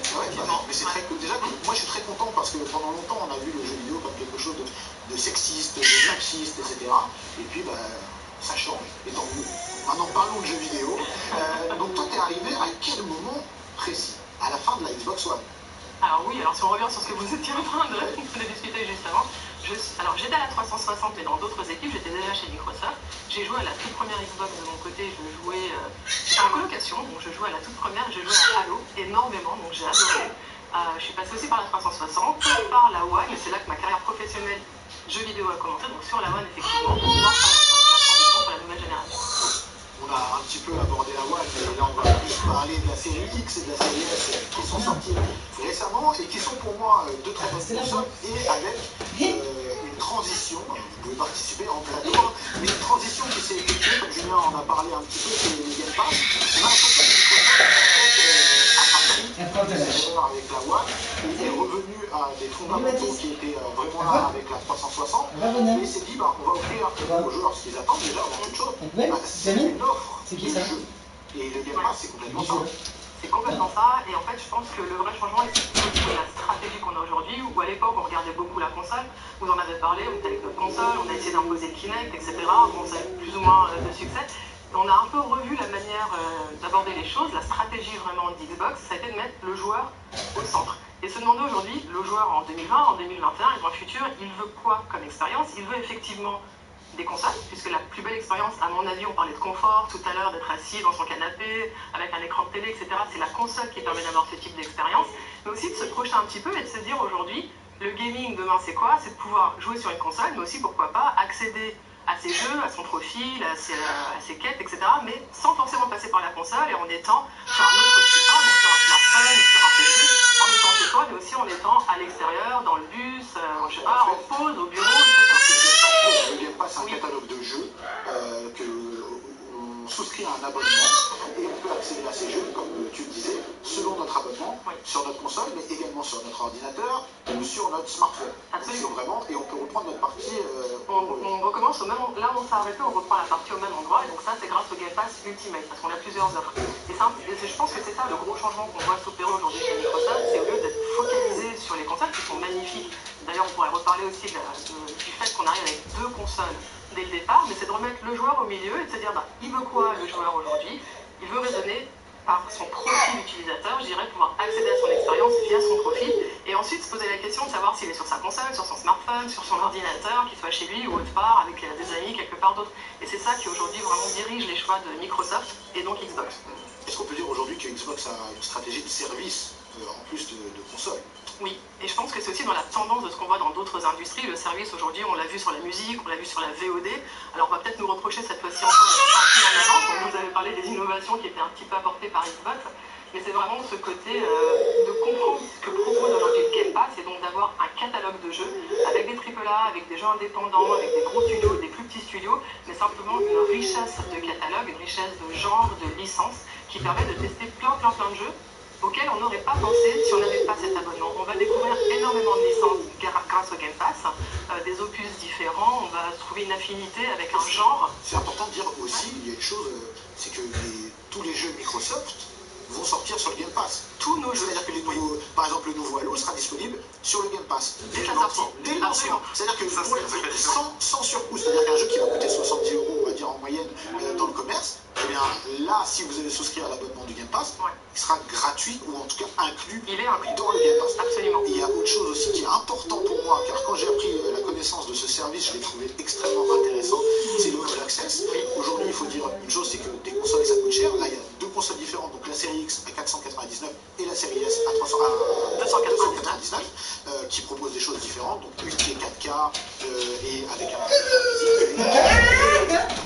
S2: Mais c'est très cool. Déjà, moi je suis très content parce que pendant longtemps on a vu le jeu vidéo comme quelque chose de sexiste, de sexiste, etc. Et puis ça change, et tant mieux. Maintenant parlons de jeux vidéo. Donc toi t'es arrivé à quel moment précis? À la fin de la Xbox One?
S12: Alors oui, si on revient sur ce que vous étiez en train de discuter juste avant, alors j'étais à la 360 mais dans d'autres équipes, j'étais déjà chez Microsoft. J'ai joué à la toute première Xbox de mon côté, j'étais en colocation, donc je jouais à la toute première, j'ai joué à Halo énormément, donc j'ai adoré. Je suis passée aussi par la 360, par la One, et c'est là que ma carrière professionnelle jeux vidéo a commencé, donc sur la One effectivement, on va faire la transition pour la nouvelle génération.
S2: On a un petit peu abordé la One, mais là on va plus parler de la série X et de la série S qui sont sorties récemment et qui sont pour moi deux très bonnes consoles et avec une transition, vous pouvez participer en plateau, hein, mais une transition qui s'est effectuée, comme Julien en a parlé un petit peu, c'est le Game Pass. On a l'impression que Microsoft a appris avec la One et est revenu à des fondamentaux qui étaient vraiment là avec la 360. Et s'est dit, bah, on va offrir aux joueurs ce qu'ils attendent déjà avant toute chose. C'est une offre de jeu. Et le Game Pass, c'est complètement ça.
S12: C'est complètement ça, et en fait je pense que le vrai changement c'est aussi la stratégie qu'on a aujourd'hui, où à l'époque on regardait beaucoup la console, vous en avez parlé, on était avec notre console, on a essayé d'imposer le Kinect, etc. Bon, ça a eu plus ou moins de succès. Et on a un peu revu la manière d'aborder les choses, la stratégie vraiment d'Xbox, ça a été de mettre le joueur au centre. Et se demander aujourd'hui, le joueur en 2020, en 2021 et dans le futur, il veut quoi comme expérience? Il veut effectivement des consoles, puisque la plus belle expérience, à mon avis, on parlait de confort tout à l'heure, d'être assis dans son canapé, avec un écran de télé, etc. C'est la console qui permet d'avoir ce type d'expérience, mais aussi de se projeter un petit peu et de se dire aujourd'hui, le gaming demain c'est quoi? C'est de pouvoir jouer sur une console, mais aussi pourquoi pas accéder à ses jeux, à son profil, à ses quêtes, etc. Mais sans forcément passer par la console et en étant sur un autre support, donc sur un smartphone, sur un PC, en étant chez soi, mais aussi en étant à l'extérieur, dans le bus, je sais pas, en pause, au bureau, etc.
S2: Le Game Pass, c'est un catalogue de jeux que on souscrit à un abonnement et on peut accéder à ces jeux, comme tu le disais, selon notre abonnement, sur notre console, mais également sur notre ordinateur ou sur notre smartphone. Absolument. Vraiment, et on peut reprendre notre partie.
S12: On recommence au même endroit. Là, on s'est arrêté, on reprend la partie au même endroit, et donc ça, c'est grâce au Game Pass Ultimate, parce qu'on a plusieurs offres. Et je pense que c'est ça le gros changement qu'on voit s'opérer aujourd'hui chez Microsoft, c'est au lieu d'être focalisé sur les consoles qui sont magnifiques. D'ailleurs, on pourrait reparler aussi du fait qu'on arrive avec deux consoles dès le départ, mais c'est de remettre le joueur au milieu et de se dire, bah, il veut quoi le joueur aujourd'hui? Il veut raisonner par son profil utilisateur, je dirais, pouvoir accéder à son expérience via son profil, et ensuite se poser la question de savoir s'il est sur sa console, sur son smartphone, sur son ordinateur, qu'il soit chez lui ou autre part, avec des amis quelque part d'autre. Et c'est ça qui aujourd'hui vraiment dirige les choix de Microsoft et donc Xbox.
S2: Est-ce qu'on peut dire aujourd'hui que Xbox a une stratégie de service en plus de console?
S12: Oui, et je pense que c'est aussi dans la tendance de ce qu'on voit dans d'autres industries. Le service aujourd'hui, on l'a vu sur la musique, on l'a vu sur la VOD. Alors on va peut-être nous reprocher cette fois-ci encore d'être un peu en avance. Donc, vous avez parlé des innovations qui étaient un petit peu apportées par Xbox, mais c'est vraiment ce côté de comprendre ce que propose aujourd'hui le Game Pass, et donc d'avoir un catalogue de jeux avec des AAA, avec des jeux indépendants, avec des gros studios, des plus petits studios, mais simplement une richesse de catalogue, une richesse de genre, de licence, qui permet de tester plein de jeux auxquels on n'aurait pas pensé si on n'avait pas cet abonnement. On va découvrir énormément de licences grâce au Game Pass, des opus différents, on va trouver une affinité avec un genre.
S2: C'est important de dire aussi, il y a une chose, c'est que tous les jeux Microsoft vont sortir sur le Game Pass.
S12: Tous nos jeux.
S2: C'est-à-dire que les nouveaux, par exemple le nouveau Halo sera disponible sur le Game Pass.
S12: Dès la sortie.
S2: Dès le lancement. C'est-à-dire que sans surcoût, c'est-à-dire qu'un jeu qui va coûter 70 €, on va dire en moyenne, dans le commerce, eh bien là, si vous allez souscrire à l'abonnement du Game Pass, il sera gratuit ou en tout cas inclus dans le Game Pass.
S12: Absolument.
S2: Et il y a autre chose aussi qui est important pour moi, car quand j'ai appris la connaissance de ce service, je l'ai trouvé extrêmement intéressant, c'est le All Access. Aujourd'hui, il faut dire une chose, c'est que des consoles, ça coûte cher. Là, il y a deux consoles différentes, donc la série X à 499 et la série S à 299, qui proposent des choses différentes, donc une qui est 4K et avec un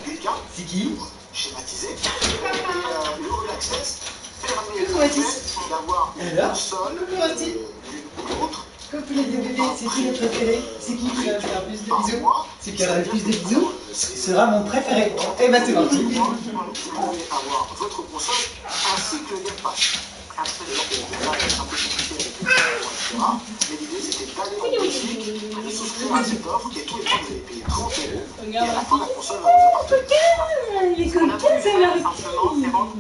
S2: 8K.
S8: C'est qui?
S2: Schématisé. Et le All Access permet d'avoir une console l'une ou l'autre.
S8: Comme tous les bébés, c'est qui notre préféré? C'est qui va faire le plus de bisous? Celui qui aura le plus de bisous sera mon préféré. Et ben c'est parti.
S2: Vous pouvez avoir votre console ainsi que le Game Pass. Absolument. Là, c'est un peu compliqué avec le etc. Mais l'idée, c'était d'aller en boutique, de souscrire à cette offre, et tous les mois, vous allez payer 30 €. Et à la fin, la console va vous appartenir.
S12: Ce qu'on a voulu faire simplement, c'est rendre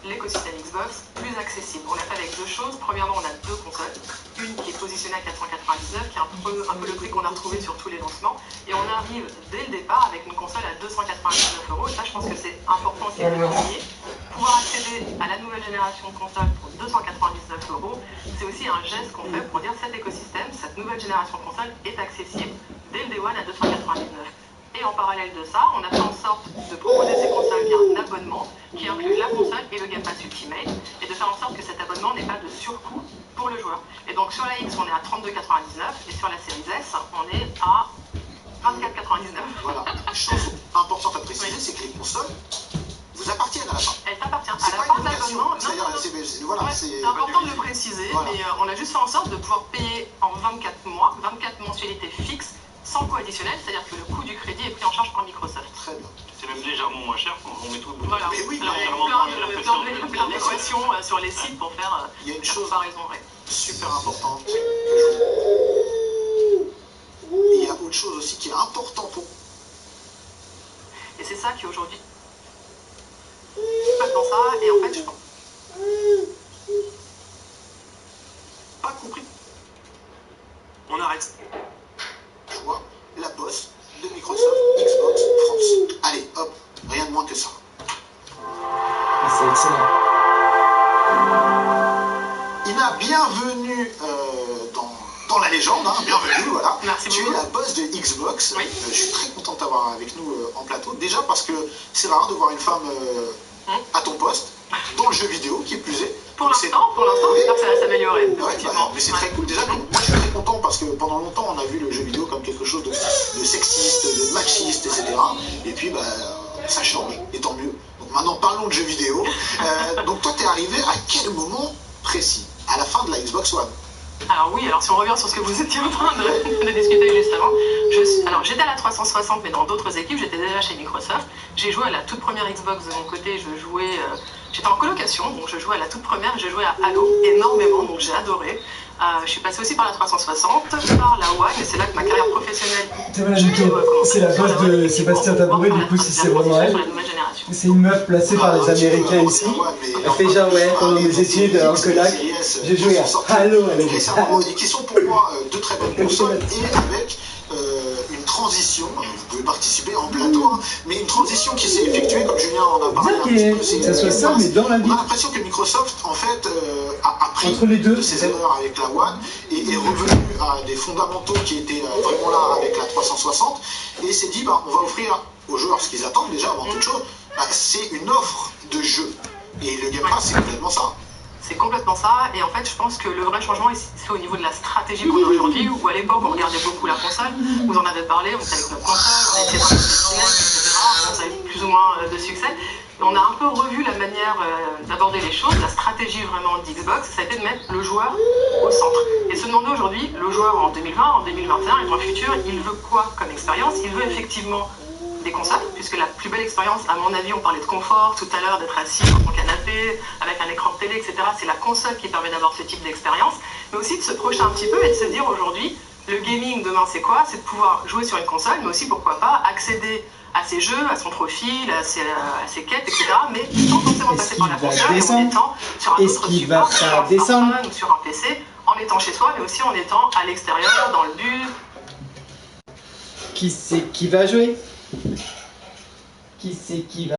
S12: l'écosystème Xbox plus accessible. On l'a fait avec deux choses. Premièrement, on a deux consoles. Une qui est positionnée à 499, qui est un peu le prix qu'on a retrouvé sur tous les lancements. Et on arrive dès le départ avec une console à 299 €. Et ça, je pense que c'est important aussi de le souligner. Pouvoir accéder à la nouvelle génération de consoles pour 299 €, c'est aussi un geste qu'on fait pour dire que cet écosystème, cette nouvelle génération de consoles est accessible dès le Day One à 299 €. Et en parallèle de ça, on a fait en sorte de proposer ces consoles via un abonnement qui inclut la console et le Game Pass Ultimate, et de faire en sorte que cet abonnement n'ait pas de surcoût pour le joueur. Et donc sur la X, on est à 32,99 € et sur la série S, on est à 24,99 €.
S2: Voilà. Chose importante à préciser, c'est que les consoles vous appartiennent à la fin.
S12: Elles t'appartiennent. À la fin de l'abonnement, c'est important de le préciser, mais on a juste fait en sorte de pouvoir payer en 24 mois, 24 mensualités fixes, sans coût additionnel,
S10: moins cher, on met tout au bout.
S12: Voilà,
S2: Mais oui,
S12: alors, plein d'équations sur les sites pour faire
S2: il y a une
S12: la
S2: chose
S12: comparaison. Ouais.
S2: super importante. Et il y a autre chose aussi qui est important pour...
S12: Et c'est ça qui aujourd'hui pas dans ça, et en fait je pense
S2: Pas compris.
S10: On arrête.
S2: Je vois la boss de Microsoft Xbox France. Allez, hop, rien de moins que ça.
S8: C'est excellent.
S2: Ina, bienvenue dans la légende, hein, bienvenue, voilà.
S12: Merci
S2: tu
S12: beaucoup.
S2: es la boss de Xbox.
S12: Oui.
S2: Je suis très content de t'avoir avec nous en plateau. Déjà parce que c'est rare de voir une femme à ton poste, dans le jeu vidéo, qui est plus est.
S12: pour l'instant, j'espère que ça va s'améliorer.
S2: Ouais, bah, mais c'est très cool. Déjà, moi je suis très content parce que pendant longtemps on a vu le jeu vidéo comme quelque chose de sexiste, de machiste, etc. Et puis bah, ça change, et tant mieux. Donc maintenant parlons de jeux vidéo. Donc toi t'es arrivé à quel moment précis? À la fin de la Xbox One?
S12: Alors oui, alors si on revient sur ce que vous étiez en train de discuter juste avant, alors j'étais à la 360 mais dans d'autres équipes, j'étais déjà chez Microsoft. J'ai joué à la toute première Xbox de mon côté, j'étais en colocation, donc je jouais à la toute première, j'ai joué à Halo énormément, donc j'ai adoré. Je suis passée aussi par la 360, par la One, et c'est là que ma carrière professionnelle...
S8: C'est la boss de Sébastien Tabouret, du coup si c'est vraiment elle. C'est une meuf placée par les Américains ici. Elle fait genre ouais, pendant mes études en coloc, j'ai joué à Halo avec
S2: et qui sont pour moi de très bonnes consoles et avec une transition, vous pouvez participer en plateau, hein, mais une transition qui s'est effectuée, comme Julien en a parlé un petit peu.
S8: Ça soit ça, mais dans la vie.
S2: On a l'impression que Microsoft, en fait, a appris
S8: entre les deux
S2: de ses erreurs avec la One et est revenu à des fondamentaux qui étaient vraiment là avec la 360 et s'est dit, bah, on va offrir aux joueurs ce qu'ils attendent déjà avant toute chose, bah, c'est une offre de jeu. Et le Game Pass, c'est complètement ça.
S12: C'est complètement ça, et en fait je pense que le vrai changement c'est au niveau de la stratégie qu'on a aujourd'hui, où à l'époque on regardait beaucoup la console, vous en avez parlé, on était avec notre console, on était dans le business, etc., on avait plus ou moins de succès, et on a un peu revu la manière d'aborder les choses, la stratégie vraiment d'Xbox, ça a été de mettre le joueur au centre, et se demander aujourd'hui, le joueur en 2020, en 2021 et dans le futur, il veut quoi comme expérience? Il veut effectivement des consoles, puisque la plus belle expérience, à mon avis, on parlait de confort tout à l'heure, d'être assis dans son canapé, avec un écran de télé, etc. C'est la console qui permet d'avoir ce type d'expérience, mais aussi de se projeter un petit peu et de se dire aujourd'hui, le gaming demain c'est quoi? C'est de pouvoir jouer sur une console, mais aussi pourquoi pas accéder à ses jeux, à son profil, à ses quêtes, etc. Mais sans forcément passer par la console, et en étant sur un autre support, sur un smartphone ou sur un PC, en étant chez soi, mais aussi en étant à l'extérieur, dans le bus.
S8: Qui c'est qui va jouer? Qui c'est qui va